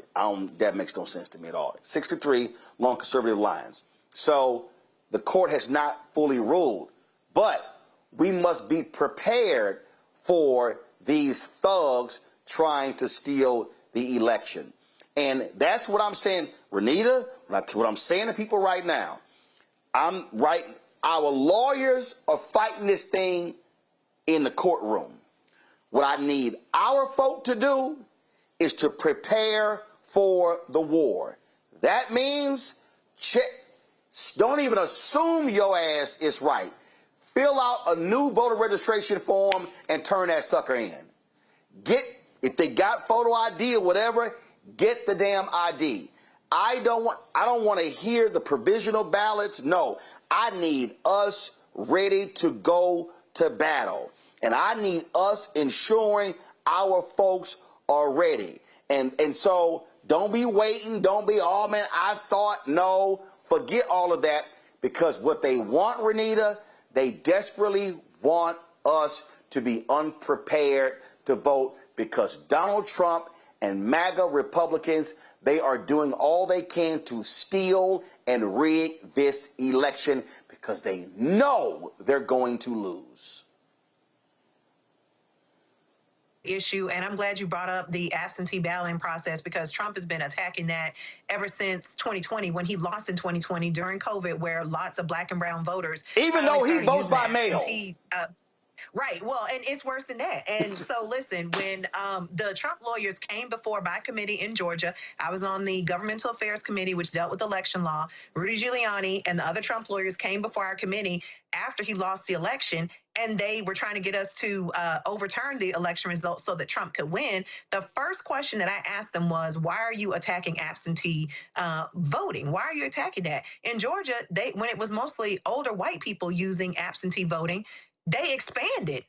That makes no sense to me at all. 63 long conservative lines. So the court has not fully ruled. But we must be prepared for these thugs trying to steal the election. And that's what I'm saying, Renita, what I'm saying to people right now. Our lawyers are fighting this thing in the courtroom. What I need our folk to do is to prepare for the war. That means don't even assume your ass is right. Fill out a new voter registration form and turn that sucker in. If they got photo ID or whatever, get the damn ID. I don't want to hear the provisional ballots. No, I need us ready to go to battle. And I need us ensuring our folks are ready. And so don't be waiting. Don't be, oh man, I thought, no, forget all of that. Because what they want, Renita, they desperately want us to be unprepared to vote, because Donald Trump and MAGA Republicans, they are doing all they can to steal and rig this election because they know they're going to lose. Issue, and I'm glad you brought up the absentee balloting process, because Trump has been attacking that ever since 2020, when he lost in 2020 during COVID, where lots of black and brown voters, even though he votes by mail. Right. Well, and it's worse than that. And so, listen, when the Trump lawyers came before my committee in Georgia, I was on the Governmental Affairs Committee, which dealt with election law. Rudy Giuliani and the other Trump lawyers came before our committee after he lost the election, and they were trying to get us to overturn the election results so that Trump could win. The first question that I asked them was, why are you attacking absentee voting? Why are you attacking that? In Georgia, when it was mostly older white people using absentee voting, they expanded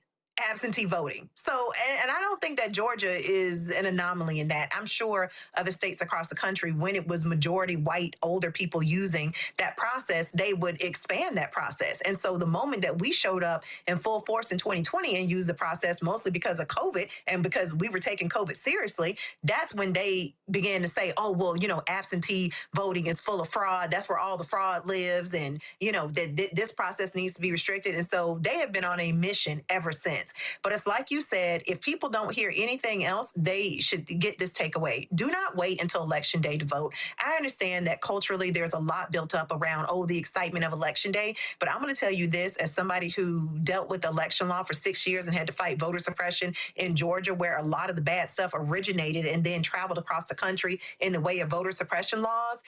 absentee voting. So, and I don't think that Georgia is an anomaly in that. I'm sure other states across the country, when it was majority white, older people using that process, they would expand that process. And so the moment that we showed up in full force in 2020 and used the process, mostly because of COVID and because we were taking COVID seriously, that's when they began to say, oh, well, absentee voting is full of fraud. That's where all the fraud lives. And, this process needs to be restricted. And so they have been on a mission ever since. But it's like you said, if people don't hear anything else, they should get this takeaway. Do not wait until Election Day to vote. I understand that culturally there's a lot built up around, the excitement of Election Day. But I'm going to tell you this, as somebody who dealt with election law for 6 years and had to fight voter suppression in Georgia, where a lot of the bad stuff originated and then traveled across the country in the way of voter suppression laws.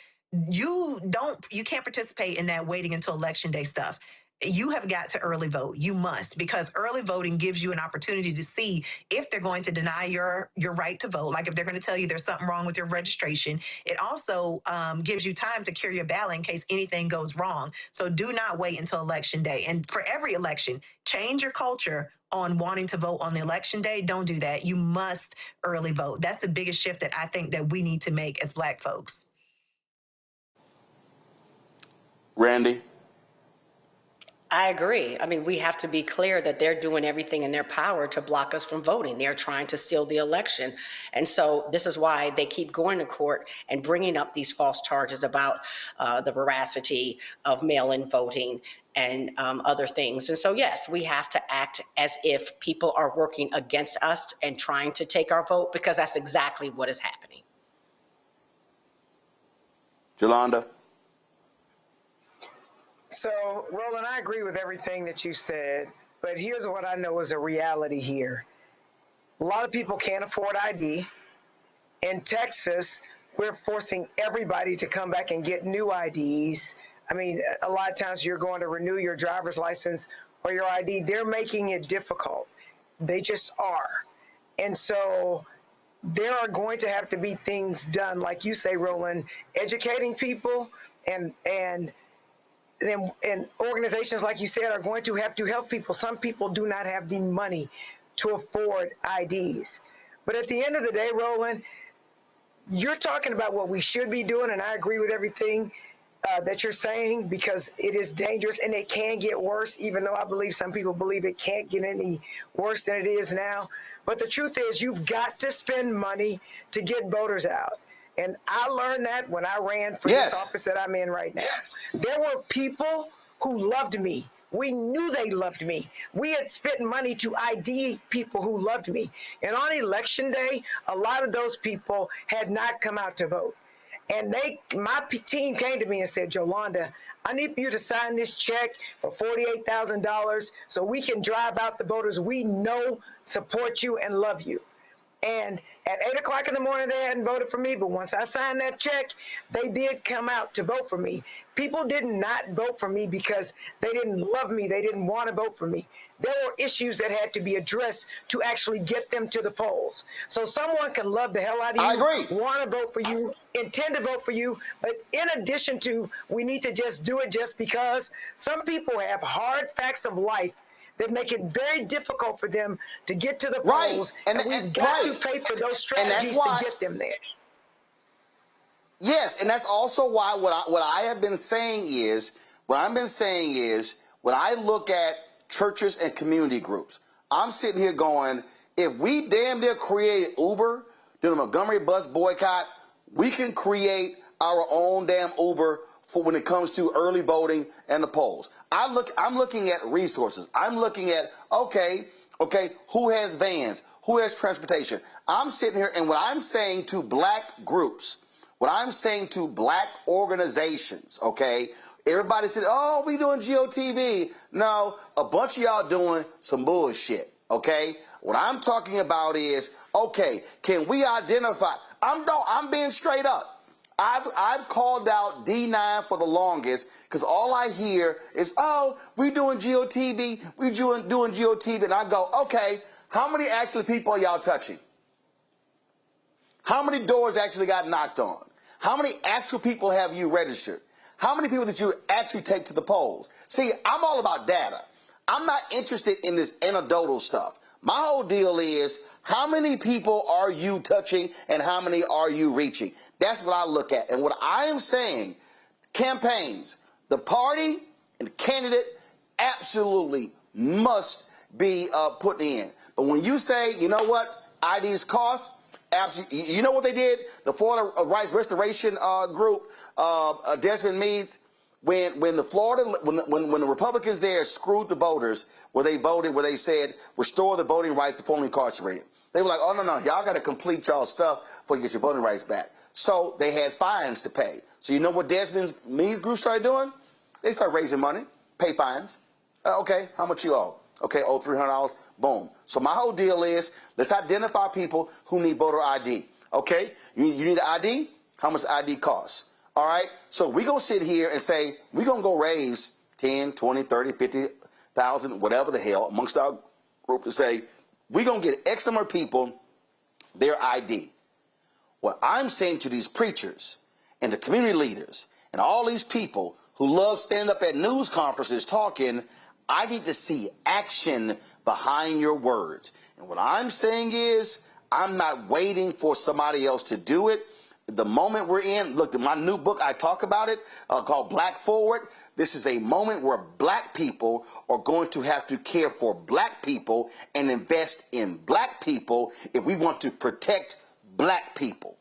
You can't participate in that waiting until Election Day stuff. You have got to early vote. You must, because early voting gives you an opportunity to see if they're going to deny your right to vote, like if they're going to tell you there's something wrong with your registration. It also gives you time to cure your ballot in case anything goes wrong. So do not wait until Election Day. And for every election, change your culture on wanting to vote on the Election Day. Don't do that. You must early vote. That's the biggest shift that I think that we need to make as Black folks. Randy? I agree. I mean, we have to be clear that they're doing everything in their power to block us from voting. They're trying to steal the election. And so this is why they keep going to court and bringing up these false charges about the veracity of mail-in voting and other things. And so, yes, we have to act as if people are working against us and trying to take our vote, because that's exactly what is happening. Jolanda? So, Roland, I agree with everything that you said, but here's what I know is a reality here. A lot of people can't afford ID. In Texas, we're forcing everybody to come back and get new IDs. I mean, a lot of times you're going to renew your driver's license or your ID. They're making it difficult. They just are. And so there are going to have to be things done, like you say, Roland, educating people, and organizations, like you said, are going to have to help people. Some people do not have the money to afford IDs. But at the end of the day, Roland, you're talking about what we should be doing, and I agree with everything that you're saying, because it is dangerous and it can get worse, even though I believe some people believe it can't get any worse than it is now. But the truth is, you've got to spend money to get voters out. And I learned that when I ran for this office that I'm in right now. There were people who loved me. We knew they loved me. We had spent money to ID people who loved me. And on election day, a lot of those people had not come out to vote. And my team came to me and said, Jolanda, I need you to sign this check for $48,000 so we can drive out the voters we know support you and love you. And at 8 o'clock in the morning, they hadn't voted for me. But once I signed that check, they did come out to vote for me. People did not vote for me because they didn't love me. They didn't want to vote for me. There were issues that had to be addressed to actually get them to the polls. So someone can love the hell out of you, I agree, want to vote for you, intend to vote for you. But in addition to, we need to just do it just because. Some people have hard facts of life that make it very difficult for them to get to the polls, and we've got to pay for those strategies to get them there. Yes, and that's also why what I have been saying is, when I look at churches and community groups, I'm sitting here going, if we damn near create Uber, do the Montgomery bus boycott, we can create our own damn Uber for when it comes to early voting and the polls. I'm looking at resources. I'm looking at, okay, who has vans? Who has transportation? I'm sitting here, and what I'm saying to black groups, what I'm saying to black organizations, okay, everybody said, oh, we doing GOTV. No, a bunch of y'all doing some bullshit, okay? What I'm talking about is, okay, can we identify? I'm being straight up. I've called out D9 for the longest because all I hear is, oh, we doing GOTV, we doing GOTV, and I go, okay, how many actually people are y'all touching? How many doors actually got knocked on? How many actual people have you registered? How many people did you actually take to the polls? See, I'm all about data. I'm not interested in this anecdotal stuff. My whole deal is, how many people are you touching and how many are you reaching? That's what I look at. And what I am saying, campaigns, the party and the candidate absolutely must be put in. But when you say, you know what, IDs cost, absolutely. You know what they did? The Florida Rights Restoration Group, Desmond Meads, when the Republicans there screwed the voters, where they voted, where they said restore the voting rights of formerly incarcerated, they were like, oh no, y'all got to complete y'all stuff before you get your voting rights back. So they had fines to pay. So you know what Desmond Meads group started doing? They started raising money, pay fines. Okay, how much you owe? Okay, owe $300. Boom. So my whole deal is, let's identify people who need voter ID. Okay, you need an ID? How much ID costs? All right, so we're going to sit here and say, we're going to go raise 10, 20, 30, 50,000, whatever the hell, amongst our group to say, we're going to get X number of people their ID. What I'm saying to these preachers and the community leaders and all these people who love standing up at news conferences talking, I need to see action behind your words. And what I'm saying is, I'm not waiting for somebody else to do it. the moment we're in, look, my new book, I talk about it, called Black Forward. This is a moment where black people are going to have to care for black people and invest in black people if we want to protect black people.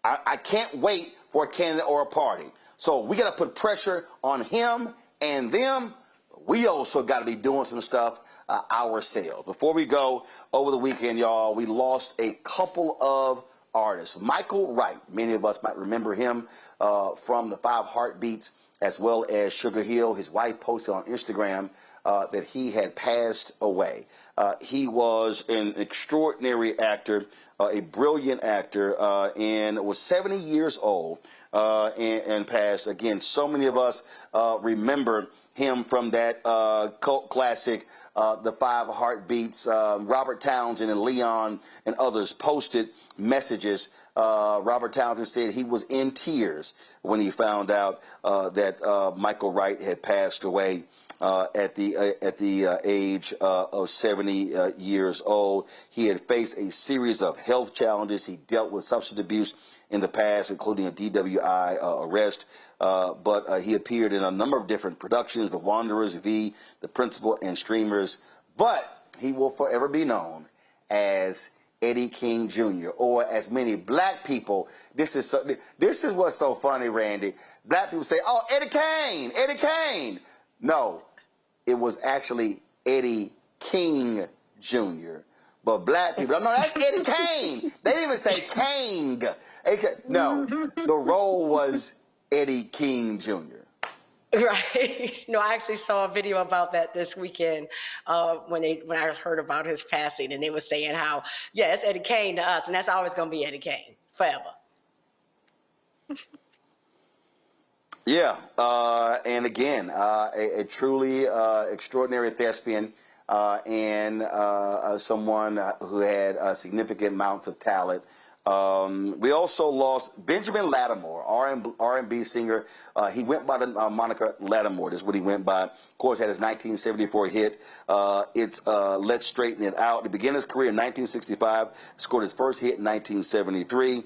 I can't wait for a candidate or a party. So we got to put pressure on him and them. We also got to be doing some stuff ourselves. Before we go, over the weekend, y'all, we lost a couple of artists. Michael Wright, many of us might remember him from the 5 Heartbeats, as well as Sugar Hill. His wife posted on Instagram that he had passed away. He was an extraordinary actor, a brilliant actor, and was 70 years old and passed. Again, so many of us remember him from that cult classic, The 5 Heartbeats. Robert Townsend and Leon and others posted messages. Robert Townsend said he was in tears when he found out that Michael Wright had passed away at the age of 70 years old. He had faced a series of health challenges. He dealt with substance abuse in the past, including a DWI arrest. But he appeared in a number of different productions, The Wanderers, V, The Principal, and Streamers. But he will forever be known as Eddie King Jr., or as many black people. This is what's so funny, Randy. Black people say, "Oh, Eddie Kane, Eddie Kane." No, it was actually Eddie King Jr. But black people, no, that's Eddie Kane. They didn't even say Kang. No, the role was Eddie King Jr. Right. No, I actually saw a video about that this weekend when I heard about his passing, and they were saying how, yeah, it's Eddie Kane to us, and that's always going to be Eddie Kane forever. Yeah, and again, a truly extraordinary thespian and someone who had significant amounts of talent. We also lost Benjamin Lattimore, R&B singer. He went by the moniker Lattimore. That's what he went by. Of course, had his 1974 hit. It's Let's Straighten It Out. He began his career in 1965, scored his first hit in 1973.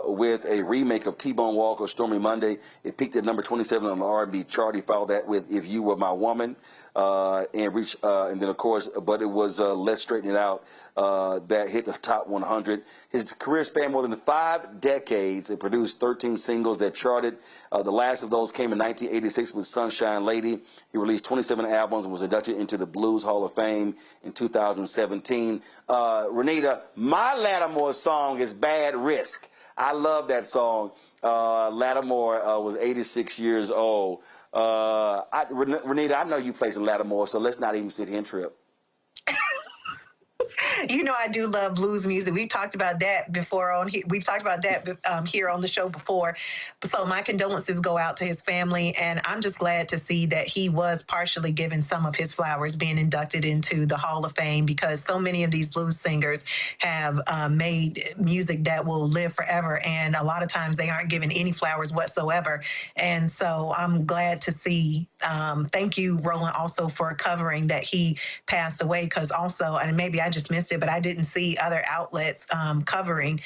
With a remake of T-Bone Walker's Stormy Monday. It peaked at number 27 on the R&B chart. He followed that with If You Were My Woman, and reached, and then of course, but it was Let's Straighten It Out that hit the top 100. His career spanned more than 5 decades. It produced 13 singles that charted. The last of those came in 1986 with Sunshine Lady. He released 27 albums and was inducted into the Blues Hall of Fame in 2017. Renita, my Lattimore song is Bad Risk. I love that song. Lattimore was 86 years old. Renita, I know you play some Lattimore, so let's not even sit here and trip. You know I do love blues music. We've talked about that before on here. We've talked about that here on the show before. So my condolences go out to his family, and I'm just glad to see that he was partially given some of his flowers being inducted into the Hall of Fame, because so many of these blues singers have made music that will live forever, and a lot of times they aren't given any flowers whatsoever. And so I'm glad to see. Thank you, Roland, also for covering that he passed away, because also, and maybe I just missed it, but I didn't see other outlets covering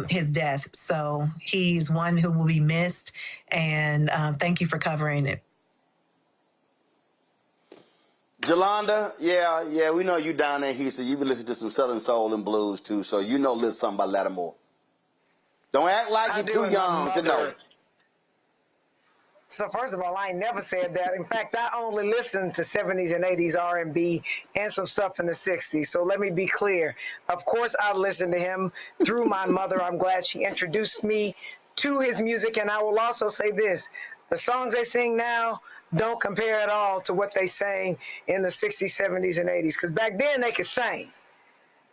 his death. So he's one who will be missed, and thank you for covering it. Jolanda, yeah, we know you down there in Houston. You've been listening to some Southern Soul and Blues too, so you know a little something about Lattimore. Don't act like you're too young to know. So first of all, I ain't never said that. In fact, I only listened to 70s and 80s R&B and some stuff in the 60s. So let me be clear. Of course, I listened to him through my mother. I'm glad she introduced me to his music. And I will also say this. The songs they sing now don't compare at all to what they sang in the 60s, 70s, and 80s. Because back then they could sing.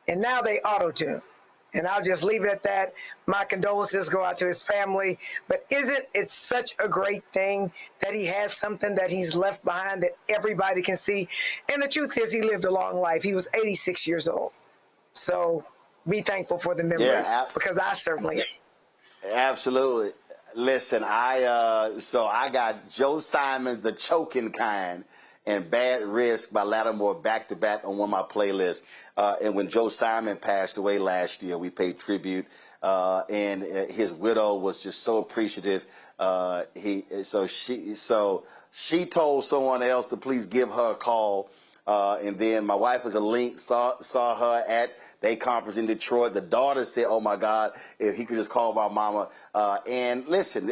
And now they auto-tune. And I'll just leave it at that. My condolences go out to his family. But isn't it such a great thing that he has something that he's left behind that everybody can see? And the truth is, he lived a long life. He was 86 years old. So be thankful for the memories, because I certainly am. Absolutely. Listen, so I got Joe Simon's The Choking Kind and Bad Risk by Lattimore back-to-back on one of my playlists. And when Joe Simon passed away last year, we paid tribute and his widow was just so appreciative. She told someone else to please give her a call. And then my wife was a link, saw her at their conference in Detroit. The daughter said, oh my God, if he could just call my mama. And listen,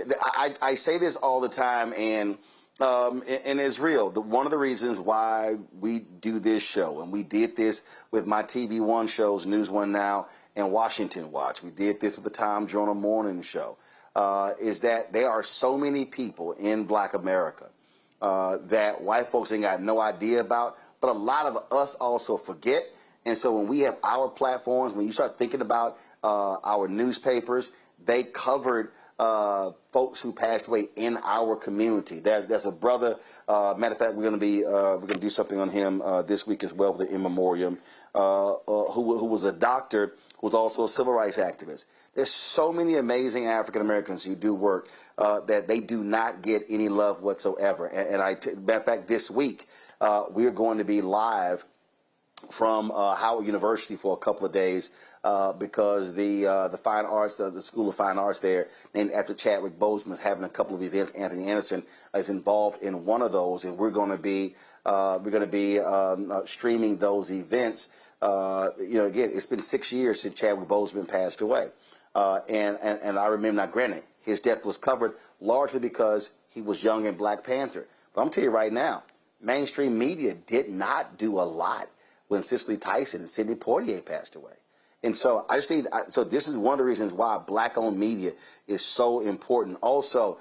I say this all the time, and it's real. One of the reasons why we do this show, and we did this with my TV One shows, News One Now and Washington Watch. We did this with the Tom Jonah Morning Show, is that there are so many people in Black America that white folks ain't got no idea about, but a lot of us also forget. And so when we have our platforms, when you start thinking about our newspapers, they covered folks who passed away in our community. There's a brother. Matter of fact, we're gonna do something on him this week as well, with the in memoriam, who was a doctor, who was also a civil rights activist. There's so many amazing African Americans who do work that they do not get any love whatsoever. Matter of fact, this week we're going to be live from Howard University for a couple of days because the fine arts, the School of Fine Arts there, named after Chadwick Boseman, is having a couple of events. Anthony Anderson is involved in one of those, and we're going to be streaming those events. Again, it's been 6 years since Chadwick Boseman passed away, and I remember. Now, granted, his death was covered largely because he was young in Black Panther. But I'm telling you right now, mainstream media did not do a lot when Cicely Tyson and Sidney Poitier passed away. And so so this is one of the reasons why Black-owned media is so important. Also,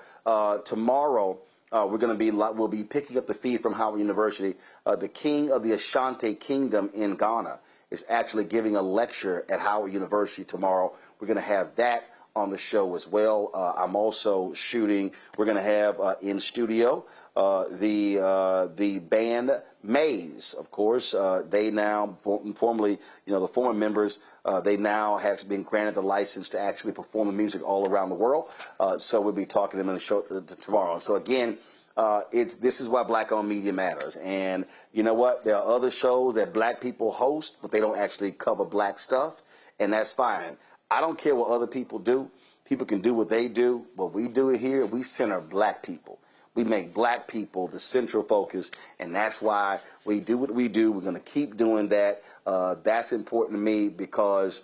tomorrow we'll be picking up the feed from Howard University. The king of the Ashanti Kingdom in Ghana is actually giving a lecture at Howard University tomorrow. We're going to have that on the show as well. I'm also shooting. We're going to have in studio the band Maze, of course. They now, formerly, the former members, they now have been granted the license to actually perform the music all around the world. So we'll be talking to them in the show tomorrow. So again, this is why Black-owned media matters. And you know what? There are other shows that Black people host, but they don't actually cover Black stuff, and that's fine. I don't care what other people do. People can do what they do. What we do here, we center Black people. We make Black people the central focus, and that's why we do what we do. We're going to keep doing that. That's important to me because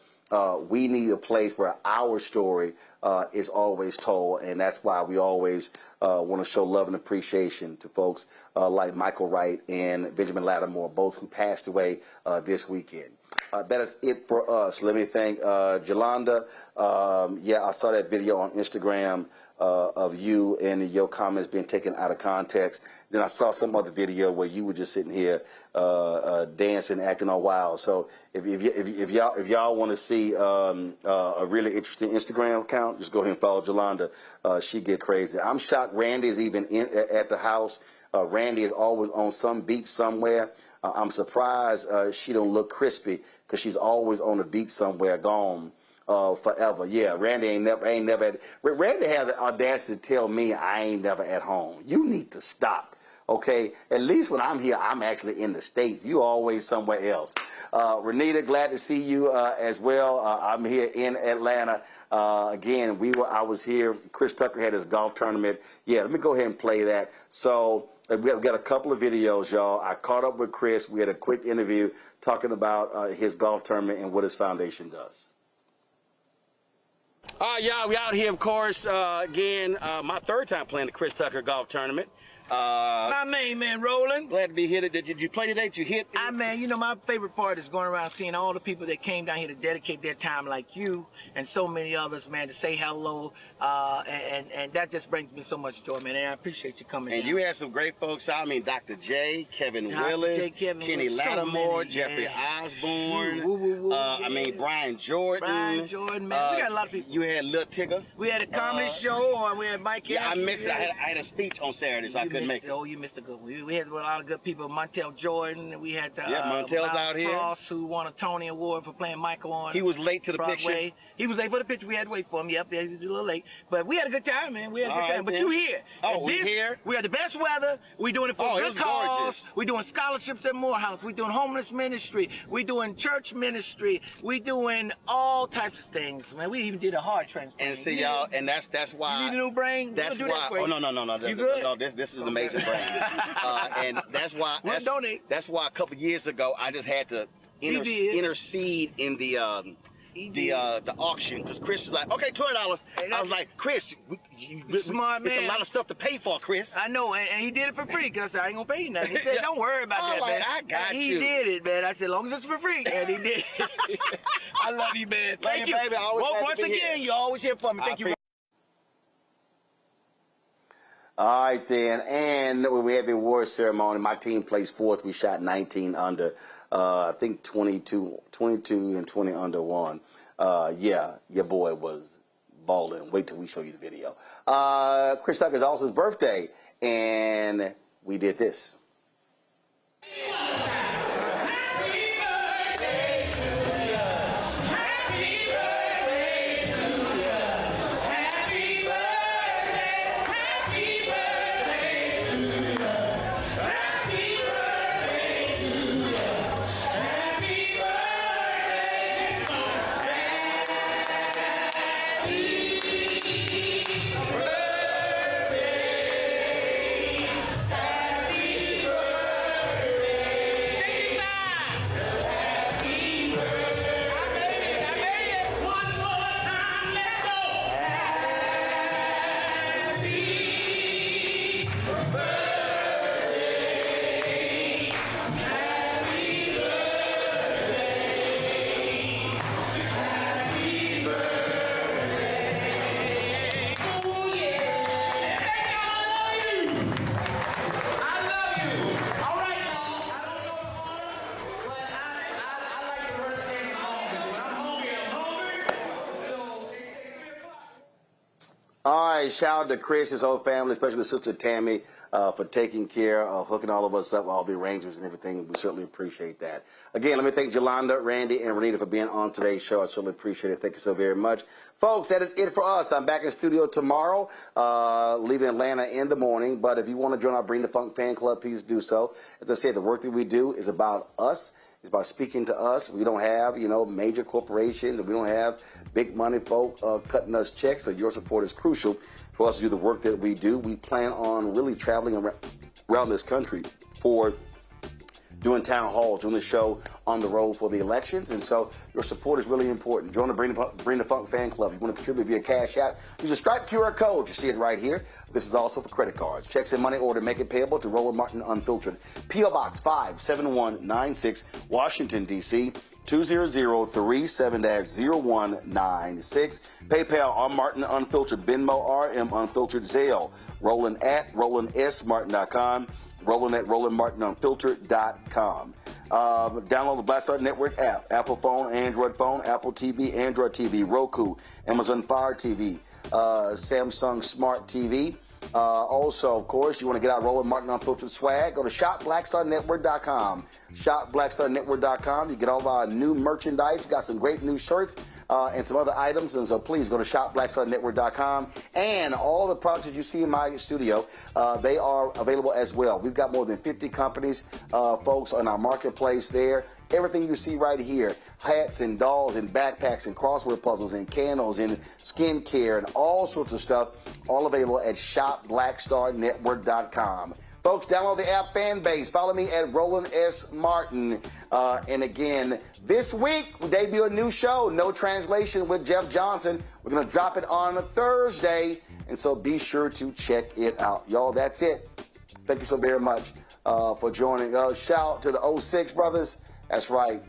we need a place where our story is always told, and that's why we always want to show love and appreciation to folks like Michael Wright and Benjamin Lattimore, both who passed away this weekend. That is it for us. Let me thank Jolanda. I saw that video on Instagram of you and your comments being taken out of context. Then I saw some other video where you were just sitting here dancing, acting all wild. So if y'all want to see a really interesting Instagram account, just go ahead and follow Jolanda. She get crazy. I'm shocked Randy is even at the house. Randy is always on some beach somewhere. I'm surprised she don't look crispy because she's always on the beach somewhere, gone forever. Yeah, Randy ain't never. Randy had the audacity to tell me I ain't never at home. You need to stop. Okay, at least when I'm here, I'm actually in the States. You always somewhere else. Renita, glad to see you as well. I'm here in Atlanta. Again, I was here. Chris Tucker had his golf tournament. Yeah, let me go ahead and play that. So we've got a couple of videos, y'all. I caught up with Chris. We had a quick interview talking about his golf tournament and what his foundation does. Y'all, we out here, of course, again, my third time playing the Chris Tucker golf tournament. My main man, Roland. Glad to be here. Did you play today? Did you hit? My favorite part is going around seeing all the people that came down here to dedicate their time, like you and so many others, man, to say hello. And that just brings me so much joy, man. And I appreciate you coming. And down. you had some great folks out. I mean, Dr. J, Kevin Willis, Kenny Lattimore, Jeffrey Osborne. Brian Jordan. Man. We got a lot of people. You had Lil Tigger. We had a comedy show, or we had Mike. Yeah, I missed it. I had a speech on Saturday, so I couldn't You missed a good one. We had a lot of good people. Montel Jordan. We had Montel's out here. Frost, who won a Tony Award for playing Michael on. He was late to the Broadway. picture. He was late for the picture. We had to wait for him. Yep, he was a little late. But we had a good time, man. We had a good time. But you here. Oh, we here? We had the best weather. We doing it for a good cause. We doing scholarships at Morehouse. We doing homeless ministry. We doing church ministry. We doing all types of things, man. We even did a heart transplant. And see, y'all, and that's why. You need a new brain? That's why. Oh, no. You good? No, this is an amazing brain. And that's why. That's why a couple years ago I just had to intercede in the auction, because Chris was like, okay, $20. I was like, Chris, smart man. It's a lot of stuff to pay for, Chris. I know, and he did it for free, because I ain't gonna pay you nothing. He said, don't worry about that, man. I got you. He did it, man. I said, as long as it's for free, and he did. I love you, man. Thank you. Baby. Once again, you always here for me. Thank you. All right, then. And when we had the award ceremony, my team placed fourth. We shot 19 under. I think 22 and 20 under one. Yeah, your boy was balling. Wait till we show you the video. Chris Tucker's also his birthday, and we did this. All right, shout out to Chris, his whole family, especially sister Tammy, for taking care of hooking all of us up, all the arrangements and everything. We certainly appreciate that. Again, let me thank Jolanda, Randy, and Renita for being on today's show. I certainly appreciate it. Thank you so very much. Folks, that is it for us. I'm back in studio tomorrow, leaving Atlanta in the morning. But if you want to join our Bring the Funk fan club, please do so. As I said, the work that we do is about us. It's about speaking to us. We don't have, major corporations, and we don't have big money folk cutting us checks. So your support is crucial for us to do the work that we do. We plan on really traveling around this country for doing town halls, doing the show on the road for the elections. And so your support is really important. Join the Bring the Funk fan club. You want to contribute via Cash App, use a Stripe QR code. You see it right here. This is also for credit cards. Checks and money order, make it payable to Roland Martin Unfiltered. P.O. Box 57196, Washington, D.C. 20037-0196. PayPal, R. Martin Unfiltered. Venmo, RM Unfiltered. Zelle, Roland at RolandSMartin.com. Roland at RolandMartinUnfiltered.com. Download the Black Star Network app. Apple phone, Android phone, Apple TV, Android TV, Roku, Amazon Fire TV, Samsung Smart TV. Also, of course, you want to get our Roland Martin Unfiltered swag, go to shopblackstarnetwork.com. Shopblackstarnetwork.com. You get all of our new merchandise. We've got some great new shirts and some other items. And so please go to shopblackstarnetwork.com. And all the products that you see in my studio, they are available as well. We've got more than 50 companies, folks, on our marketplace there. Everything you see right here, hats and dolls and backpacks and crossword puzzles and candles and skincare and all sorts of stuff, all available at shopblackstarnetwork.com. Folks, download the app Fanbase. Follow me at Roland S. Martin. And again, this week, we debut a new show, No Translation with Jeff Johnson. We're going to drop it on a Thursday. And so be sure to check it out. Y'all, that's it. Thank you so very much for joining us. Shout out to the 06 brothers. That's right.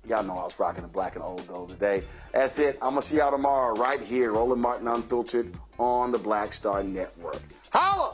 Y'all know I was rocking the black and old gold today. That's it. I'm going to see y'all tomorrow right here, Roland Martin Unfiltered on the Black Star Network. Holla!